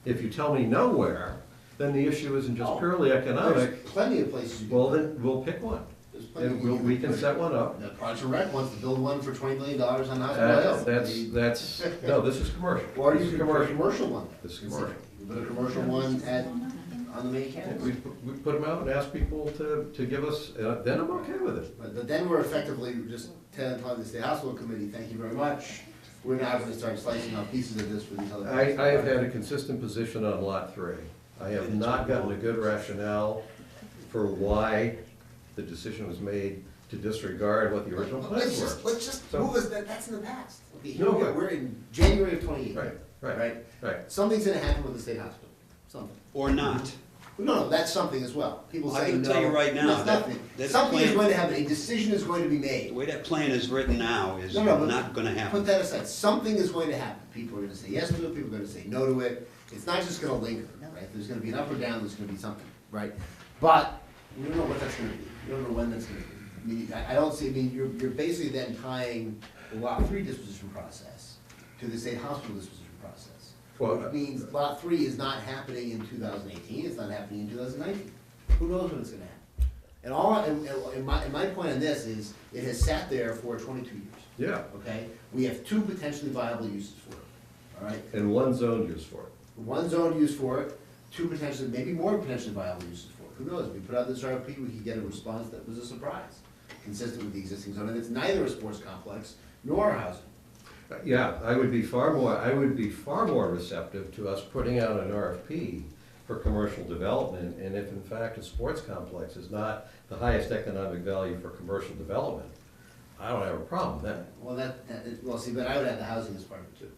If you tell me nowhere, then the issue isn't just purely economic. There's plenty of places you can. Well, put it. then, we'll pick one. There's plenty And you we can set one up. The Project Rec wants to build one for $20 million on Hospital Hill. That's, no, this is commercial. Or This you is can put a commercial one. This is commercial. You put a commercial one on the main campus. We put them out and ask people to give us, then I'm okay with it. But then we're effectively just telling the State Hospital Committee, thank you very much. We're now going to start slicing off pieces of this for these other. I have had a consistent position on lot 3. I have not gotten a good rationale for why the decision was made to disregard what the original plans were. Let's just So- move us, that's in the past. Okay, here No, we are. but- We're in January of 2018. Right. Something's gonna happen with the State Hospital, something. Or not. No, that's something as well. People I say can no. tell you right now That's that- nothing. that Something is plan- going to happen, a decision is going to be The made. way that plan is written now is No, but not gonna Put happen. that aside, something is going to happen. People are gonna say yes to it, people are gonna say no to it. It's not just gonna linger, right? There's gonna be an up or down, there's gonna be something, right? But we don't know what that's gonna be. We don't know when that's gonna be. I mean, I don't see, I mean, you're basically then tying the Lot 3 disposition process to the State Hospital disposition process. Well, Which means Lot 3 is not happening in 2018, it's not happening in 2019. Who knows when it's gonna happen? And my point on this is, it has sat there for 22 years, Yeah, okay? We have 2 potentially viable uses for it, all right? and one zone use for it. One zone use for it, 2 potentially, maybe more potentially viable uses for it. Who knows? We put out this RFP, we could get a response that was a surprise, consistent with the existing zone, and it's neither a sports complex nor a housing. Yeah, I would be far more receptive to us putting out an RFP for commercial development, and if in fact a sports complex is not the highest economic value for commercial development, I don't have a problem with that. Well, see, but I would add the housing as part of it too.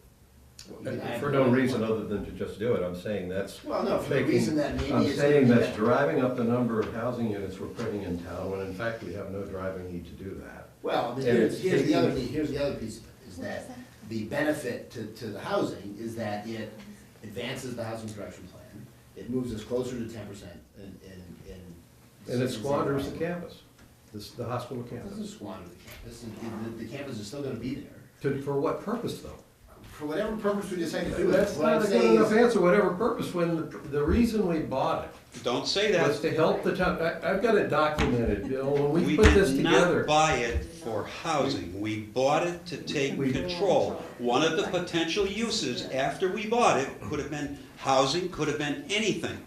You can add For no reason other than to just do it, I'm saying that's. Well, no, for the taking- reason that maybe I'm it's saying gonna be that's better. driving up the number of housing units we're putting in town, when in fact we have no driving need to do that. Well, but And here's it's the other, taking- here's the other piece of it, is that the benefit to the housing is that it advances the housing production plan. It moves us closer to 10% in. And it squanders the campus, the hospital It campus. doesn't squander the campus. The campus is still gonna be there. For what purpose though? For whatever purpose we decide to do it. That's What I'm not a good saying enough is, answer, whatever purpose, when the reason we bought it Don't say was that. to help the town. I've got it documented, you know, when we We put this did together. not buy it for housing. We bought it to take We- control. One of the potential uses after we bought it could have been housing, could have been anything.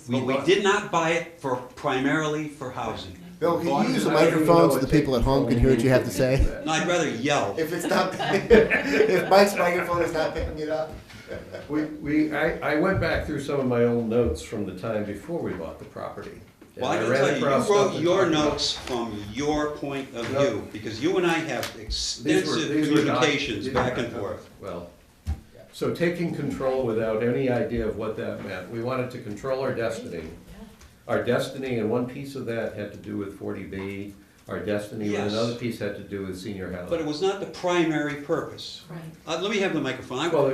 But we did not buy it primarily for housing. Bill, Bought can you it- use the I don't even microphone know so what the people at home can hear what you have to say? No, I'd rather yell. If it's not, if Mike's microphone is not picking it up. I went back through some of my old notes from the time before we bought the property. And Well, I can ran tell you, across you stuff wrote that your talked about- notes from your point of No. view, because you and I have extensive communications back and forth. Well, so taking control without any idea of what that meant, we wanted to control our destiny. Our destiny, and one piece of that had to do with 40B. Our destiny, and Yes. another piece had to do with senior housing. But it was not the primary purpose. Let me have the microphone. Well,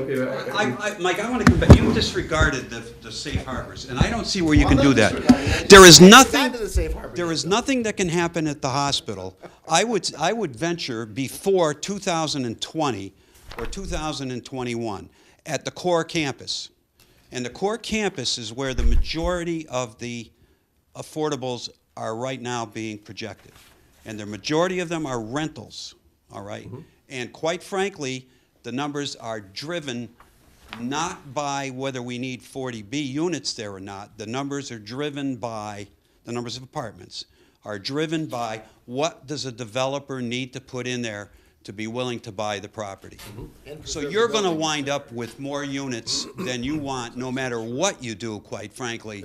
Mike, I want to come back. You disregarded the safe harbors, and I don't see where you can I'm do not that. disregarding it. There is It's nothing, not to the safe harbor. there is nothing that can happen at the hospital. I would venture before 2020 or 2021 at the core campus. And the core campus is where the majority of the affordables are right now being projected. And the majority of them are rentals, all right? And quite frankly, the numbers are driven not by whether we need 40B units there or not. The numbers are driven by, the numbers of apartments, are driven by what does a developer need to put in there to be willing to buy the property. So you're gonna wind up with more units than you want, no matter what you do, quite frankly,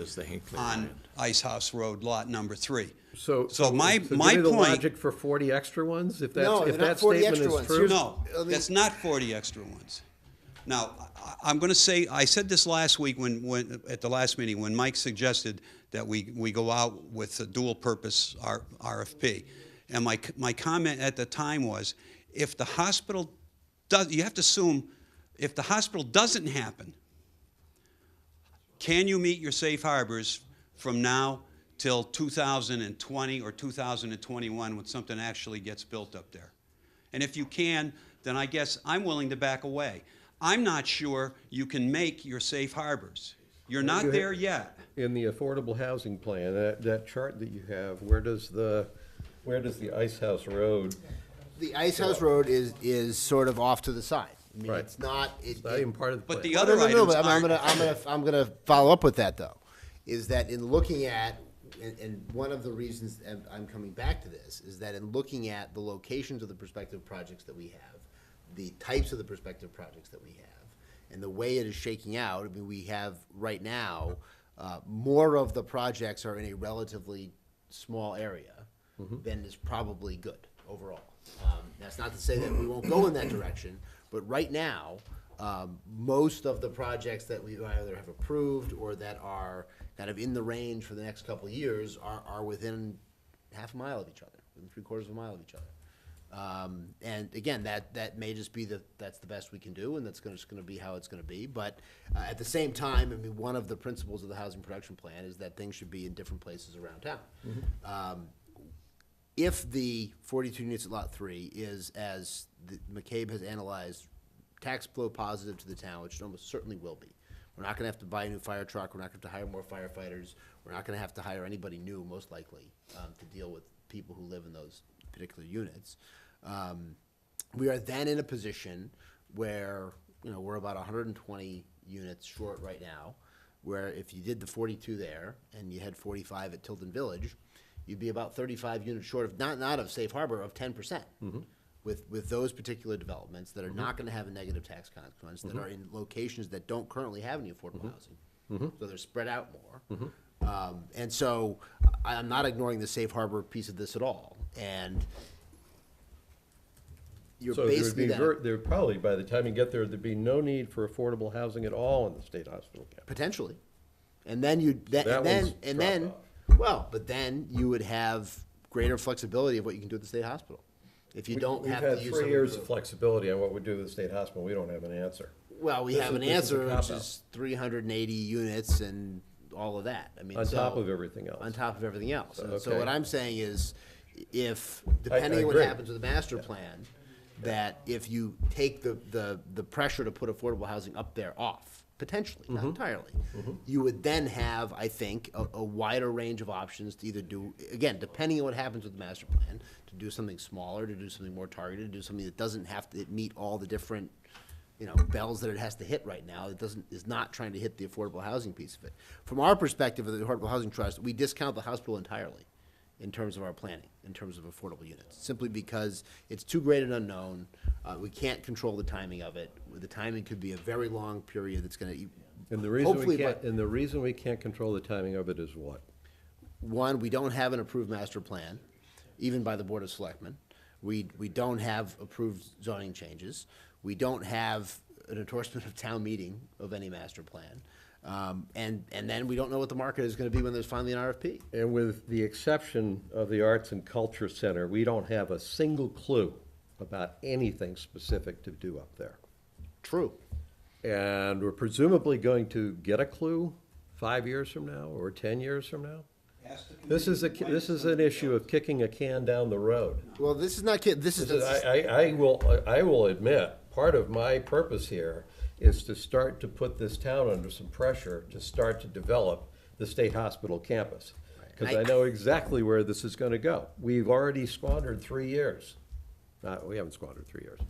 on Ice House Road, lot number 3. So my give me the point- logic for 40 extra ones, if No, that's, if they're not that 40 statement extra is ones. true? No, I mean- that's not 40 extra ones. Now, I'm going to say, I said this last week when at the last meeting, when Mike suggested that we go out with a dual-purpose RFP. And my comment at the time was, if the hospital does, you have to assume, if the hospital doesn't happen, can you meet your safe harbors from now till 2020 or 2021 when something actually gets built up there? And if you can, then I guess I'm willing to back away. I'm not sure you can make your safe harbors. You're not there yet. In the affordable housing plan, that chart that you have, where does the Ice House Road? The Ice House Road is sort of off to the side. I mean, Right. it's not. It's not even part of the plan. But the No, other no, no, items but aren't. I'm gonna follow up with that though, is that in looking at, and one of the reasons and I'm coming back to this, is that in looking at the locations of the prospective projects that we have, the types of the prospective projects that we have, and the way it is shaking out, I mean, we have right now, more of the projects are in a relatively small area than is probably good overall. That's not to say that we won't go in that direction, but right now, most of the projects that we either have approved or that are kind of in the range for the next couple of years are within half a mile of each other, within 3/4 of a mile of each other. And again, that may just be that's the best we can do, and that's just gonna be how it's gonna be. But at the same time, I mean, one of the principles of the housing production plan is that things should be in different places around town. If the 42 units at Lot 3 is, as McCabe has analyzed, tax flow positive to the town, which it almost certainly will be. We're not gonna have to buy a new fire truck, we're not gonna have to hire more firefighters, we're not gonna have to hire anybody new, most likely, to deal with people who live in those particular units. We are then in a position where, we're about 120 units short right now, where if you did the 42 there and you had 45 at Tilden Village, you'd be about 35 units short of, not of safe harbor, of 10%. With those particular developments that are not gonna have a negative tax consequence, that are in locations that don't currently have any affordable housing. So they're spread out more. And so I'm not ignoring the safe harbor piece of this at all. And you're So there would basically be, then, there probably, by the time you get there, there'd be no need for affordable housing at all in the state hospital campus. potentially. And then you, That one's and dropped then, off. well, but then you would have greater flexibility of what you can do at the state hospital. If you don't have to use. We've had some 3 years the- of flexibility on what we do with the state hospital. We don't have an answer. Well, we This have is- an this is a answer, which cop-out. is 380 units and all of that. I mean, On top so- of everything else. On top of everything else. So, And so okay. what I'm saying is, if, depending on what agree. happens with the master plan, that if you take the pressure to put affordable housing up there off, potentially, not entirely, you would then have, I think, a wider range of options to either do, again, depending on what happens with the master plan, to do something smaller, to do something more targeted, to do something that doesn't have to meet all the different, bells that it has to hit right now. It is not trying to hit the affordable housing piece of it. From our perspective of the Affordable Housing Trust, we discount the hospital entirely in terms of our planning, in terms of affordable units, simply because it's too great an unknown. We can't control the timing of it. The timing could be a very long period that's gonna, And the reason hopefully, we can't, but- and the reason we can't control the timing of it is what? one, we don't have an approved master plan, even by the Board of Selectmen. We don't have approved zoning changes. We don't have an endorsement of town meeting of any master plan. And then we don't know what the market is gonna be when there's finally an RFP. And with the exception of the Arts and Culture Center, we don't have a single clue about anything specific to do up there. True. And we're presumably going to get a clue 5 years from now or 10 years from now? This is an issue of kicking a can down the road. Well, this is not, this is. I will admit, part of my purpose here is to start to put this town under some pressure to start to develop the state hospital campus. Because I know exactly where this is gonna go. We've already squandered 3 years. We haven't squandered 3 years.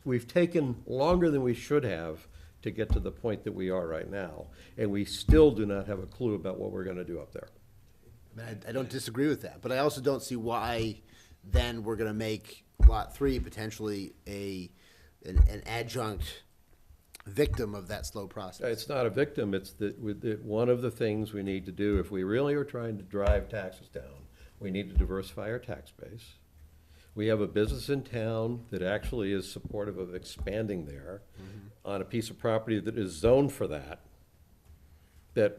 We've taken longer than we should have to get to the point that we are right now, and we still do not have a clue about what we're gonna do up there. I don't disagree with that, but I also don't see why then we're gonna make Lot 3 potentially an adjunct victim of that slow process. It's not a victim, it's one of the things we need to do, if we really are trying to drive taxes down, we need to diversify our tax base. We have a business in town that actually is supportive of expanding there on a piece of property that is zoned for that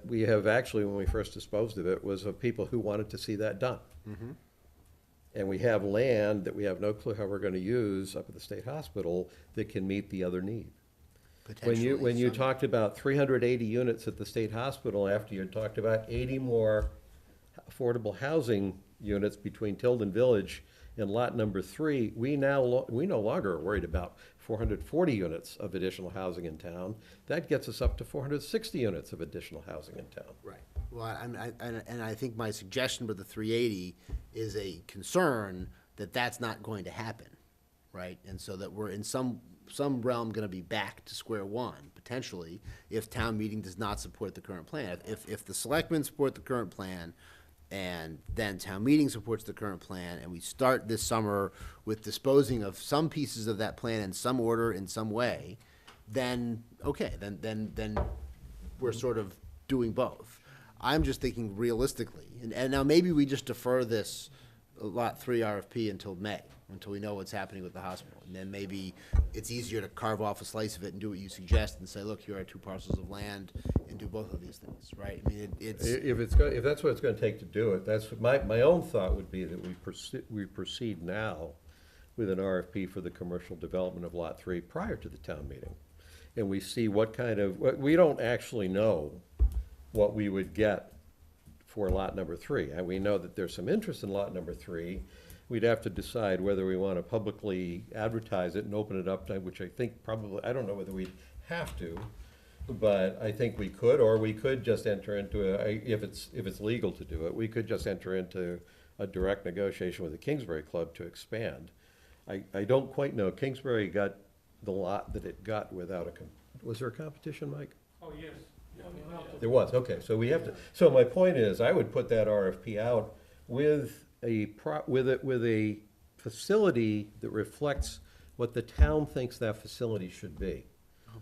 we have actually, when we first disposed of it, was of people who wanted to see that done. And we have land that we have no clue how we're gonna use up at the state hospital that can meet the other need. potentially. When you some- talked about 380 units at the state hospital, after you talked about 80 more affordable housing units between Tilden Village and lot number 3, we no longer are worried about 440 units of additional housing in town. That gets us up to 460 units of additional housing in town. Right. Well, and I think my suggestion with the 380 is a concern that that's not going to happen, right? And so that we're in some realm going to be back to square one, potentially, if town meeting does not support the current plan. If the selectmen support the current plan, and then town meeting supports the current plan, and we start this summer with disposing of some pieces of that plan in some order, in some way, then, okay, then we're sort of doing both. I'm just thinking realistically, and now maybe we just defer this Lot 3 RFP until May, until we know what's happening with the hospital. And then maybe it's easier to carve off a slice of it and do what you suggest and say, look, here are 2 parcels of land, and do both of these things, right? I mean, it's. If that's what it's gonna take to do it, that's, my own thought would be that we proceed now with an RFP for the commercial development of Lot 3 prior to the town meeting. And we see what kind of, we don't actually know what we would get for lot number 3. And we know that there's some interest in lot number 3. We'd have to decide whether we want to publicly advertise it and open it up, which I think probably, I don't know whether we'd have to, but I think we could, or we could just enter into if it's legal to do it, we could just enter into a direct negotiation with the Kingsbury Club to expand. I don't quite know. Kingsbury got the lot that it got without was there a competition, Mike? Oh, yes. There was, okay, so we have to, so my point is, I would put that RFP out with a facility that reflects what the town thinks that facility should be.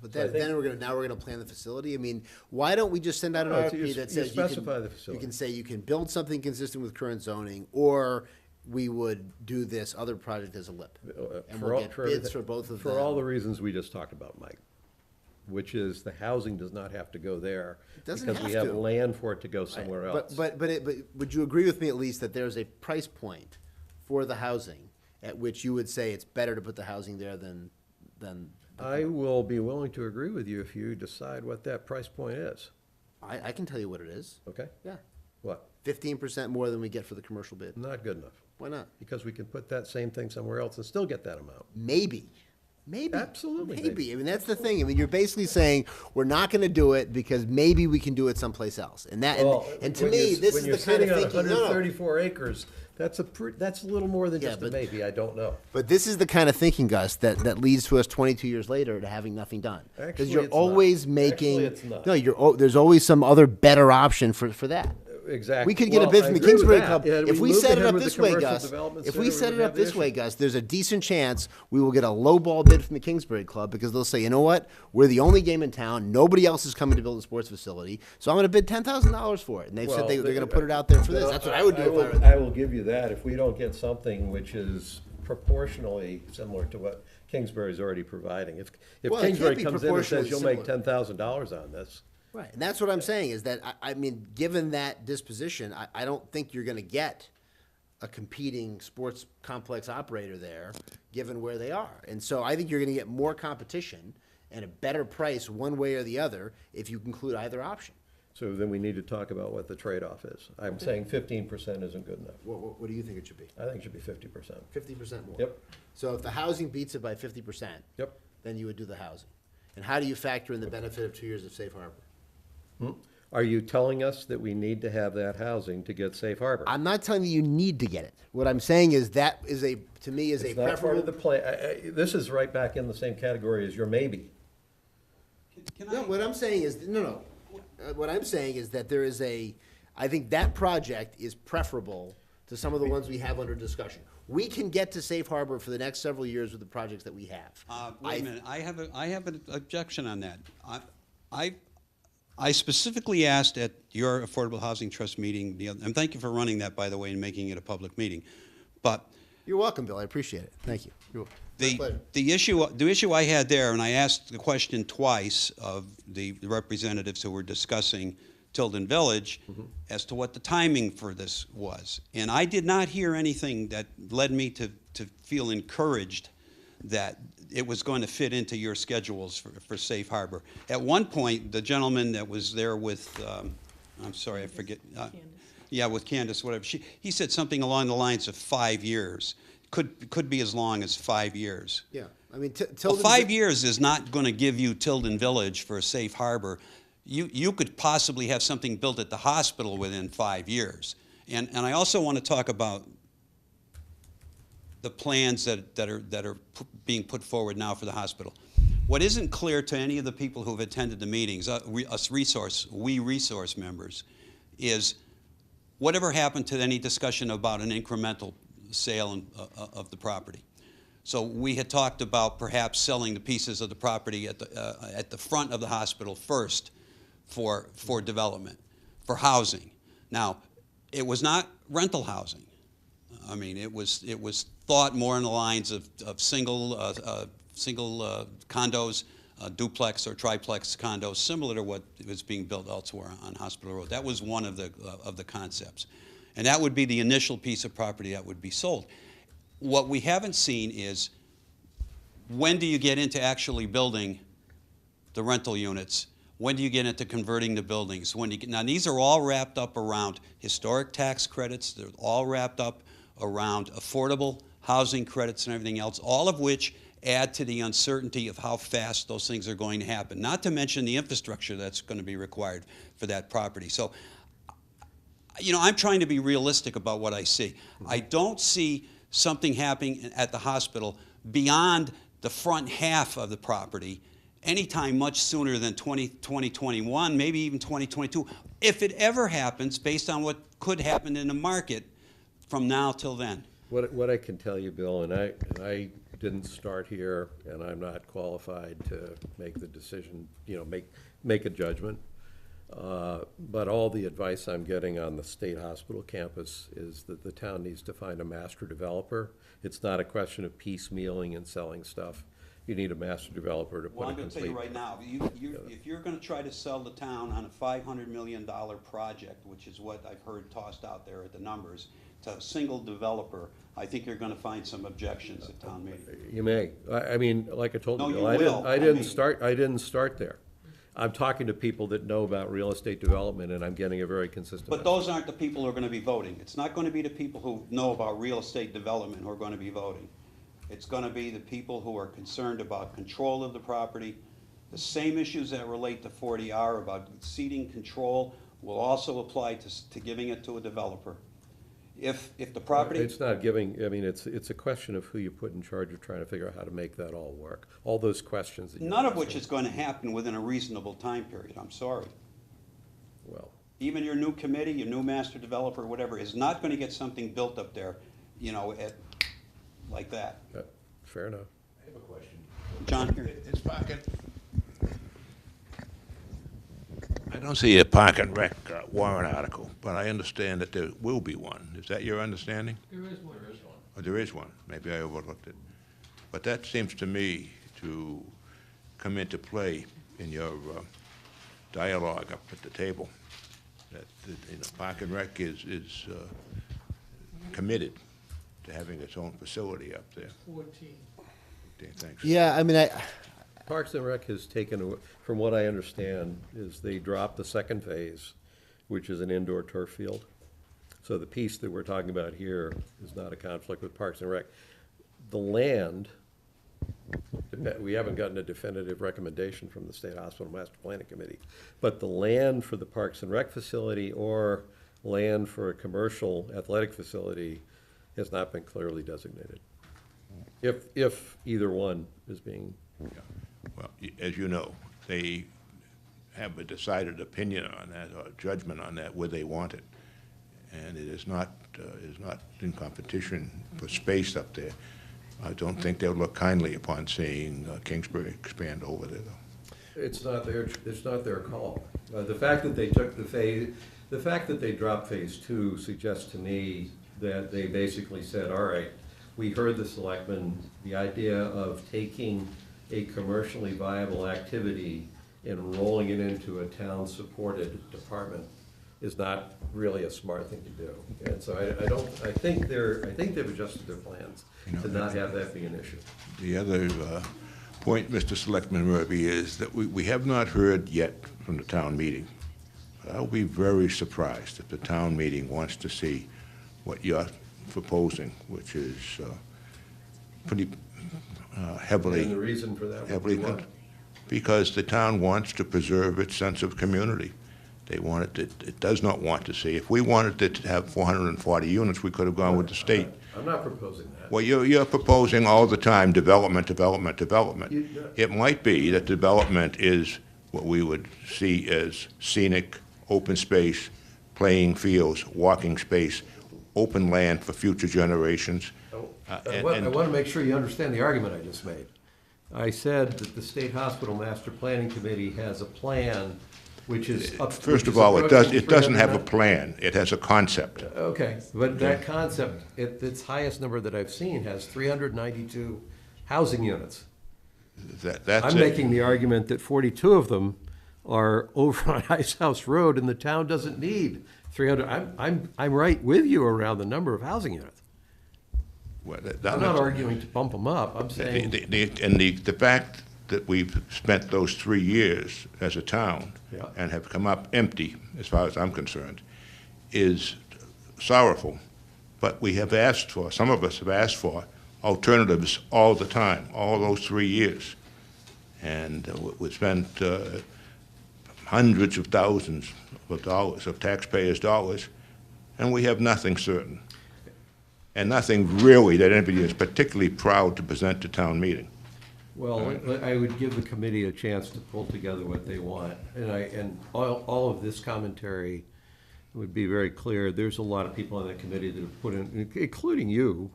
But So I then think- we're gonna plan the facility. I mean, why don't we just send out an No, RFP you that says specify the you facility. can say you can build something consistent with current zoning, or we would do this other project as a LIP. And we'll get bids for both of them. For all the reasons we just talked about, Mike, which is the housing does not have to go there. doesn't because we have have to. land for it to go somewhere else. But would you agree with me at least that there's a price point for the housing at which you would say it's better to put the housing there than? I will be willing to agree with you if you decide what that price point is. I can tell you what it is. Okay? Yeah. What? 15% more than we get for the commercial bid. Not good enough. Why not? Because we can put that same thing somewhere else and still get that amount. Maybe. Absolutely Maybe. I mean, that's the thing. I mean, you're basically saying, we're not gonna do it because maybe we can do it someplace else. And that, and to me, this is the kind of thinking. When you're sitting on no, no. 134 acres, that's a little more than Yeah, just a but- maybe, I don't know. But this is the kind of thinking, Gus, that leads to us 22 years later to having nothing done. Actually, Because you're it's not. always making. Actually, it's not. No, there's always some other better option for that. Exactly. We could get a Well, bid I from the agree with Kingsbury that. Club. Yeah, If we moved set it ahead up with the this way, commercial Gus, development if center, we set would it have up the this way, issue. Gus, there's a decent chance we will get a low ball bid from the Kingsbury Club because they'll say, you know what? We're the only game in town. Nobody else is coming to build a sports facility. So I'm going to bid $10,000 for it. And they've said they're going to put it out there for this. That's what I would do if I were them. I will give you that. If we don't get something which is proportionally similar to what Kingsbury's already providing. If Well, it can't Kingsbury be comes in and proportionally says you'll make similar. $10,000 on this, Right, and that's what I'm saying, is that, I mean, given that disposition, I don't think you're gonna get a competing sports complex operator there, given where they are. And so I think you're gonna get more competition and a better price one way or the other if you include either option. so then we need to talk about what the trade-off is. I'm saying 15% isn't good enough. What do you think it should be? I think it should be 50%. 50% more? Yep. So if the housing beats it by 50%? Yep. Then you would do the housing. And how do you factor in the benefit of 2 years of safe harbor? Are you telling us that we need to have that housing to get safe harbor? I'm not telling you you need to get it. What I'm saying is that is to me, is a It's not part preferable. of the plan. This is right back in the same category as your maybe. No, what I'm saying is, no. What I'm saying is that there is I think that project is preferable to some of the ones we have under discussion. We can get to safe harbor for the next several years with the projects that we have. Wait a minute, I have an objection on that. I specifically asked at your Affordable Housing Trust meeting, and thank you for running that, by the way, and making it a public meeting. But You're welcome, Bill, I appreciate it, thank you. My pleasure. the issue I had there, and I asked the question twice of the representatives who were discussing Tilden Village as to what the timing for this was. And I did not hear anything that led me to feel encouraged that it was going to fit into your schedules for Safe Harbor. At one point, the gentleman that was there with, I'm sorry, I forget. Yeah, with Candace, whatever. He said something along the lines of 5 years. Could be as long as 5 years. Yeah, I mean, Well, Tilden. 5 years is not going to give you Tilden Village for a Safe Harbor. You could possibly have something built at the hospital within 5 years. And I also want to talk about the plans that are being put forward now for the hospital. What isn't clear to any of the people who've attended the meetings, we resource members, is whatever happened to any discussion about an incremental sale of the property. So we had talked about perhaps selling the pieces of the property at the front of the hospital first for development, for housing. Now, it was not rental housing. I mean, it was thought more in the lines of single condos, duplex or triplex condos, similar to what was being built elsewhere on Hospital Road. That was one of the concepts. And that would be the initial piece of property that would be sold. What we haven't seen is, when do you get into actually building the rental units? When do you get into converting the buildings? Now, these are all wrapped up around historic tax credits. They're all wrapped up around affordable housing credits and everything else, all of which add to the uncertainty of how fast those things are going to happen, not to mention the infrastructure that's going to be required for that property. So, I'm trying to be realistic about what I see. I don't see something happening at the hospital beyond the front half of the property anytime much sooner than 2021, maybe even 2022, if it ever happens, based on what could happen in the market from now till then. What I can tell you, Bill, and I didn't start here, and I'm not qualified to make the decision, make a judgment. But all the advice I'm getting on the state hospital campus is that the town needs to find a master developer. It's not a question of piecemealing and selling stuff. You need a master developer to put a complete. Well, I'm going to tell you right now, if you're going to try to sell the town on a $500 million project, which is what I've heard tossed out there at the numbers, to a single developer, I think you're going to find some objections at town meeting. You may. I mean, like I told you, No, Bill, you will. I didn't start there. I'm talking to people that know about real estate development, and I'm getting a very consistent But message. those aren't the people who are going to be voting. It's not going to be the people who know about real estate development who are going to be voting. It's going to be the people who are concerned about control of the property. The same issues that relate to 40R about ceding control will also apply to giving it to a developer. If the property... It's not giving, I mean, it's a question of who you put in charge of trying to figure out how to make that all work. All those questions that you None of which is going to happen within a reasonable time period, I'm sorry. Well, Even your new committee, your new master developer, whatever, is not going to get something built up there, like that. fair enough. I have a question. John, here. Is parking, I don't see a park and rec warrant article, but I understand that there will be one. Is that your understanding? There is one. Oh, there is one. Maybe I overlooked it. But that seems to me to come into play in your dialogue up at the table. That Park and Rec is committed to having its own facility up there. 14. Okay, thanks. Yeah, I mean, Parks and Rec has taken, from what I understand, is they dropped the second phase, which is an indoor turf field. So the piece that we're talking about here is not a conflict with Parks and Rec. The land, we haven't gotten a definitive recommendation from the State Hospital Master Planning Committee, but the land for the Parks and Rec facility or land for a commercial athletic facility has not been clearly designated. If either one is being. Yeah. Well, as you know, they have a decided opinion on that, or judgment on that, where they want it. And it is not in competition for space up there. I don't think they'll look kindly upon seeing Kingsbury expand over there, though. It's not their call. The fact that they took the fact that they dropped phase 2 suggests to me that they basically said, all right, we heard the selectmen, the idea of taking a commercially viable activity and rolling it into a town-supported department is not really a smart thing to do. And so I think they've adjusted their plans to not have that be an issue. The other point, Mr. Selectman Murphy, is that we have not heard yet from the town meeting. I'll be very surprised if the town meeting wants to see what you're proposing, which is pretty heavily. And the reason for that would heavily, be what? because the town wants to preserve its sense of community. They want it does not want to see. If we wanted it to have 440 units, we could have gone with the state. I'm not proposing that. Well, you're proposing all the time development, development, development. It might be that development is what we would see as scenic, open space, playing fields, walking space, open land for future generations. I want to make sure you understand the argument I just made. I said that the State Hospital Master Planning Committee has a plan which is up. First of all, it doesn't have a plan. It has a concept. Okay, but that concept, at its highest number that I've seen, has 392 housing units. That's I'm making the argument that 42 of them are over on Ice House Road, and the town doesn't need 300. I'm right with you around the number of housing units. Well, I'm not arguing to bump them up. I'm saying the fact that we've spent those 3 years as a town Yeah. and have come up empty, as far as I'm concerned, is sorrowful. But we have asked for, some of us have asked for, alternatives all the time, all those 3 years. And we spent hundreds of thousands of dollars, of taxpayers' dollars, and we have nothing certain. And nothing really that anybody is particularly proud to present to town meeting. Well, I would give the committee a chance to pull together what they want. And all of this commentary would be very clear. There's a lot of people on that committee that have put in, including you,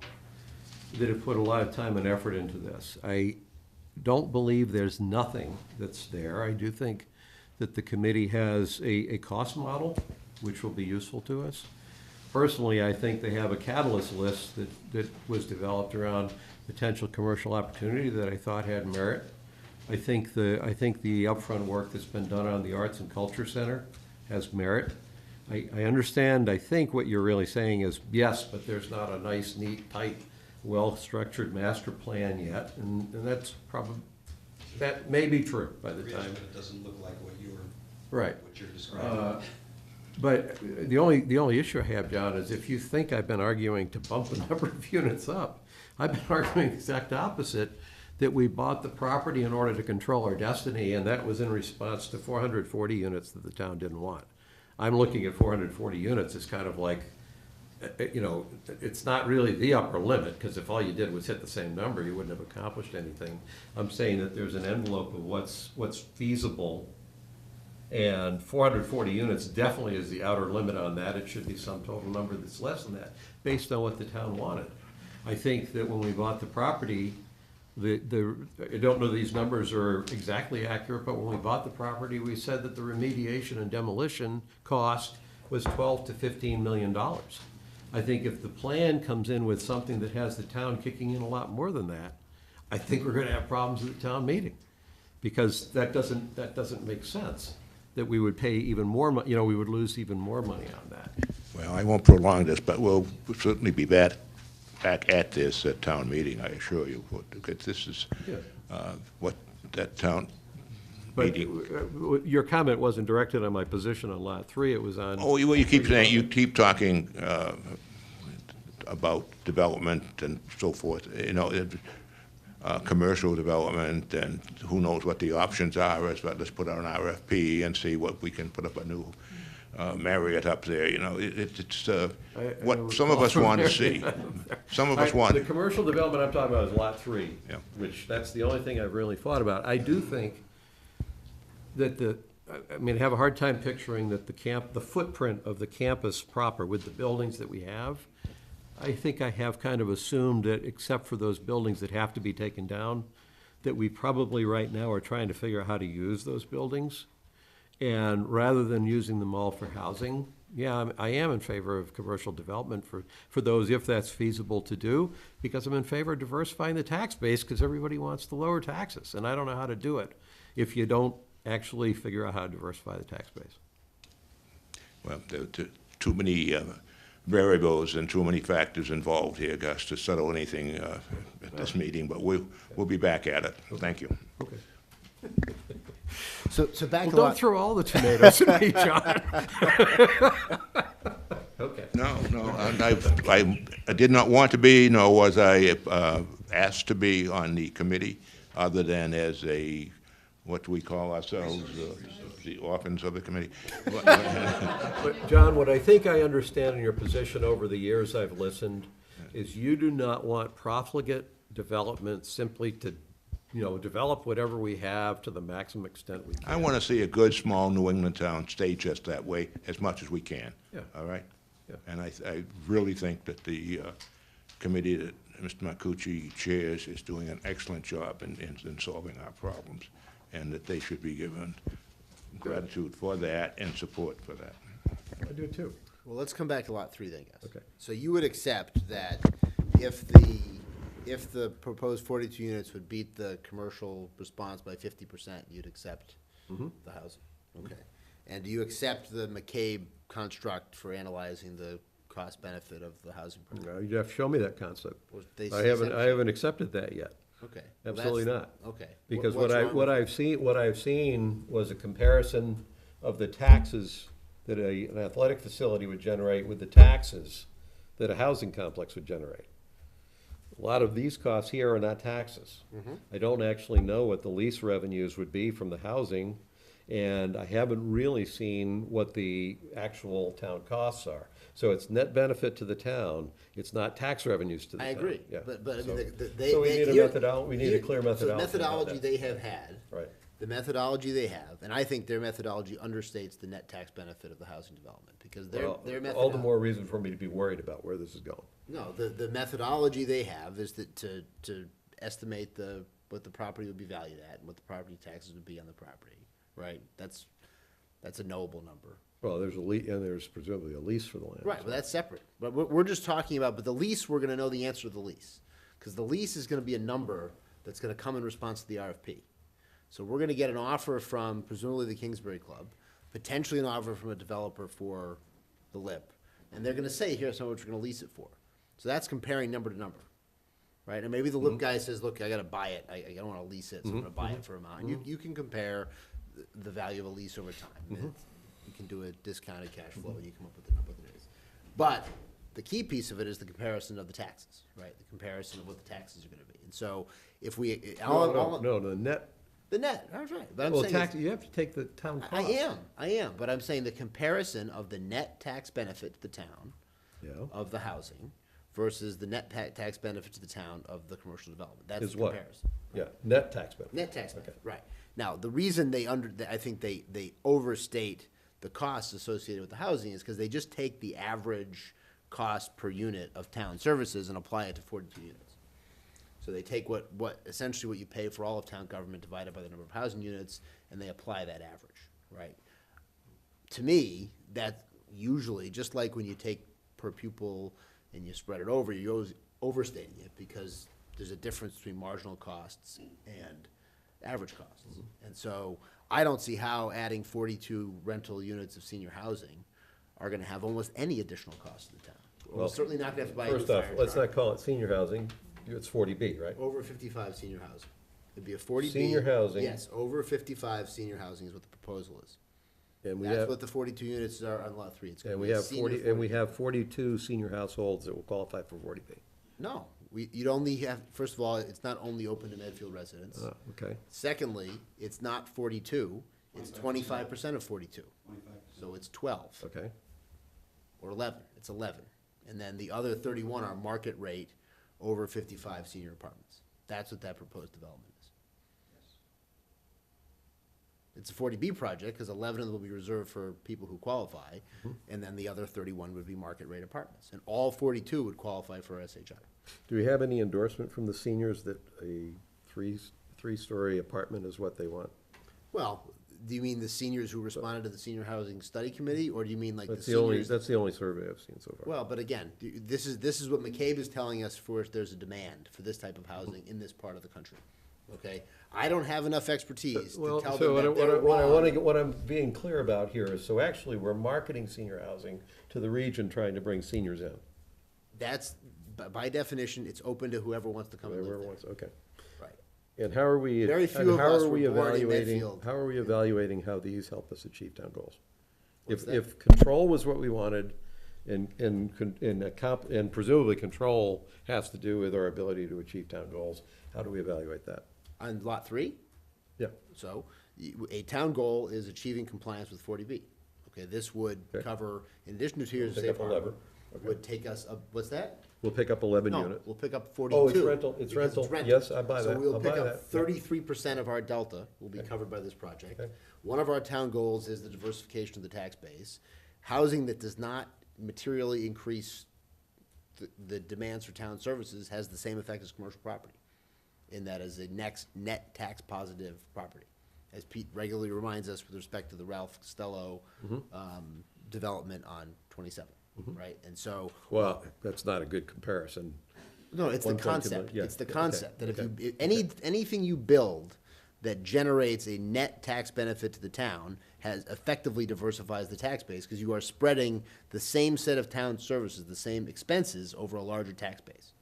that have put a lot of time and effort into this. I don't believe there's nothing that's there. I do think that the committee has a cost model, which will be useful to us. Personally, I think they have a catalyst list that was developed around potential commercial opportunity that I thought had merit. I think the upfront work that's been done on the Arts and Culture Center has merit. I understand, I think what you're really saying is, yes, but there's not a nice, neat, tight, well-structured master plan yet, and that's probably, that may be true by the time. But it doesn't look like what you were, Right. what you're describing. But the only issue I have, John, is if you think I've been arguing to bump the number of units up, I've been arguing the exact opposite, that we bought the property in order to control our destiny, and that was in response to 440 units that the town didn't want. I'm looking at 440 units as kind of like, you know, it's not really the upper limit, because if all you did was hit the same number, you wouldn't have accomplished anything. I'm saying that there's an envelope of what's feasible, and 440 units definitely is the outer limit on that. It should be some total number that's less than that, based on what the town wanted. I think that when we bought the property, I don't know these numbers are exactly accurate, but when we bought the property, we said that the remediation and demolition cost was $12 to $15 million. I think if the plan comes in with something that has the town kicking in a lot more than that, I think we're gonna have problems at the town meeting. Because that doesn't make sense, that we would pay even more money, you know, we would lose even more money on that. Well, I won't prolong this, but we'll certainly be back at this at town meeting, I assure you. Because this is what that town But meeting. your comment wasn't directed on my position on Lot 3, it was on. Oh, well, you keep saying, you keep talking about development and so forth, you know, commercial development, and who knows what the options are, as well. Let's put out an RFP and see what we can put up a new Marriott up there, you know, it's what some of us want to see. Some of us want. The commercial development I'm talking about is Lot 3, Yeah. which that's the only thing I've really thought about. I do think that I have a hard time picturing that the footprint of the campus proper with the buildings that we have. I think I have kind of assumed that, except for those buildings that have to be taken down, that we probably right now are trying to figure out how to use those buildings. And rather than using them all for housing, yeah, I am in favor of commercial development for those, if that's feasible to do, because I'm in favor of diversifying the tax base, because everybody wants to lower taxes, and I don't know how to do it if you don't actually figure out how to diversify the tax base. well, there are too many variables and too many factors involved here, Gus, to settle anything at this meeting, but we'll be back at it. Thank you. Okay. So back Well, a don't lot. throw all the tomatoes at me, John. Okay. No, I did not want to be, nor was I asked to be on the committee, other than as a, what do we call ourselves, the orphans of the committee. But, John, what I think I understand in your position over the years I've listened is you do not want profligate development simply to, develop whatever we have to the maximum extent we can. I want to see a good, small New England town stay just that way as much as we can. Yeah. All right? Yeah. And I really think that the committee that Mr. Marcucci chairs is doing an excellent job in solving our problems, and that they should be given gratitude for that and support for that. I do too. Well, let's come back to lot 3 then, guys. Okay. So you would accept that if the proposed 42 units would beat the commercial response by 50%, you'd accept the housing? Okay. And do you accept the McCabe construct for analyzing the cost benefit of the housing program? Now, you have to show me that concept. Well, they I said- haven't accepted that yet. Okay. Well, Absolutely that's- not. Okay. Because What's wrong with it? what I've seen was a comparison of the taxes that an athletic facility would generate with the taxes that a housing complex would generate. A lot of these costs here are not taxes. I don't actually know what the lease revenues would be from the housing, and I haven't really seen what the actual town costs are. So it's net benefit to the town, it's not tax revenues to the I town. agree, Yeah. but I So- mean, So we need a methodology, we need a clear methodology. So the about methodology that. they have had, Right. the methodology they have, and I think their methodology understates the net tax benefit of the housing development, because their Well, methodology. all the more reason for me to be worried about where this is going. No, the methodology they have is that to estimate what the property would be valued at and what the property taxes would be on the property, right? That's a knowable number. Well, there's and there's presumably a lease for the land. Right, but that's separate. But we're just talking about, but the lease, we're gonna know the answer to the lease. Because the lease is gonna be a number that's gonna come in response to the RFP. So we're gonna get an offer from presumably the Kingsbury Club, potentially an offer from a developer for the LIP. And they're gonna say, here's how much we're gonna lease it for. So that's comparing number to number, right? And maybe the LIP guy says, look, I gotta buy it, I don't wanna lease it, so I'm gonna buy it for a amount. And you can compare the value of a lease over time. You can do a discounted cash flow and you come up with the number that it is. But the key piece of it is the comparison of the taxes, right? The comparison of what the taxes are gonna be. And so if we, No, the net, the net, that's right. But I'm well, saying tax, is- you have to take the town cost. I am, but I'm saying the comparison of the net tax benefit to the town Yeah. of the housing versus the net tax benefit to the town of the commercial development. That's Is the what? comparison. Yeah, net tax benefit. Net tax benefit, right. Now, the reason I think they overstate the costs associated with the housing is because they just take the average cost per unit of town services and apply it to 42 units. So they take essentially what you pay for all of town government divided by the number of housing units, and they apply that average, right? To me, that usually, just like when you take per pupil and you spread it over, you're always overstating it because there's a difference between marginal costs and average costs. And so I don't see how adding 42 rental units of senior housing are gonna have almost any additional cost to the town. We're Well, certainly not gonna have to buy a new First off, fire let's truck. not call it senior housing, it's 40B, right? Over 55 senior housing. It'd be a 40B. Senior housing. Yes, over 55 senior housing is what the proposal is. And we That's have, what the 42 units are on lot 3. It's gonna and be we a have senior 40, and we have 42 senior households that will qualify for 40B. No, you'd only have, first of all, it's not only open to Medfield residents. Okay, Secondly, it's not 42, it's 25% of 42. So it's 12. okay. Or 11, it's 11. And then the other 31 are market rate over 55 senior apartments. That's what that proposed development is. It's a 40B project, because 11 of them will be reserved for people who qualify, and then the other 31 would be market rate apartments. And all 42 would qualify for SHI. Do we have any endorsement from the seniors that a three-story apartment is what they want? Well, do you mean the seniors who responded to the Senior Housing Study Committee, or do you mean like the That's the only, seniors? that's the only survey I've seen so far. Well, but again, this is what McCabe is telling us for, there's a demand for this type of housing in this part of the country. okay? I don't have enough expertise to Well, tell so them that they're wrong. what I'm being clear about here is, so actually, we're marketing senior housing to the region, trying to bring seniors in. That's, by definition, it's open to whoever wants to come and live Whoever there. wants, okay. Right. And how are we, Very and few of how us are were we born in evaluating, Medfield. how are we evaluating how these help us achieve town goals? What's that? If control was what we wanted, and presumably control has to do with our ability to achieve town goals, how do we evaluate that? On lot 3, Yeah, so a town goal is achieving compliance with 40B. Okay, this would Okay. cover, in addition to 2 years of Pick safe up a harbor, lever. Okay. would take us up, what's that? we'll pick up 11 No, units. we'll pick up 42. Oh, it's rental, it's because rental, yes, I buy that, So we'll I'll pick buy up that. 33% of our delta will be covered by this project. Okay. One of our town goals is the diversification of the tax base. Housing that does not materially increase the demands for town services has the same effect as commercial property, in that is a net tax positive property. As Pete regularly reminds us with respect to the Ralph Costello development on 27, right? And so, Well, that's not a good comparison. no, it's the 1.2 concept. million, yeah, It's the okay, concept that if okay, you, anything you build that generates a net tax benefit to the town has effectively diversifies the tax base, because you are spreading the same set of town services, the same expenses over a larger tax base,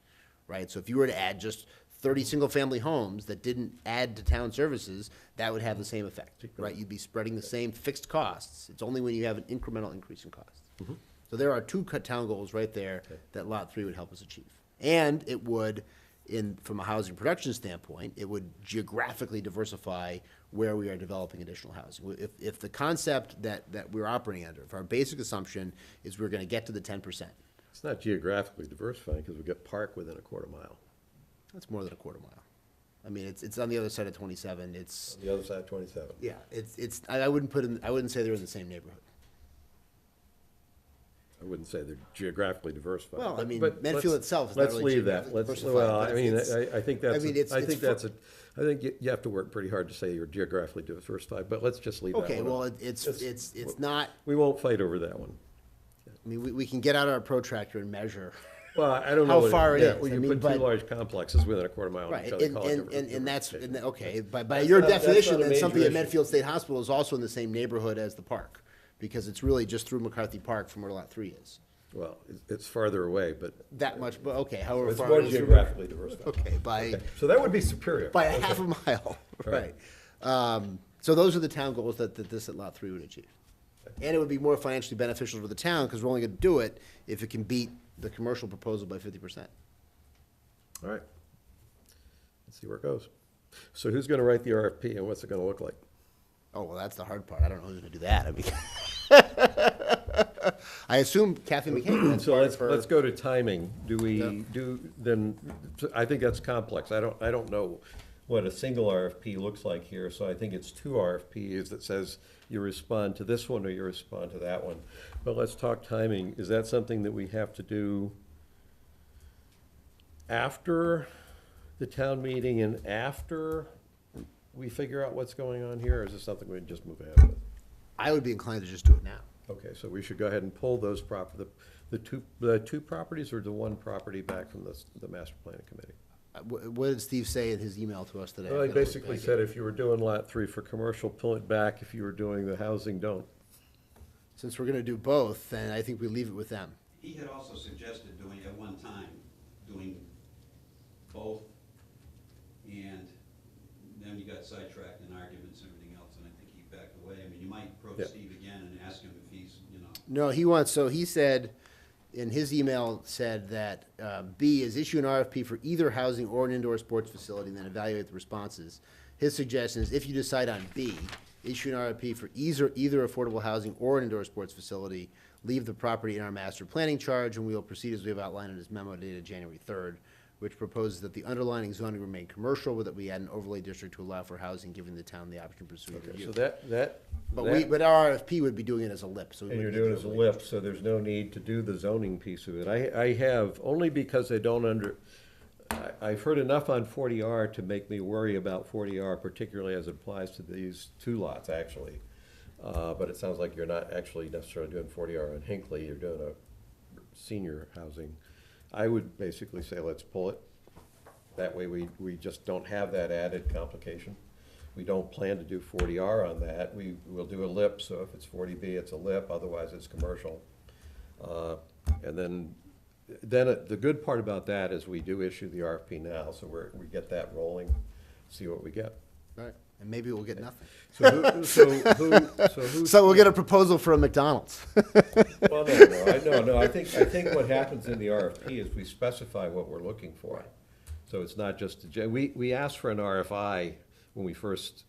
right? So if you were to add just 30 single-family homes that didn't add to town services, that would have the same effect, right? You'd be spreading the same fixed costs. It's only when you have an incremental increase in costs. So there are 2 town goals right there that Lot 3 would help us achieve. And it would, from a housing production standpoint, it would geographically diversify where we are developing additional housing. If the concept that we're operating under, if our basic assumption is we're gonna get to the 10%, It's not geographically diversifying, because we get Park within a quarter mile, that's more than a quarter mile. I mean, it's on the other side of 27, it's, on the other side of 27. yeah, I wouldn't say they're in the same neighborhood. I wouldn't say they're geographically diversified. Well, I but- mean, but Medfield let's- itself is not really Let's leave that, geographically let's, diversified, well, but I mean, it's- I think that's, I mean, I think you have to work pretty hard to say you're geographically diversified, but let's just leave that one. Okay, well, alone. it's not, We won't fight over that one. I mean, we can get out our protractor and measure. Well, I don't know. How what far it yeah, is, well, I you mean, put but- two large complexes within a quarter mile of Right, each other. call it and that's, diversification. okay, by That's your not- that's definition, not a then something major at issue. Medfield State Hospital is also in the same neighborhood as the park, because it's really just through McCarthy Park from where Lot 3 is. Well, it's farther away, but That much, but okay, however it's far more it is from- geographically diversified. Okay, Okay, so that would be superior. by a Okay. half a mile, Right. right. So those are the town goals that this at Lot 3 would achieve. And it would be more financially beneficial for the town, because we're only gonna do it if it can beat the commercial proposal by 50%. All right. Let's see where it goes. So who's gonna write the RFP, and what's it gonna look like? Oh, well, that's the hard part. I don't know who's gonna do that. I mean, I assume Kathy McCain. That's So part let's, of her- let's go to timing. Do Yeah. we do, then, I think that's complex. I don't know what a single RFP looks like here, so I think it's 2 RFPs that says you respond to this one or you respond to that one. But let's talk timing. Is that something that we have to do after the town meeting and after we figure out what's going on here, or is this something we can just move ahead with? I would be inclined to just do it now. Okay, so we should go ahead and pull those the two properties, or the one property back from the master planning committee? What did Steve say in his email to us today? Well, he I've gotta look basically back said at- if you were doing lot 3 for commercial, pull it back. If you were doing the housing, don't. Since we're gonna do both, then I think we leave it with them. He had also suggested doing, at one time, doing both, and then you got sidetracked in arguments and everything else, and I think he backed away. I mean, you might approach Yeah. Steve again and ask him if he's, No, he said, in his email, said that B is issue an RFP for either housing or an indoor sports facility, and then evaluate the responses. His suggestion is if you decide on B, issue an RFP for either affordable housing or an indoor sports facility, leave the property in our master planning charge, and we will proceed as we have outlined in his memo dated January 3rd, which proposes that the underlying zoning remain commercial, but that we add an overlay district to allow for housing, giving the town the option to pursue Okay, review. so that. But our RFP would be doing it as a lip, so. we And you're wouldn't need doing it as a overlay lip, so there's no need to do the zoning piece of it. I have, only because I don't I've heard enough on 40R to make me worry about 40R, particularly as it applies to these 2 lots, actually. But it sounds like you're not actually necessarily doing 40R on Hinckley, you're doing a senior housing. I would basically say, let's pull it. That way we just don't have that added complication. We don't plan to do 40R on that. We will do a lip, so if it's 40B, it's a lip, otherwise it's commercial. And then the good part about that is we do issue the RFP now, so we get that rolling, see what we get. Right. And maybe we'll get nothing. So we'll get a proposal for a McDonald's. Well, no, I think what happens in the RFP is we specify what we're looking for. So it's not just, we asked for an RFI when we first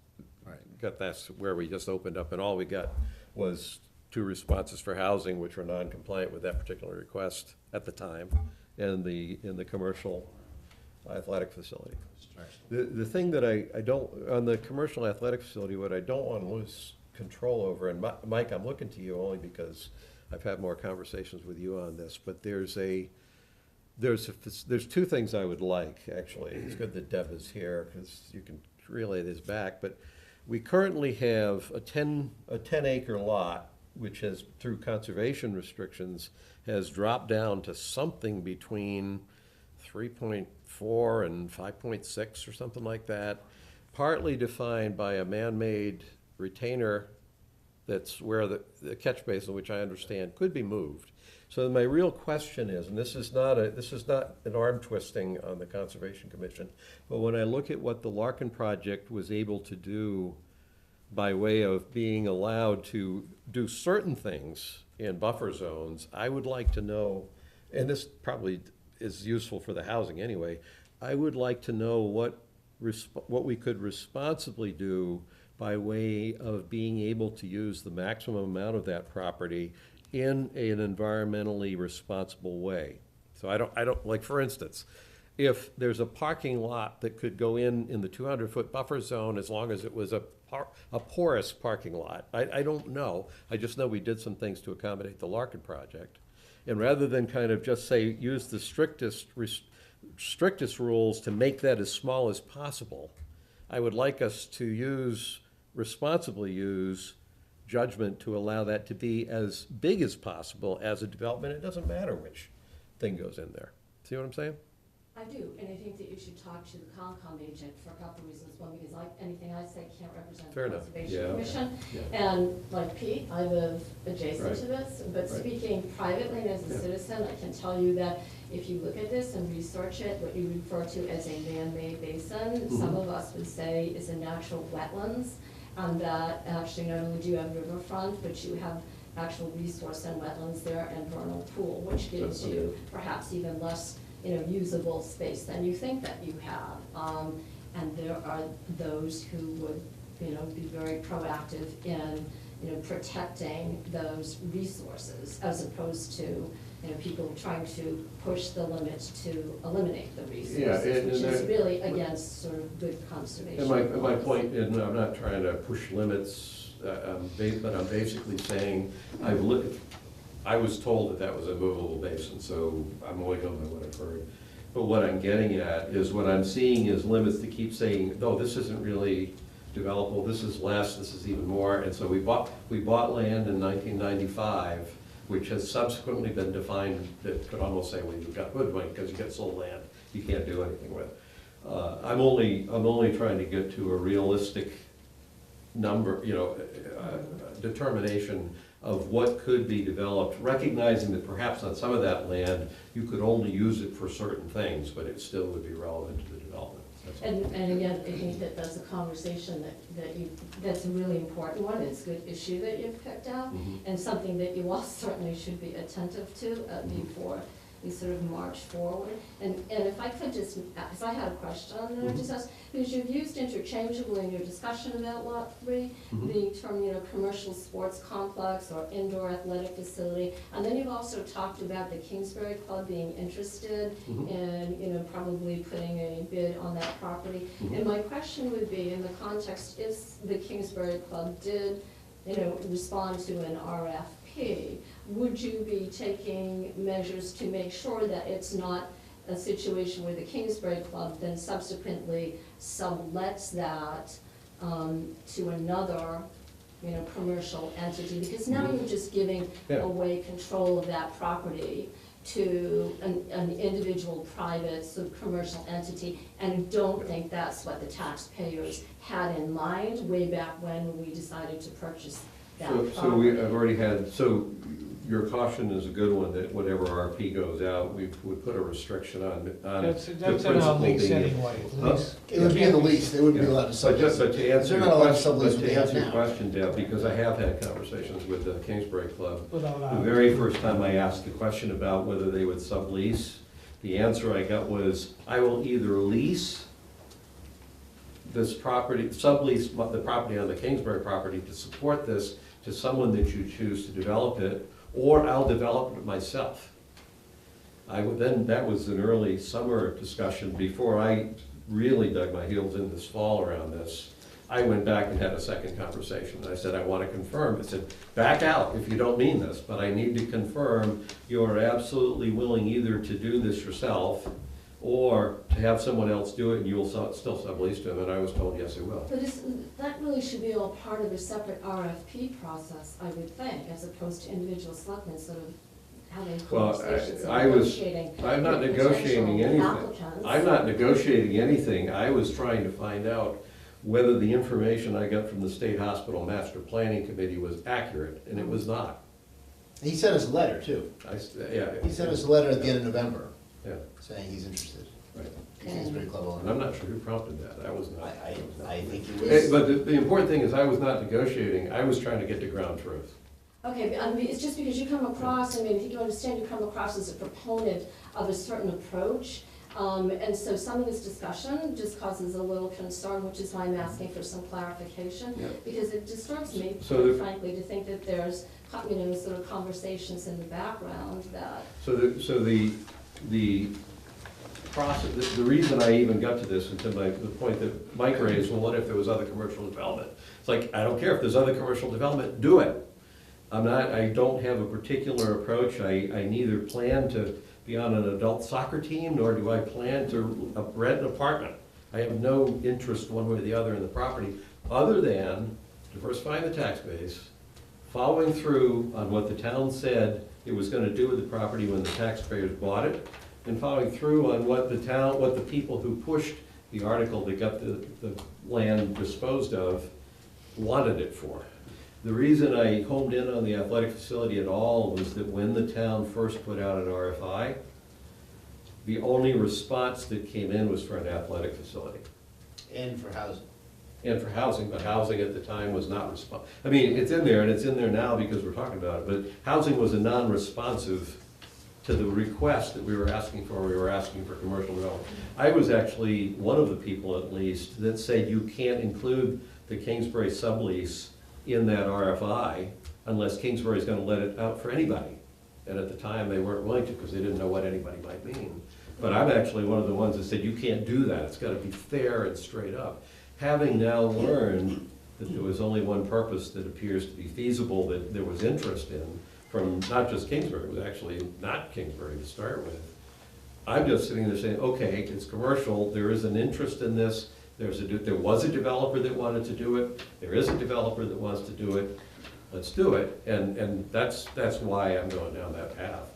got that's where we just opened up, and all we got was 2 responses for housing, which were non-compliant with that particular request at the time, and in the commercial athletic facility. The thing that I don't, on the commercial athletic facility, what I don't want to lose control over, and Mike, I'm looking to you only because I've had more conversations with you on this, but there's 2 things I would like, actually. It's good that Deb is here, because you can relay this back, but we currently have a 10-acre lot, which has, through conservation restrictions, has dropped down to something between 3.4 and 5.6 or something like that, partly defined by a man-made retainer that's where the catch basin, which I understand could be moved. So my real question is, and this is not an arm twisting on the Conservation Commission, but when I look at what the Larkin project was able to do by way of being allowed to do certain things in buffer zones, I would like to know, and this probably is useful for the housing anyway, I would like to know what we could responsibly do by way of being able to use the maximum amount of that property in an environmentally responsible way. So I don't, like, for instance, if there's a parking lot that could go in the 200-foot buffer zone as long as it was a porous parking lot, I don't know. I just know we did some things to accommodate the Larkin project. And rather than kind of just say, use the strictest rules to make that as small as possible, I would like us to responsibly use judgment to allow that to be as big as possible as a development. It doesn't matter which thing goes in there. See what I'm saying? I do, and I think that you should talk to the Concom agent for a couple of reasons. One, because anything I say can't represent Fair the enough. Conservation Yeah. Commission. Yeah. And like Pete, I live adjacent Right. to this, but Right. speaking privately and as a Yeah. citizen, I can tell you that if you look at this and research it, what you refer to as a man-made basin, some of us would say is a natural wetlands, and that actually not only do you have riverfront, but you have actual resource and wetlands there and vernal pool, which gives you perhaps even less usable space than you think that you have. And there are those who would, be very proactive in, protecting those resources as opposed to, people trying to push the limit to eliminate the resources, which is really against sort of good conservation. And my point, and I'm not trying to push limits, but I'm basically saying, I was told that was a movable basin, so I'm only going by what I've heard. But what I'm getting at is what I'm seeing is limits that keep saying, no, this isn't really developable, this is less, this is even more. And so we bought land in 1995, which has subsequently been defined, that could almost say, well, you've got hoodwinked because you get sold land you can't do anything with. I'm only trying to get to a realistic number, determination of what could be developed, recognizing that perhaps on some of that land, you could only use it for certain things, but it still would be relevant to the development. And again, I think that that's a conversation that's a really important one. It's a good issue that you've picked out, and something that you all certainly should be attentive to before we sort of march forward. And if I could just, because I had a question on there, just ask, because you've used interchangeably in your discussion about Lot 3, the term, commercial sports complex or indoor athletic facility, and then you've also talked about the Kingsbury Club being interested in, probably putting a bid on that property. And my question would be, in the context, if the Kingsbury Club did, respond to an RFP, would you be taking measures to make sure that it's not a situation where the Kingsbury Club then subsequently sublets that to another, commercial entity? Because now you're just giving away control of that property to an individual private sort of commercial entity, and I don't think that's what the taxpayers had in mind way back when we decided to purchase that property. I've already had, so your caution is a good one, that whenever RP goes out, we would put a restriction on the That's in principal our lease being- anyway. Huh? Lease. It would be in the lease, they wouldn't be allowed to But sublease. to answer They're your not allowed to question, sublease but what they to have answer your now. question, Deb, because I have had conversations with the Kingsbury Club. Without The our- very first time I asked the question about whether they would sublease, the answer I got was, I will either lease this property, sublease the property on the Kingsbury property to support this to someone that you choose to develop it, or I'll develop it myself. That was an early summer discussion before I really dug my heels in this fall around this. I went back and had a second conversation. I said, I want to confirm. I said, back out if you don't mean this, but I need to confirm you are absolutely willing either to do this yourself or to have someone else do it and you will still sublease to them. And I was told, yes, I will. But that really should be all part of a separate RFP process, I would think, as opposed to individual selectmen sort of having Well, conversations and I was, negotiating. I'm not with negotiating potential anything. applicants. I'm not negotiating anything. I was trying to find out whether the information I got from the State Hospital Master Planning Committee was accurate, and it was not. He sent us a letter too. Yeah. He sent us a letter at the end of November Yeah, saying he's interested. right. The Kingsbury Club And I'm not sure who prompted that. I was not. I think it was. But the important thing is I was not negotiating. I was trying to get to ground truth. Okay, but I mean, it's just because you come across, I mean, I think you understand, you come across as a proponent of a certain approach. And so some of this discussion just causes a little concern, which is why I'm asking for some clarification. Yeah. Because it disturbs me, So the- quite frankly, to think that there's, you know, sort of conversations in the background that, So the process, the reason I even got to this, and to the point that Mike raised, well, what if there was other commercial development? It's like, I don't care if there's other commercial development, do it. I don't have a particular approach. I neither plan to be on an adult soccer team, nor do I plan to rent an apartment. I have no interest one way or the other in the property, other than diversifying the tax base, following through on what the town said it was gonna do with the property when the taxpayers bought it, and following through on what the people who pushed the article that got the land disposed of wanted it for. The reason I homed in on the athletic facility at all was that when the town first put out an RFI, the only response that came in was for an athletic facility. And for housing. And for housing, but housing at the time was not I mean, it's in there, and it's in there now because we're talking about it, but housing was a non-responsive to the request that we were asking for. We were asking for commercial development. I was actually one of the people, at least, that said you can't include the Kingsbury sublease in that RFI unless Kingsbury's gonna let it out for anybody. And at the time, they weren't willing to because they didn't know what anybody might mean. But I'm actually one of the ones that said, you can't do that. It's gotta be fair and straight up. Having now learned that there was only one purpose that appears to be feasible, that there was interest in, from not just Kingsbury, it was actually not Kingsbury to start with. I'm just sitting there saying, okay, it's commercial, there is an interest in this, there was a developer that wanted to do it, there is a developer that wants to do it, let's do it, and that's why I'm going down that path.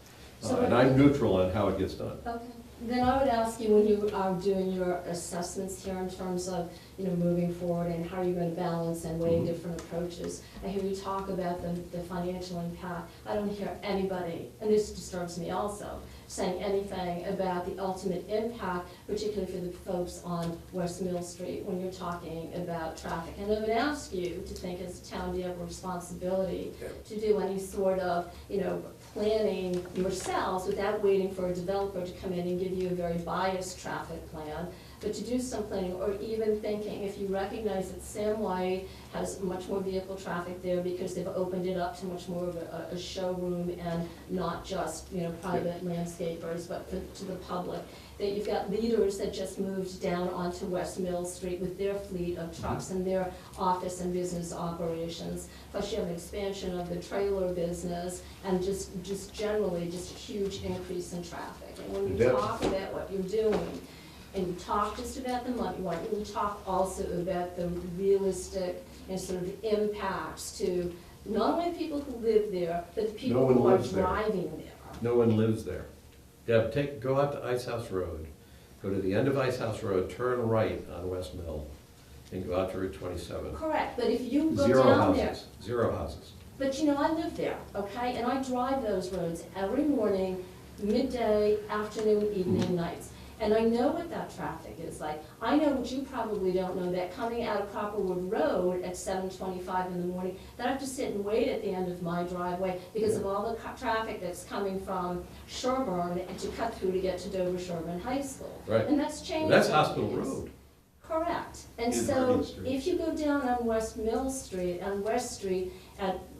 And I'm neutral on how it gets done. okay. Then I would ask you, when you are doing your assessments here in terms of, you know, moving forward and how you're gonna balance and weigh different approaches. I hear you talk about the financial impact. I don't hear anybody, and this disturbs me also, saying anything about the ultimate impact, particularly for the folks on West Mill Street when you're talking about traffic. And I would ask you to think as a town, do you have a responsibility to do any sort of, you know, planning yourselves without waiting for a developer to come in and give you a very biased traffic plan, but to do some planning, or even thinking, if you recognize that Sam White has much more vehicle traffic there because they've opened it up to much more of a showroom and not just, you know, private landscapers, but to the public, that you've got leaders that just moved down onto West Mill Street with their fleet of trucks and their office and business operations, plus you have an expansion of the trailer business, and just generally, just a huge increase in traffic. And when you talk about what you're doing, and you talk just about the money, why don't you talk also about the realistic and sort of impacts to not only the people who live there, but the people who are driving there? No one lives there. Deb, go out to Ice House Road, go to the end of Ice House Road, turn right on West Mill, and go out to Route 27. Correct, but if you go Zero down there, houses, zero houses. but you know, I live there, okay, and I drive those roads every morning, midday, afternoon, evening, nights. And I know what that traffic is like. I know what you probably don't know, that coming out of Copperwood Road at 7:25 in the morning, that I have to sit and wait at the end of my driveway because of all the traffic that's coming from Sherburne and to cut through to get to Dover Sherburne High School. Right. And that's changed. That's over the Hospital years. Road. Correct. And In so Market Street. if you go down on West Mill Street, on West Street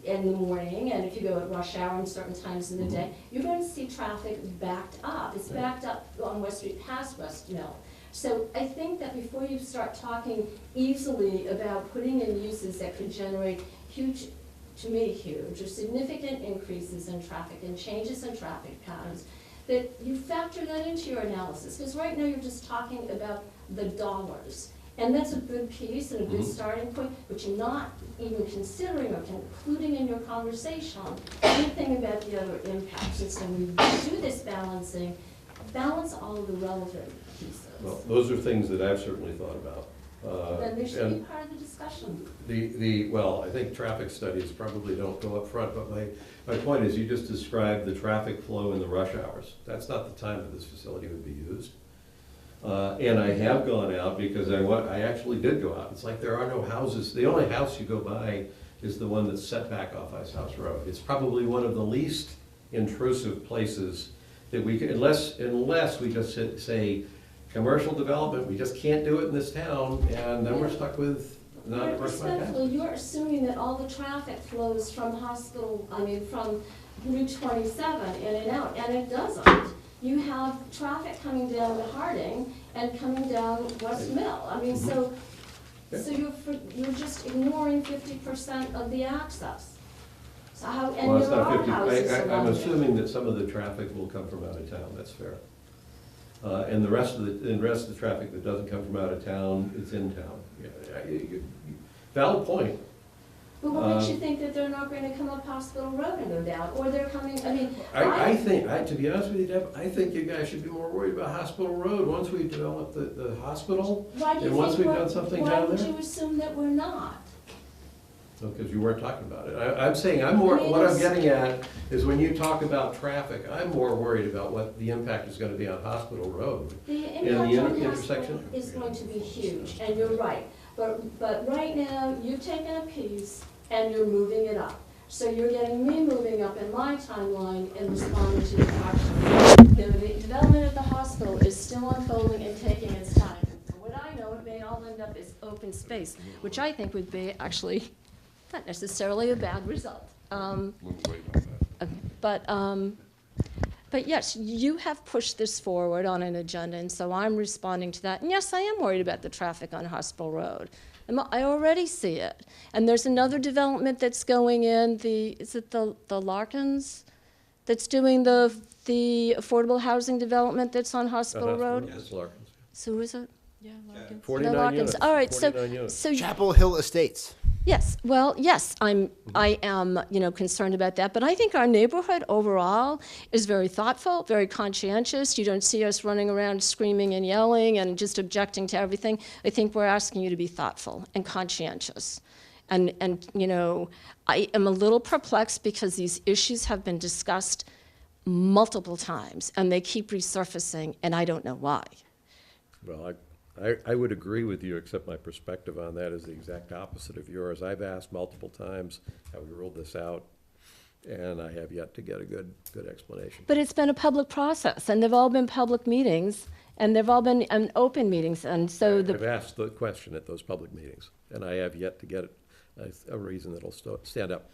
in the morning, and if you go at rush hour and certain times of the day, you're going to see traffic backed up. It's backed up on West Street past West Mill. So I think that before you start talking easily about putting in uses that could generate huge, to me huge, or significant increases in traffic and changes in traffic patterns, that you factor that into your analysis. Because right now you're just talking about the dollars. And that's a good piece and a good starting point, but you're not even considering or including in your conversation anything about the other impacts. And so when you do this balancing, balance all of the relevant pieces. Well, those are things that I've certainly thought about. Then they should be and part of the discussion. Well, I think traffic studies probably don't go up front, but my point is, you just described the traffic flow in the rush hours. That's not the time that this facility would be used. And I have gone out because I actually did go out. It's like there are no houses. The only house you go by is the one that's set back off Ice House Road. It's probably one of the least intrusive places that we can, unless we just say, commercial development, we just can't do it in this town, and then we're stuck with not Respectfully, you're assuming that all the traffic flows from from Route 27 in and out, and it doesn't. You have traffic coming down to Harding and coming down West Mill. So you're just ignoring 50% of the access. So how, and Well, it's there not are 50. houses I'm around there. assuming that some of the traffic will come from out of town, that's fair. And the rest of the traffic that doesn't come from out of town, it's in town. Valid point. But what makes you think that they're not going to come up Hospital Road and go down, or they're coming, I think, to be honest with you, Deb, I think you guys should be more worried about Hospital Road once we develop the hospital, and once we've done something down why there. would you assume that we're not? Because you weren't talking about it. I'm saying, what I'm getting at is when you talk about traffic, I'm more worried about what the impact is gonna be on Hospital Road. The And impact the on the intersection? hospital is going to be huge, and you're right. But right now, you've taken a piece and you're moving it up. So you're getting me moving up in my timeline and responding to the action. The development at the hospital is still unfolding and taking its time. For what I know, it may all end up as open space, which I think would be actually not necessarily a bad result. But yes, you have pushed this forward on an agenda, and so I'm responding to that. And yes, I am worried about the traffic on Hospital Road. I already see it. And there's another development that's going in, is it the Larkins? That's doing the affordable housing development that's on Hospital Road? Yes, Larkins. So is it? Yeah, Larkins. 49 The Larkins. units, All right, 49 units. so Chapel Hill Estates. yes, well, yes, I am, concerned about that, but I think our neighborhood overall is very thoughtful, very conscientious. You don't see us running around screaming and yelling and just objecting to everything. I think we're asking you to be thoughtful and conscientious. And I am a little perplexed because these issues have been discussed multiple times and they keep resurfacing, and I don't know why. Well, I would agree with you, except my perspective on that is the exact opposite of yours. I've asked multiple times how we ruled this out, and I have yet to get a good explanation. But it's been a public process, and they've all been public meetings, and they've all been open meetings, and so I've asked the question at those public meetings, and I have yet to get a reason that'll stand up.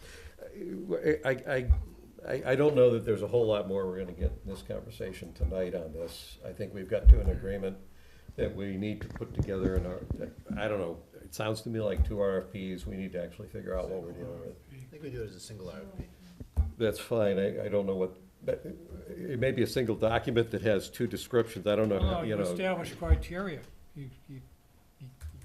I don't know that there's a whole lot more we're gonna get in this conversation tonight on this. I think we've got to an agreement that we need to put together I don't know, it sounds to me like 2 RFPs. We need to actually figure out what we're dealing with. I think we do it as a single RFP. That's fine. I don't know what, it may be a single document that has 2 descriptions. I don't know, how, You establish criteria. You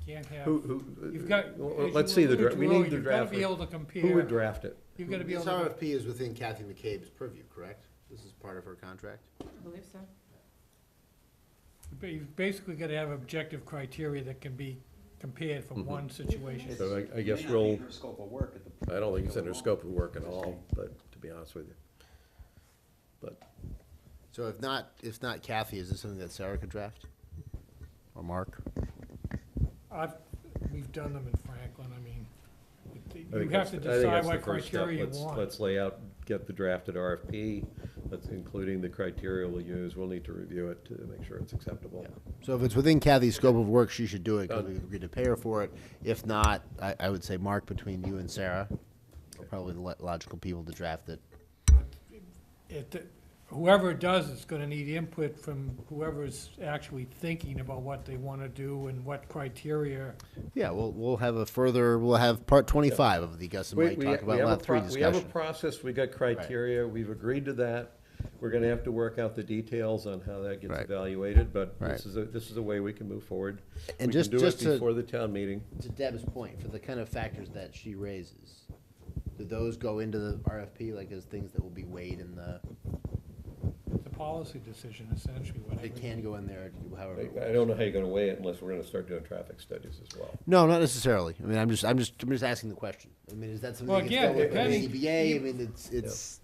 can't have, you've got. Well, as let's you see the allude draft. to We need earlier, the you've gotta draft. be able to compare. Who would draft it? You've got to be This able to. RFP is within Kathy McCabe's purview, correct? This is part of her contract? I believe so. You've basically got to have objective criteria that can be compared from one situation. So I guess we'll, I don't think it's in her scope of work at all, but, to be honest with you. But, So if not Kathy, is this something that Sarah could draft? Or Mark? We've done them in Franklin, I mean, I you think have that's- to I think decide that's what the first step. criteria you want. Let's lay out, get the drafted RFP, that's including the criteria we'll use. We'll need to review it to make sure it's acceptable. So if it's within Kathy's scope of work, she should do it, because we agreed to pay her for it. If not, I would say Mark, between you and Sarah, are probably the logical people to draft it. Whoever does it's gonna need input from whoever's actually thinking about what they wanna do and what criteria. Yeah, we'll have part 25 of the Gus and Mike talk about lot 3 We have a discussion. process, we got criteria, we've agreed to that. We're gonna have to work out the details on how that gets Right. evaluated, but Right. this is a way we can move forward. And We just- can do just it to- before the town meeting. To Deb's point, for the kind of factors that she raises, do those go into the RFP, like as things that will be weighed in the, It's a policy decision essentially, whatever. it can go in there, however. it I don't know how you're gonna weigh it unless we're gonna start doing traffic studies as well. No, not necessarily. I mean, I'm just asking the question. I mean, is that something Well, that gets again, dealt with by the depending- ZBA? I mean, it's.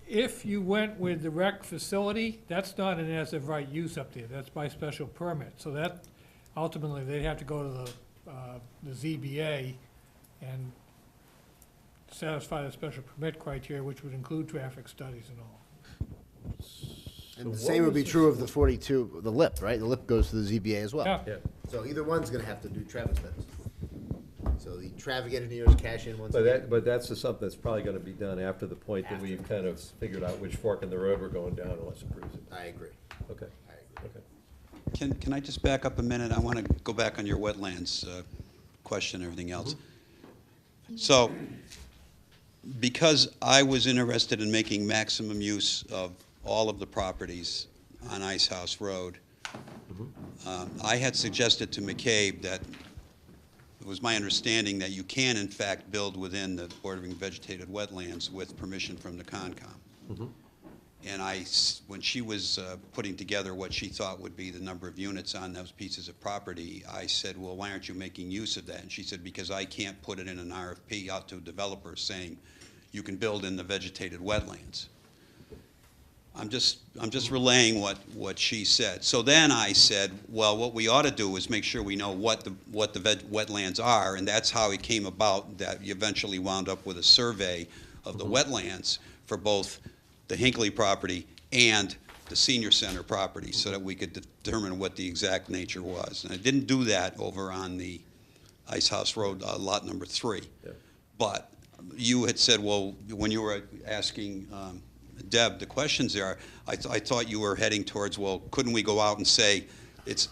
If you went with the rec facility, that's not an as-of-right use up there, that's by special permit. So that, ultimately, they'd have to go to the ZBA and satisfy the special permit criteria, which would include traffic studies and all. And the So same what would be was true this- of the 42, the LIP, right? The LIP goes to the ZBA as well. Yeah. Yeah, So either one's gonna have to do traffic studies. So the traffic engineers cash in once again. but that's something that's probably gonna be done after the point that we've kind of figured out which fork in the road we're going down, unless approves it. I agree. Okay, I agree. okay. Can I just back up a minute? I want to go back on your wetlands question and everything else. So, because I was interested in making maximum use of all of the properties on Ice House Road, I had suggested to McCabe that it was my understanding that you can in fact build within the bordering vegetated wetlands with permission from the Concom. And when she was putting together what she thought would be the number of units on those pieces of property, I said, well, why aren't you making use of that? And she said, because I can't put it in an RFP out to developers saying you can build in the vegetated wetlands. I'm just relaying what she said. So then I said, well, what we ought to do is make sure we know what the wetlands are, and that's how it came about that you eventually wound up with a survey of the wetlands for both the Hinckley property and the senior center property, so that we could determine what the exact nature was. And I didn't do that over on the Ice House Road, lot number 3. Yeah. But you had said, well, when you were asking Deb the questions there, I thought you were heading towards, well, couldn't we go out and say it's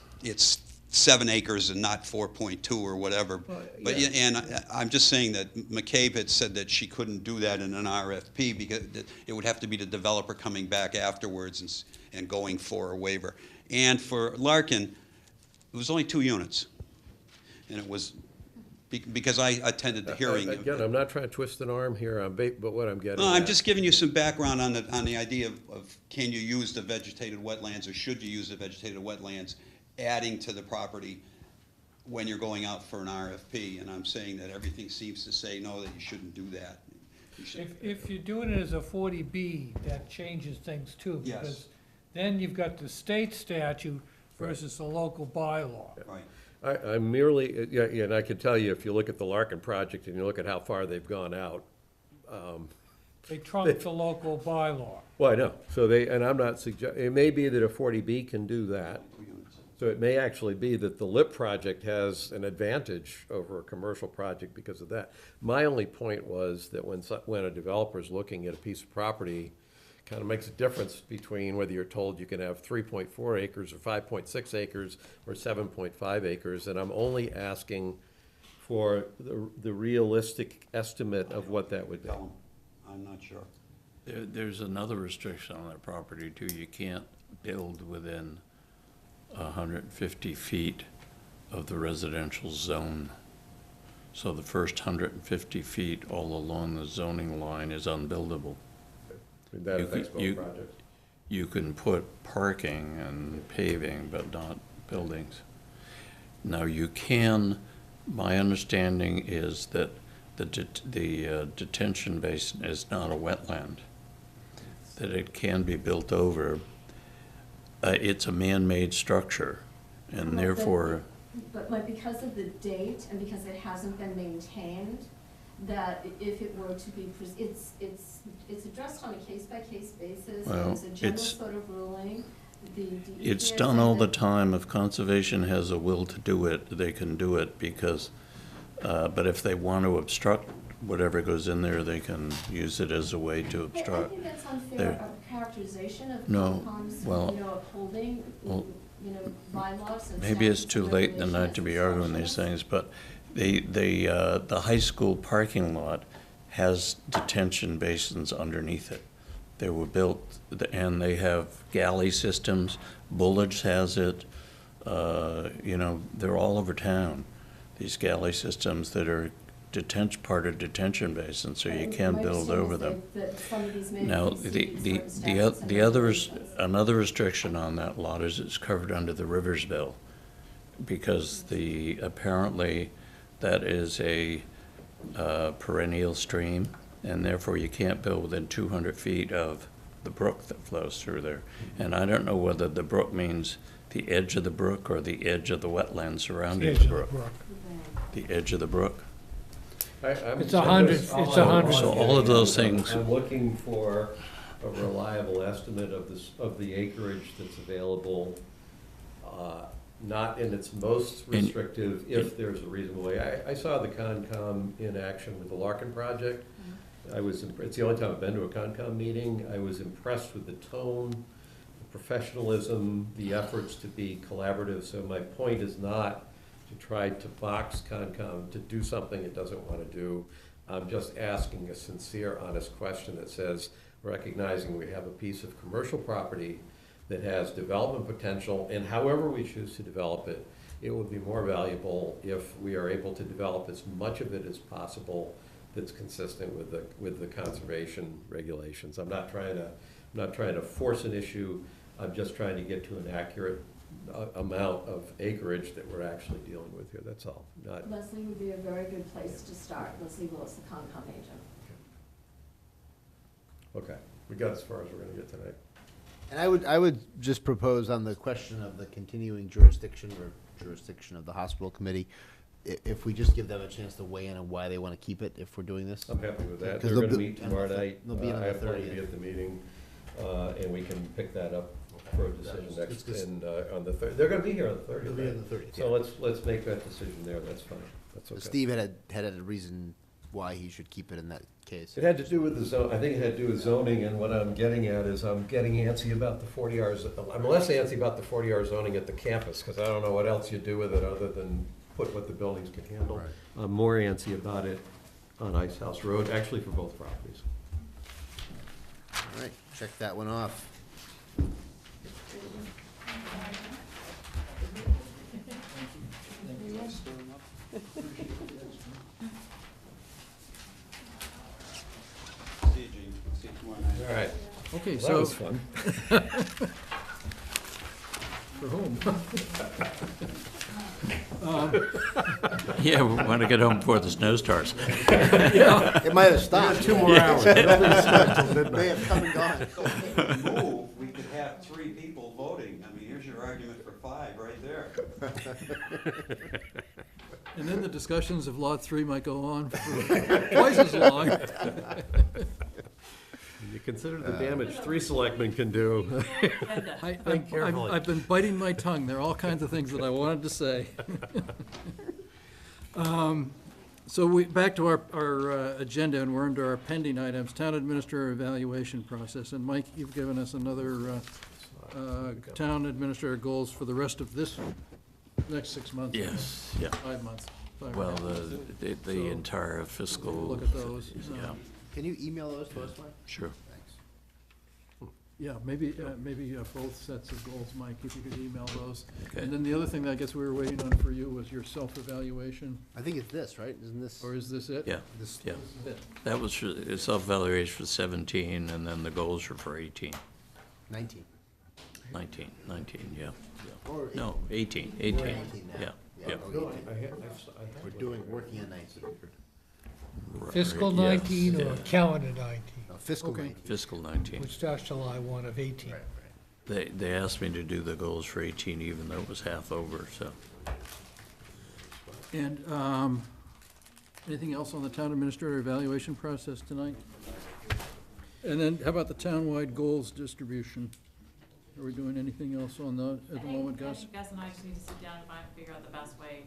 7 acres and not 4.2 or whatever? But yeah. and I'm just saying that McCabe had said that she couldn't do that in an RFP because it would have to be the developer coming back afterwards and going for a waiver. And for Larkin, it was only 2 units, and it was because I attended the hearing. Again, I'm not trying to twist an arm here, but what I'm getting No, I'm at- just giving you some background on the idea of can you use the vegetated wetlands or should you use the vegetated wetlands, adding to the property when you're going out for an RFP. And I'm saying that everything seems to say no, that you shouldn't do that. You should- If you're doing it as a 40B, that changes things too. Yes. Because then you've got the state statute versus the local bylaw. Right. I'm merely, yeah, and I can tell you, if you look at the Larkin project and you look at how far they've gone out, They trump the local bylaw. well, I know, so and I'm not it may be that a 40B can do that. So it may actually be that the LIP project has an advantage over a commercial project because of that. My only point was that when a developer's looking at a piece of property, kind of makes a difference between whether you're told you can have 3.4 acres or 5.6 acres or 7.5 acres, and I'm only asking for the realistic estimate of what that would be. Tell 'em. I'm not sure. There's another restriction on that property too. You can't build within 150 feet of the residential zone. So the first 150 feet all along the zoning line is unbuildable. That affects both you- projects. You can put parking and paving, but not buildings. Now, you can, my understanding is that the detention basin is not a wetland, that it can be built over. It's a man-made structure, and therefore, But because of the date and because it hasn't been maintained, that if it were to be, it's addressed on a case-by-case basis. Well, There's a general it's- sort of ruling. The DEP it's has done said all the that- time. If conservation has a will to do it, they can do it because, but if they want to obstruct whatever goes in there, they can use it as a way to I obstruct. think that's unfair There- characterization of No, Concom's, well- upholding, well, bylaws and Maybe it's statutes too and late in the night regulations to be and arguing these instructions. things, but the high school parking lot has detention basins underneath it. They were built, and they have galley systems. Bullard's has it. They're all over town, these galley systems that are part of detention basins, so you And can my build understanding over is them. that some of these may Now, exceed certain statutes and regulations. another restriction on that lot is it's covered under the Rivers Bill, because apparently that is a perennial stream, and therefore you can't build within 200 feet of the brook that flows through there. And I don't know whether the brook means the edge of the brook or the edge of the wetland surrounding Edge the of the brook. brook. The edge of the brook. It's 100 So all of those things. I'm looking for a reliable estimate of this, of the acreage that's available, not in its most restrictive, if there's a reasonable way. I saw the Concom in action with the Larkin project. It's the only time I've been to a Concom meeting. I was impressed with the tone, the professionalism, the efforts to be collaborative. So my point is not to try to box Concom to do something it doesn't want to do. I'm just asking a sincere, honest question that says, recognizing we have a piece of commercial property that has development potential, and however we choose to develop it, it would be more valuable if we are able to develop as much of it as possible that's consistent with the conservation regulations. I'm not trying to force an issue. I'm just trying to get to an accurate amount of acreage that we're actually dealing with here. That's all. Leslie would be a very good place to start. Leslie Willis, the Concom agent. Okay, we got as far as we're gonna get tonight. And I would just propose on the question of the continuing jurisdiction or jurisdiction of the hospital committee, if we just give them a chance to weigh in on why they want to keep it, if we're doing this. I'm happy with that. 'Cause They're they'll gonna be- meet tomorrow night. they'll be on I the have planned to 30th. be at the meeting, and we can pick that up for a decision It's next, just- and, on the third, they're gonna be here on the 30th. They'll be right? on the 30th, So yeah. let's make that decision there. That's fine. That's okay. Steve had a reason why he should keep it in that case. It had to do with the zone, I think it had to do with zoning, and what I'm getting at is I'm getting antsy about the 40 hours. I'm less antsy about the 40-hour zoning at the campus, because I don't know what else you do with it other than put what the buildings can handle. Right. I'm more antsy about it on Ice House Road, actually for both properties. All right, check that one off. See you, Gene. See you tomorrow night. All right. Okay, Well, that so, was fun. for whom? Yeah, we want to get home before the snow starts. It might have stopped. 2 more hours. May have come and gone. If we move, we could have 3 people voting. I mean, here's your argument for 5 right there. And then the discussions of Lot 3 might go on for twice as long. You consider the damage 3 selectmen can do. I've been biting my tongue. There are all kinds of things that I wanted to say. So back to our agenda, and we're under our pending items, town administrator evaluation process. And Mike, you've given us another town administrator goals for the rest of this, next 6 months. Yes, yeah. 5 months. Well, the So, entire fiscal. look at those. Yeah, Can you email those to us, Mike? sure. Thanks. Yeah, maybe both sets of goals, Mike, if you could email those. Okay. And then the other thing that I guess we were waiting on for you was your self-evaluation, I think it's this, right? Isn't this? or is this it? Yeah, This, yeah. This is it. That was for, it's self-evaluation for 17, and then the goals are for 18, 19. 19, yeah. Or No, 18, We're 18, 18 now. yeah, yeah. No, I had We're working on 19. Fiscal Yes, 19 or yeah. calendar 19, No, fiscal Okay. 19. Fiscal 19. which starts July 1 of 18. Right, right. They asked me to do the goals for 18, even though it was half over, so. And anything else on the town administrator evaluation process tonight? And then how about the townwide goals distribution? Are we doing anything else on that at the moment, I Gus? think Gus and I just need to sit down and figure out the best way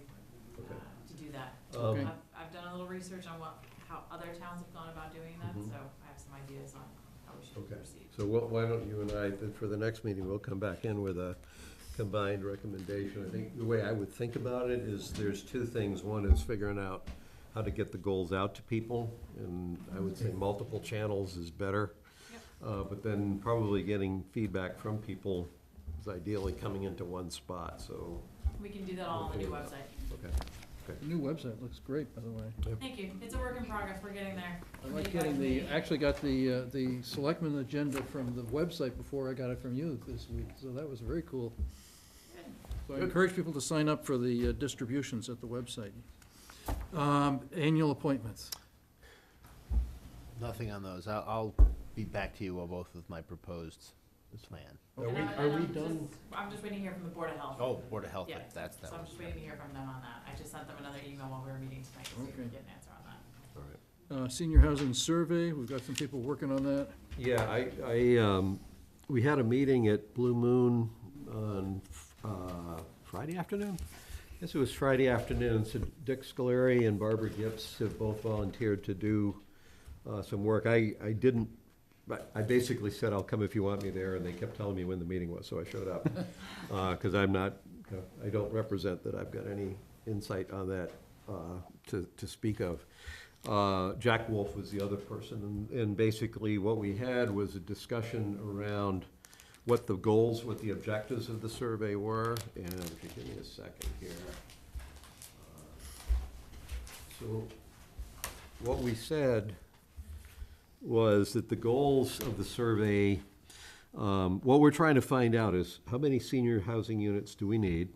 to do that. Okay. I've done a little research on how other towns have gone about doing that, so I have some ideas on how we should Okay, proceed. so why don't you and I, then for the next meeting, we'll come back in with a combined recommendation. I think the way I would think about it is there's two things. One is figuring out how to get the goals out to people, and I would say multiple channels is better. But then probably getting feedback from people is ideally coming into one spot, so, We can do that all on the new website. okay. The new website looks great, by the way. Thank you. It's a work in progress. We're getting there. I like getting actually got the selectmen agenda from the website before I got it from you this week, so that was very cool. So I encourage people to sign up for the distributions at the website. Annual appointments. Nothing on those. I'll be back to you both with my proposed plan. Are we done? I'm just waiting to hear from the Board of Health. Oh, Board of Health, Yeah, that's that so I'm one. just waiting to hear from them on that. I just sent them another email while we were meeting tonight to see if we Okay. can get an answer on that. All right. Senior housing survey, we've got some people working on that. Yeah, we had a meeting at Blue Moon on Friday afternoon? Yes, it was Friday afternoon, so Dick Scolari and Barbara Gips have both volunteered to do some work. I didn't, but I basically said, I'll come if you want me there, and they kept telling me when the meeting was, so I showed up. Because I'm not, I don't represent that I've got any insight on that to speak of. Jack Wolf was the other person, and basically what we had was a discussion around what the goals, what the objectives of the survey were, and if you give me a second here. So what we said was that the goals of the survey, what we're trying to find out is how many senior housing units do we need?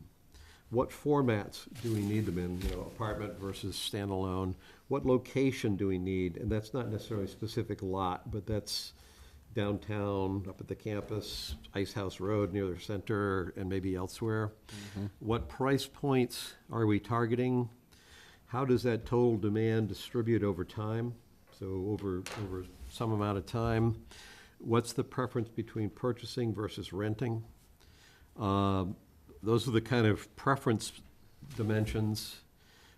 What formats do we need them in, apartment versus standalone? What location do we need? And that's not necessarily a specific lot, but that's downtown, up at the campus, Ice House Road near the center, and maybe elsewhere. What price points are we targeting? How does that total demand distribute over time? So over some amount of time. What's the preference between purchasing versus renting? Those are the kind of preference dimensions.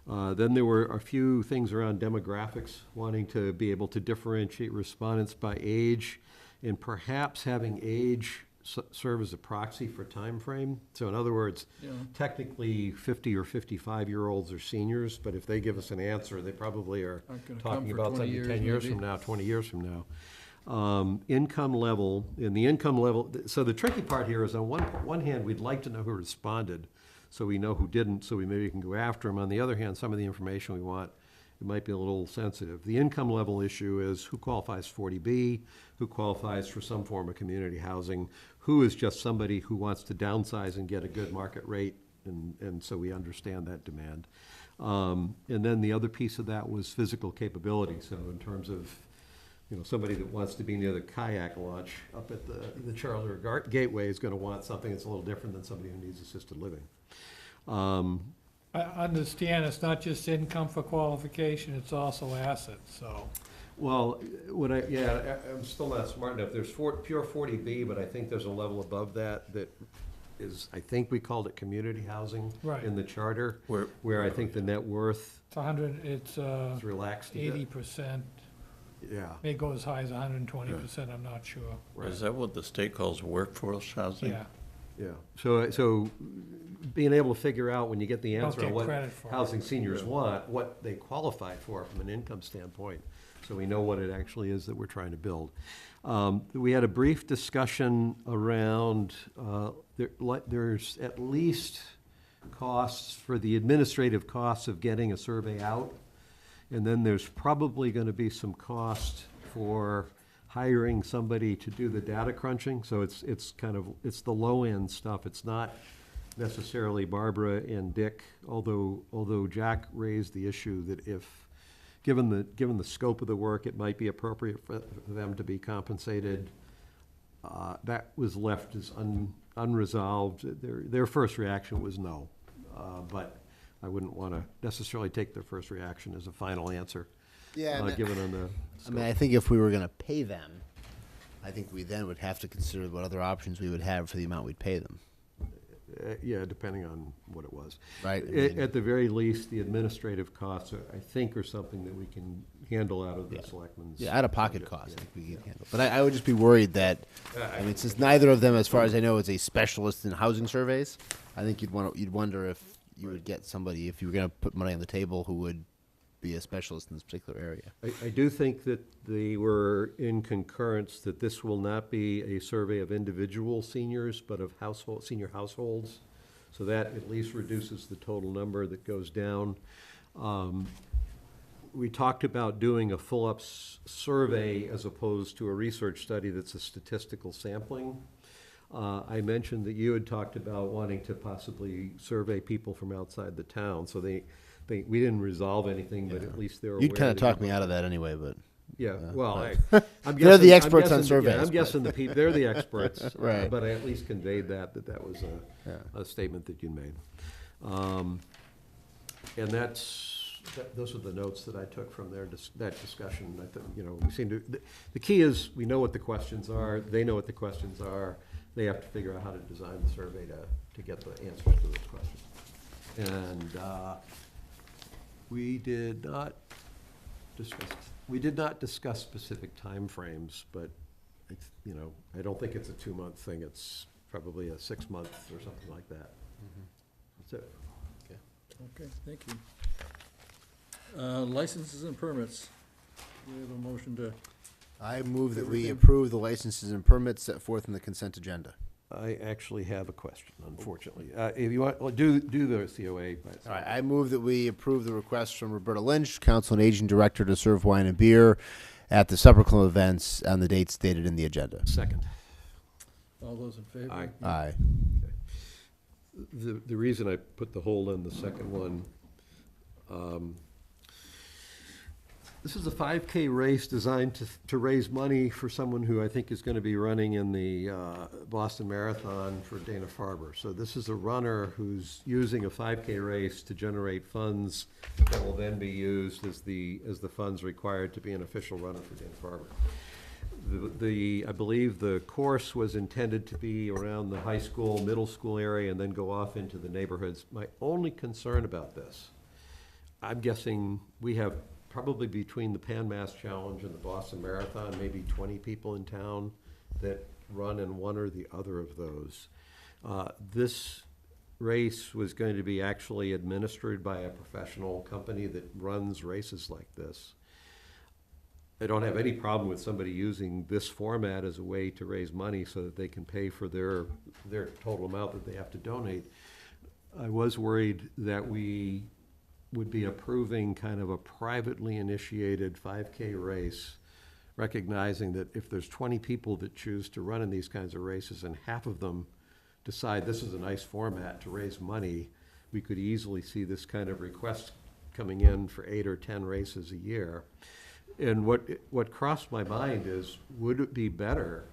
Then there were a few things around demographics, wanting to be able to differentiate respondents by age, and perhaps having age serve as a proxy for time frame. So in other words, Yeah. technically 50 or 55-year-olds are seniors, but if they give us an answer, they probably are Aren't gonna come talking for about 20 something years, 10 years maybe. from now, 20 years from now. Income level, in the income level, so the tricky part here is on one hand, we'd like to know who responded, so we know who didn't, so we maybe can go after them. On the other hand, some of the information we want, it might be a little sensitive. The income level issue is who qualifies 40B, who qualifies for some form of community housing, who is just somebody who wants to downsize and get a good market rate, and so we understand that demand. And then the other piece of that was physical capability, so in terms of somebody that wants to be near the kayak launch up at the Charles River Gateway is going to want something that's a little different than somebody who needs assisted living. I understand it's not just income for qualification, it's also assets, so. Well, I'm still not smart enough. There's pure 40B, but I think there's a level above that is, I think we called it community housing Right. in the charter, where I think the net worth It's is relaxed a bit. 80%, Yeah. may go as high as 120%, I'm not sure. Is that what the state calls workforce housing? Yeah, Yeah, so being able to figure out when you get the Don't answer get on what credit for it. housing seniors want, what they qualify for from an income standpoint, so we know what it actually is that we're trying to build. We had a brief discussion around, there's at least costs for the administrative costs of getting a survey out, and then there's probably going to be some cost for hiring somebody to do the data crunching. So it's kind of, it's the low-end stuff. It's not necessarily Barbara and Dick, although Jack raised the issue that if, given the scope of the work, it might be appropriate for them to be compensated. That was left as unresolved. Their first reaction was no, but I wouldn't want to necessarily take their first reaction as a final answer. Yeah, given on the I mean, I think if we were going to pay them, I think we then would have to consider what other options we would have for the amount we'd pay them. Yeah, depending on what it was. Right. I mean, At the very least, the administrative costs, I think, are something that we can handle out of the selectmen's. yeah, out-of-pocket budget. costs, Yeah. I think we can handle. But I would just be worried that, I mean, since neither of them, as far as I know, is a specialist in housing surveys, I think you'd wonder if you would get somebody, if you were going to put money on the table, who would be a specialist in this particular area. I do think that they were in concurrence that this will not be a survey of individual seniors, but of senior households. So that at least reduces the total number that goes down. We talked about doing a full-up survey as opposed to a research study that's a statistical sampling. I mentioned that you had talked about wanting to possibly survey people from outside the town, so we didn't resolve anything, but at least they're aware. You'd kind of that talk you- me out of that anyway, but. Yeah, well, I'm They're the guessing- experts on I'm surveys, guessing but- they're the experts. Right. But I at least conveyed that was a statement that you made. And those are the notes that I took from that discussion. I thought, we seem to, the key is, we know what the questions are, they know what the questions are, they have to figure out how to design the survey to get the answers to those questions. And we did not discuss specific timeframes, but I don't think it's a 2-month thing. It's probably a 6-month or something like that. That's it. Okay, thank you. Licenses and permits. We have a motion to, I move that we Everything. approve the licenses and permits set forth in the consent agenda. I actually have a question, unfortunately. If you want, well, do the COA. All right, I move that we approve the request from Roberta Lynch, Council and Aging Director, to serve wine and beer at the Supper Club events on the dates stated in the agenda. Second. all those in favor? Aye. Aye. The reason I put the hold on the second one, this is a 5K race designed to raise money for someone who I think is going to be running in the Boston Marathon for Dana-Farber. So this is a runner who's using a 5K race to generate funds that will then be used as the funds required to be an official runner for Dana-Farber. I believe the course was intended to be around the high school, middle school area, and then go off into the neighborhoods. My only concern about this, I'm guessing we have probably between the Pan Mass Challenge and the Boston Marathon, maybe 20 people in town that run in one or the other of those. This race was going to be actually administered by a professional company that runs races like this. I don't have any problem with somebody using this format as a way to raise money so that they can pay for their total amount that they have to donate. I was worried that we would be approving kind of a privately initiated 5K race, recognizing that if there's 20 people that choose to run in these kinds of races and half of them decide this is a nice format to raise money, we could easily see this kind of request coming in for 8 or 10 races a year. And what crossed my mind is, would it be better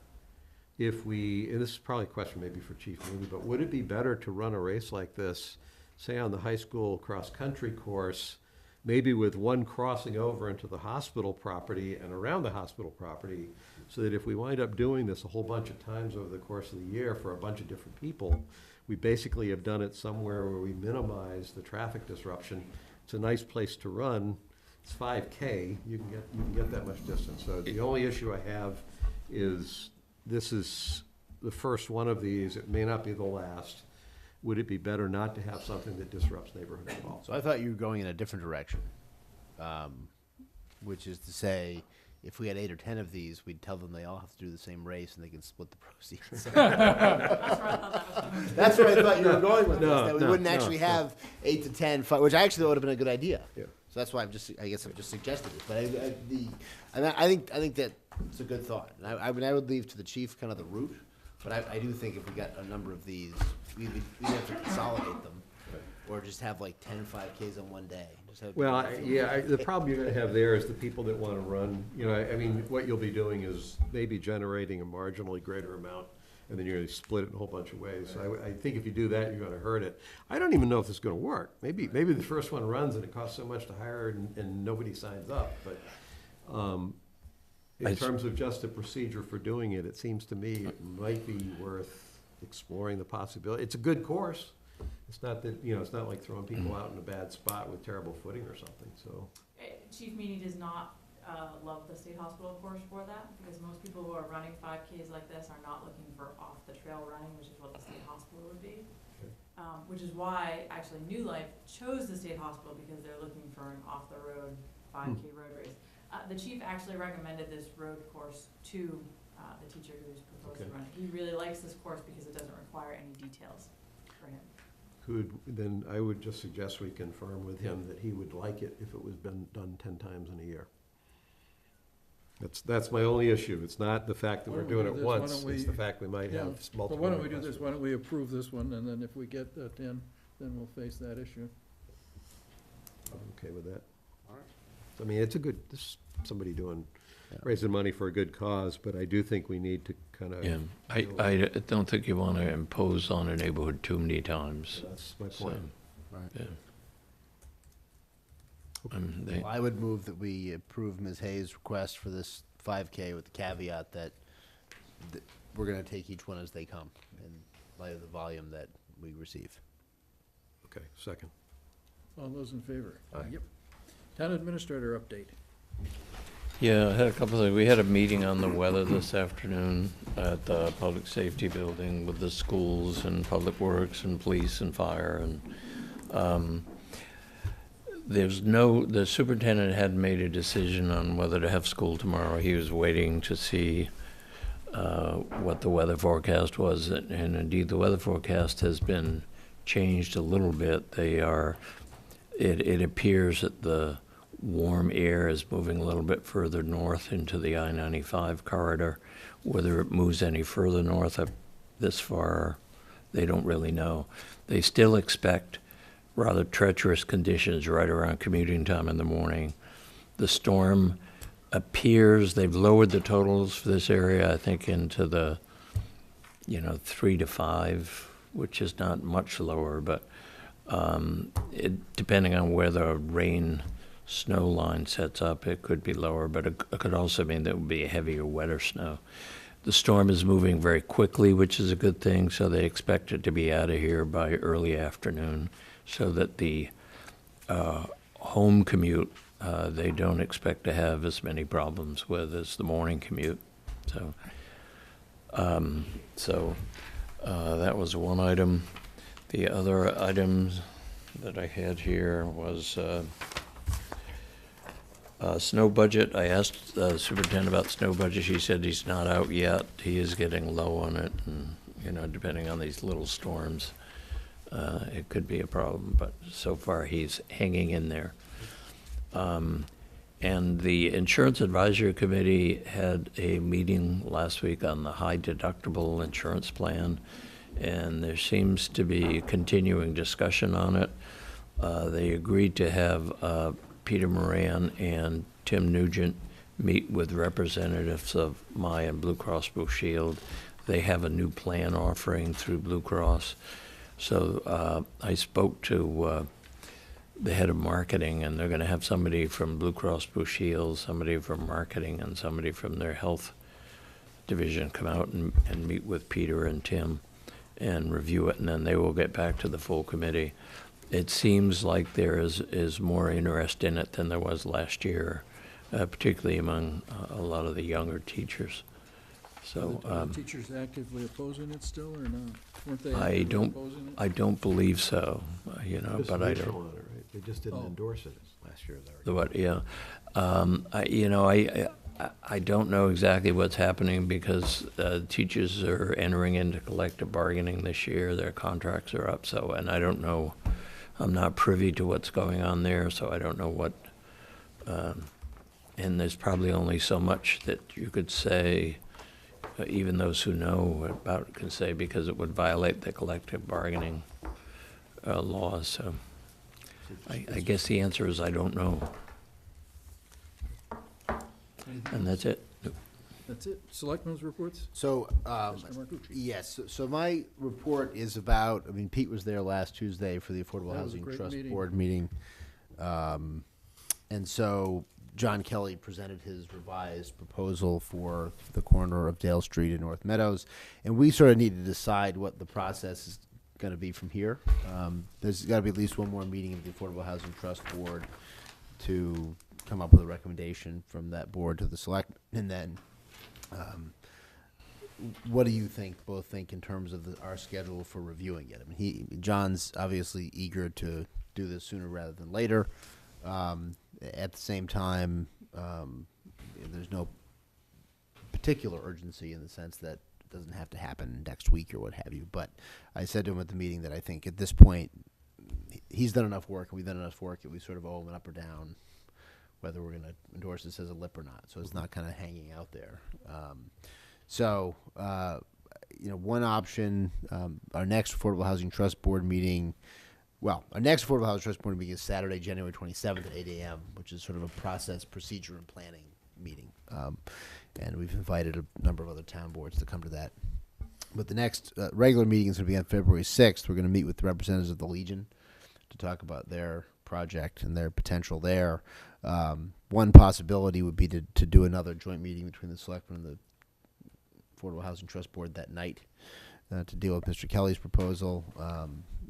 if and this is probably a question maybe for Chief Mooney, but would it be better to run a race like this, say on the high school cross-country course, maybe with one crossing over into the hospital property and around the hospital property, so that if we wind up doing this a whole bunch of times over the course of the year for a bunch of different people, we basically have done it somewhere where we minimize the traffic disruption. It's a nice place to run. It's 5K, you can get that much distance. So the only issue I have is, this is the first one of these, it may not be the last. Would it be better not to have something that disrupts neighborhoods at all? So I thought you were going in a different direction. which is to say, if we had 8 or 10 of these, we'd tell them they all have to do the same race and they can split the proceeds. That's where I thought you were going with this, that we wouldn't actually have 8 to 10, which actually would have been a good idea. Yeah. So that's why I guess I've just suggested it. But I think that it's a good thought. And I mean, I would leave to the chief kind of the route, but I do think if we got a number of these, we'd have to consolidate them, or just have like 10 5Ks on one day. Just have Well, the problem you're gonna have there is the people that wanna run, I mean, what you'll be doing is maybe generating a marginally greater amount, and then you're gonna split it in a whole bunch of ways. So I think if you do that, you're gonna hurt it. I don't even know if this is gonna work. Maybe the first one runs and it costs so much to hire and nobody signs up, but, in terms of just a procedure for doing it, it seems to me it might be worth exploring the possibility. It's a good course. It's not that, it's not like throwing people out in a bad spot with terrible footing or something, so. Chief Meany does not love the state hospital course for that, because most people who are running 5Ks like this are not looking for off-the-trail running, which is what the state hospital would be. Okay. Which is why, actually, New Life chose the state hospital, because they're looking for an off-the-road 5K road race. The chief actually recommended this road course to the teacher who's proposed to run it. He really likes this course because it doesn't require any details for him. Then I would just suggest we confirm with him that he would like it if it was been done 10 times in a year. That's my only issue. It's not the fact that we're doing it once, it's the fact we might have multiple. But why don't we do this? Why don't we approve this one, and then if we get that in, then we'll face that issue. I'm okay with that. All right. I mean, it's somebody raising money for a good cause, but I do think we need to kind of. Yeah, I don't think you want to impose on a neighborhood too many times. That's my point. Right. Yeah. Well, I would move that we approve Ms. Hayes' request for this 5K with the caveat that we're going to take each one as they come in light of the volume that we receive. Okay, second. All those in favor? Aye. Yep. Town administrator update. Yeah, I had a couple of things. We had a meeting on the weather this afternoon at the Public Safety Building with the schools and Public Works and Police and Fire, and the superintendent hadn't made a decision on whether to have school tomorrow. He was waiting to see what the weather forecast was, and indeed the weather forecast has been changed a little bit. It appears that the warm air is moving a little bit further north into the I-95 corridor. Whether it moves any further north up this far, they don't really know. They still expect rather treacherous conditions right around commuting time in the morning. The storm appears, they've lowered the totals for this area, I think, into the 3 to 5, which is not much lower, but depending on where the rain snow line sets up, it could be lower, but it could also mean there would be a heavier, wetter snow. The storm is moving very quickly, which is a good thing, so they expect it to be out of here by early afternoon, so that the home commute they don't expect to have as many problems with as the morning commute. So, that was one item. The other items that I had here was snow budget. I asked the superintendent about snow budget. She said he's not out yet. He is getting low on it, and depending on these little storms, it could be a problem. But so far, he's hanging in there. And the Insurance Advisory Committee had a meeting last week on the high deductible insurance plan, and there seems to be continuing discussion on it. They agreed to have Peter Moran and Tim Nugent meet with representatives of my and Blue Cross Blue Shield. They have a new plan offering through Blue Cross. So I spoke to the head of marketing, and they're going to have somebody from Blue Cross Blue Shield, somebody from marketing, and somebody from their health division come out and meet with Peter and Tim and review it, and then they will get back to the full committee. It seems like there is more interest in it than there was last year, particularly among a lot of the younger teachers. So Are the teachers actively opposing it still, or not? Weren't they I actively opposing it? don't believe so, but I don't. They just didn't endorse it. Last year was already. The what, yeah. I don't know exactly what's happening because teachers are entering into collective bargaining this year. Their contracts are up, so, and I don't know, I'm not privy to what's going on there, so I don't know what, and there's probably only so much that you could say, even those who know about it can say, because it would violate the collective bargaining laws, so I guess the answer is I don't know. And that's it. That's it. Selectmen's reports? So, Mr. Marcucci. yes, so my report is about, I mean, Pete was there last Tuesday for the Affordable That was a Housing great Trust meeting. Board meeting. And so John Kelly presented his revised proposal for the corner of Dale Street and North Meadows. And we sort of need to decide what the process is going to be from here. There's got to be at least one more meeting of the Affordable Housing Trust Board to come up with a recommendation from that board to the select, and then what do you both think in terms of our schedule for reviewing it? I mean, John's obviously eager to do this sooner rather than later. At the same time, there's no particular urgency in the sense that it doesn't have to happen next week or what have you. But I said to him at the meeting that I think at this point, he's done enough work and we've done enough work that we sort of owe him an up or down, whether we're going to endorse this as a lip or not. So it's not kind of hanging out there. One option, our next Affordable Housing Trust Board meeting, our next Affordable Housing Trust Board meeting is Saturday, January 27th at 8 a.m., which is sort of a process, procedure, and planning meeting. And we've invited a number of other town boards to come to that. But the next regular meeting is going to be on February 6th. We're going to meet with the representatives of the Legion to talk about their project and their potential there. One possibility would be to do another joint meeting between the Selectmen and the Affordable Housing Trust Board that night to deal with Mr. Kelly's proposal.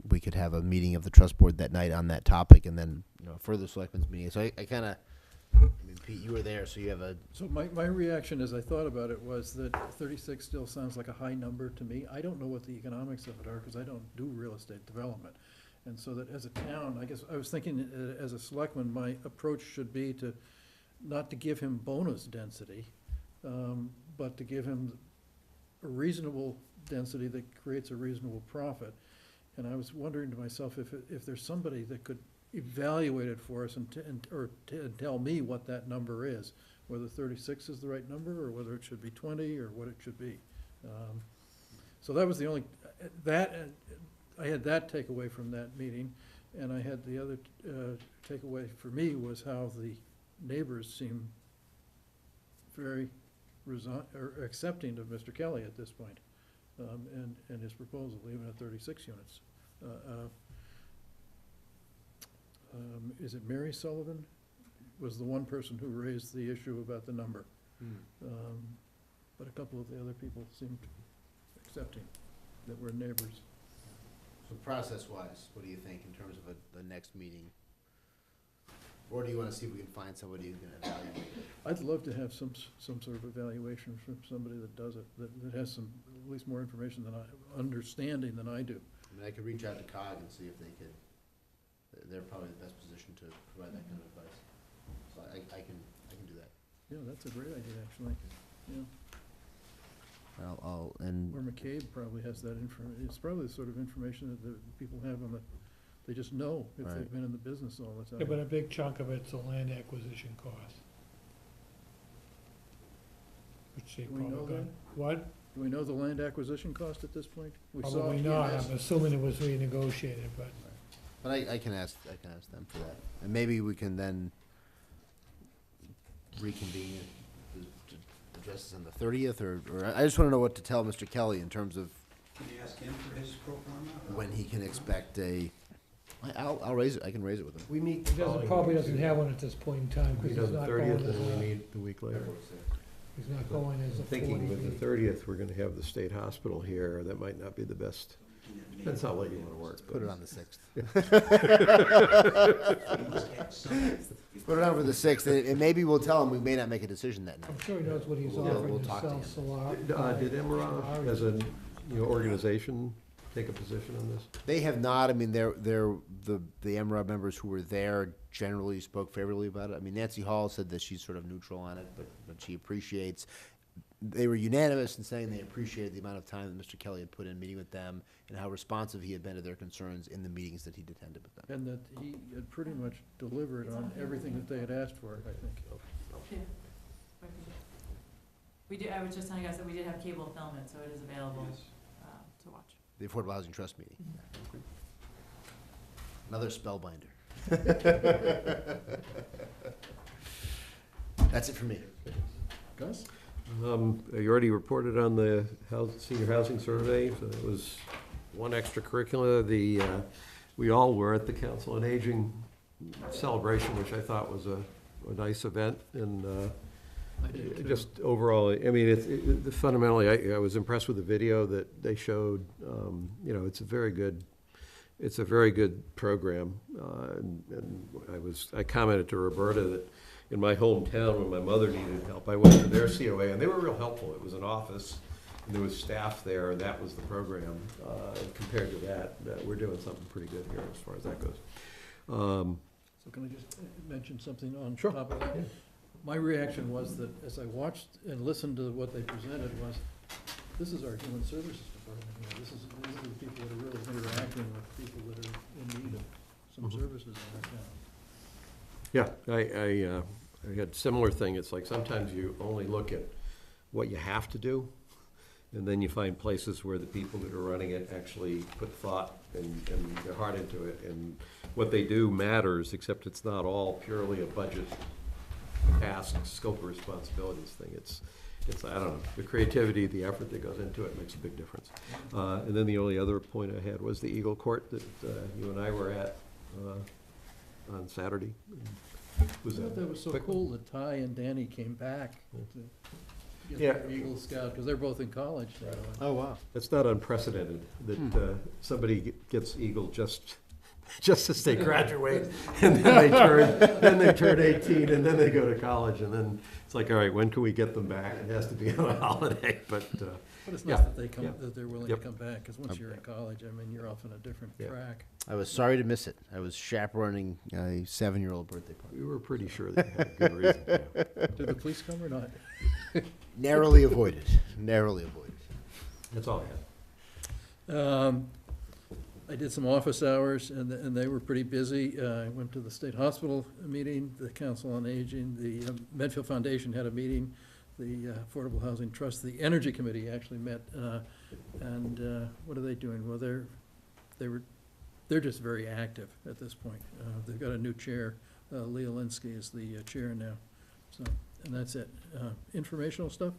We could have a meeting of the Trust Board that night on that topic, and then further Selectmen's meeting. So I kind of, Pete, you were there, so you have a... So my reaction as I thought about it was that 36 still sounds like a high number to me. I don't know what the economics of it are because I don't do real estate development. And so that as a town, I guess I was thinking as a selectman, my approach should be to not to give him bonus density, but to give him a reasonable density that creates a reasonable profit. And I was wondering to myself if there's somebody that could evaluate it for us or tell me what that number is, whether 36 is the right number or whether it should be 20 or what it should be. So that was the only, I had that takeaway from that meeting, and I had the other takeaway for me was how the neighbors seem very accepting of Mr. Kelly at this point, and his proposal, even at 36 units. Is it Mary Sullivan? Was the one person who raised the issue about the number. But a couple of the other people seemed accepting that we're neighbors. So process-wise, what do you think in terms of the next meeting? Or do you want to see if we can find somebody who's going to evaluate it? I'd love to have some sort of evaluation from somebody that does it, that has some, at least more information than understanding than I do. I mean, I could reach out to COG and see if they could, they're probably the best position to provide that kind of advice. So I can do that. Yeah, that's a great idea, actually. Yeah. And Or McCabe probably has that it's probably the sort of information that the people have on they just know if Right. they've been in the business all the time. Yeah, but a big chunk of it's the land acquisition cost. Which they Do we know probably got. that? What? Do we know the land acquisition cost at this point? We saw Probably it. not, I'm assuming it was renegotiated, but. But I can ask them for that. And maybe we can then reconvene to address this on the 30th, or I just want to know what to tell Mr. Kelly in terms of Can you ask him for his pro forma? when he can expect I'll raise it, I can raise it with him. We meet. He probably doesn't have one at this point in time, Meet because on he's the not going 30th, as and we a, meet the week later. he's not going as a 40B. Thinking with the 30th, we're gonna have the state hospital here, that might not be the best. Depends how late you wanna work. Put it on the 6th. Put it on for the 6th, and maybe we'll tell him we may not make a decision that night. I'm sure he knows what he's We'll offering to talk to sell him. Solar. Did Emera, as an organization, take a position on this? They have not, I mean, the MROB members who were there generally spoke favorably about it. I mean, Nancy Hall said that she's sort of neutral on it, but she appreciates. They were unanimous in saying they appreciated the amount of time that Mr. Kelly had put in meeting with them and how responsive he had been to their concerns in the meetings that he'd attended with them. And that he had pretty much delivered on everything that they had asked for, I think. Yeah. We did, I was just telling you guys that we did have cable film it, so it is available to watch. The Affordable Housing Trust meeting. Another spellbinder. That's it for me. Gus? You already reported on the senior housing survey, so it was one extracurricular. We all were at the Council on Aging celebration, which I thought was a nice event, and I did too. just overall, I mean, fundamentally, I was impressed with the video that they showed. You know, it's a very good program, and I commented to Roberta that in my hometown, when my mother needed help, I went to their COA, and they were real helpful. It was an office, and there was staff there, and that was the program. Compared to that, we're doing something pretty good here as far as that goes. So can I just mention something on top of that? Yeah. My reaction was that as I watched and listened to what they presented was, this is our human services department here. These are the people that are really interacting with people that are in need of some services in our town. Yeah, I had a similar thing. It's like sometimes you only look at what you have to do, and then you find places where the people that are running it actually put thought and their heart into it, and what they do matters, except it's not all purely a budget task, scope of responsibilities thing. It's I don't know, the creativity, the effort that goes into it makes a big difference. And then the only other point I had was the Eagle Court that you and I were at on Saturday. I thought that was so cool that Ty and Danny came back to get their Eagle Scout, because they're both in college now. Oh, wow. It's not unprecedented that somebody gets Eagle just as they graduate, and then they turn 18, and then they go to college, and then it's like, all right, when can we get them back? It has to be on a holiday, but it's yeah, nice that that they're willing to Yep. come back, because once you're in college, I mean, you're off on a different track. I was sorry to miss it. I was chaperoning a 7-year-old birthday party. we were pretty sure that you had a good reason. Yeah. Did the police come or not? Narrowly avoided. Narrowly avoided. That's all I had. I did some office hours, and they were pretty busy. I went to the State Hospital meeting, the Council on Aging, the Medfield Foundation had a meeting, the Affordable Housing Trust, the Energy Committee actually met, and what are they doing? Well, they're just very active at this point. They've got a new chair. Leah Linsky is the chair now. So, and that's it. Informational stuff?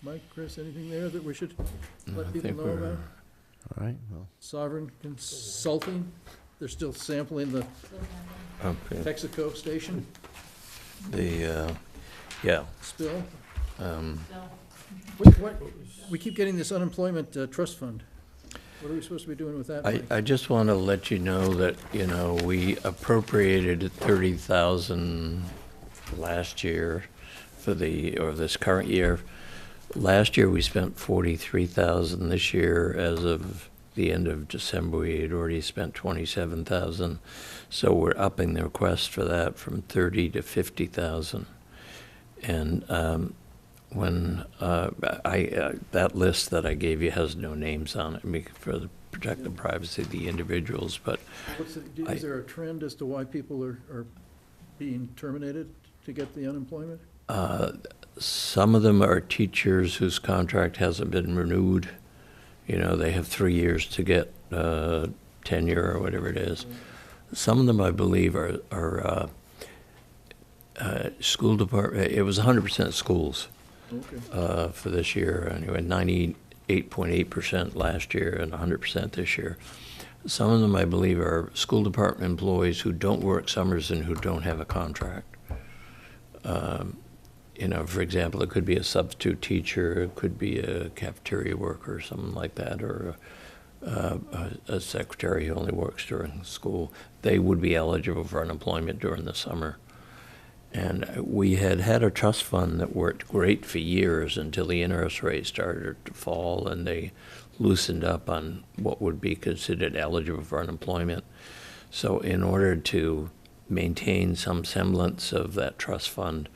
Mike, Chris, anything there that we should let people know about? All right, well. Sovereign Consulting, they're still sampling the Texaco station spill. We keep getting this unemployment trust fund. What are we supposed to be doing with that money? I just want to let you know that, we appropriated 30,000 last year or this current year. Last year, we spent 43,000. This year, as of the end of December, we had already spent 27,000. So we're upping the request for that from 30 to 50,000. And when that list that I gave you has no names on it for protect the privacy of the individuals, but Is there a trend as to why people are being terminated to get the unemployment? some of them are teachers whose contract hasn't been renewed. They have 3 years to get tenure or whatever it is. Some of them, I believe, are school department. It was 100% schools for this year. Anyway, 98.8% last year and 100% this year. Some of them, I believe, are school department employees who don't work summers and who don't have a contract. For example, it could be a substitute teacher, it could be a cafeteria worker or something like that, or a secretary who only works during school. They would be eligible for unemployment during the summer. And we had a trust fund that worked great for years until the interest rate started to fall and they loosened up on what would be considered eligible for unemployment. So in order to maintain some semblance of that trust fund.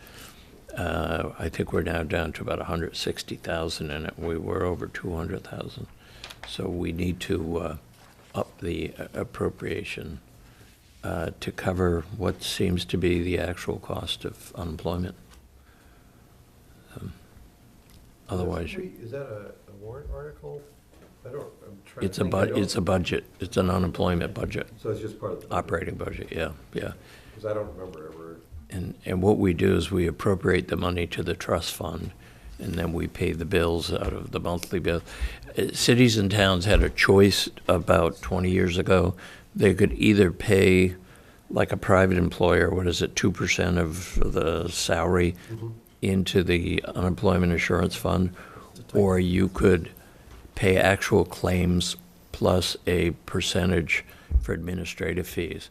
I think we're now down to about 160,000 in it. We were over 200,000. So we need to up the appropriation to cover what seems to be the actual cost of unemployment. Otherwise, Is that a warrant article? I'm trying to it's a think. it's a budget. It's an unemployment budget, So it's just part of the. operating budget, yeah. Because I don't remember ever. And what we do is we appropriate the money to the trust fund, and then we pay the bills out of the monthly bill. Cities and towns had a choice about 20 years ago. They could either pay, like a private employer, 2% of the salary into the unemployment insurance fund, or you could pay actual claims plus a percentage for administrative fees.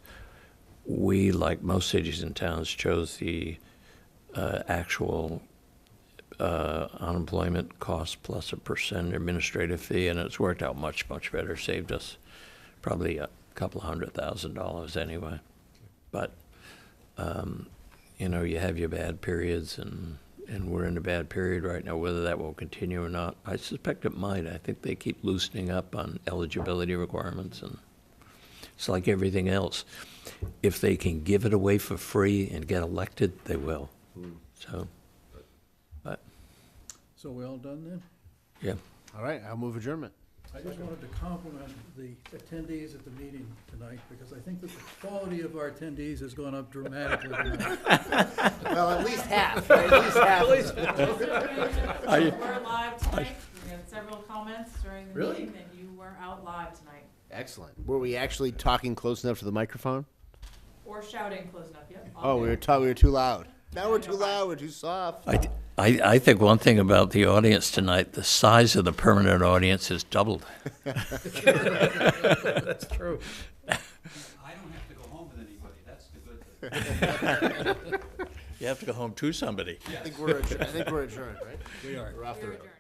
We, like most cities and towns, chose the actual unemployment cost plus a percent administrative fee, and it's worked out much, much better. Saved us probably a couple $100,000 anyway. But, you have your bad periods, and we're in a bad period right now. Whether that will continue or not, I suspect it might. I think they keep loosening up on eligibility requirements, and it's like everything else. If they can give it away for free and get elected, they will. So, but, So we all done then? yeah. All right, I'll move adjournment. I just wanted to compliment the attendees at the meeting tonight, because I think that the quality of our attendees has gone up dramatically tonight. Well, at least half, right? At least half. We're live tonight. We had several comments during the meeting that you were out live tonight. Excellent. Were we actually talking close enough to the microphone? Or shouting close enough, yep. Oh, we were too loud. Now we're too loud, we're too soft. I think one thing about the audience tonight, the size of the permanent audience has doubled. That's true. I don't have to go home with anybody, that's the good thing. You have to go home to somebody. I think we're adjourned, right? We are. We're off the We're road. adjourned.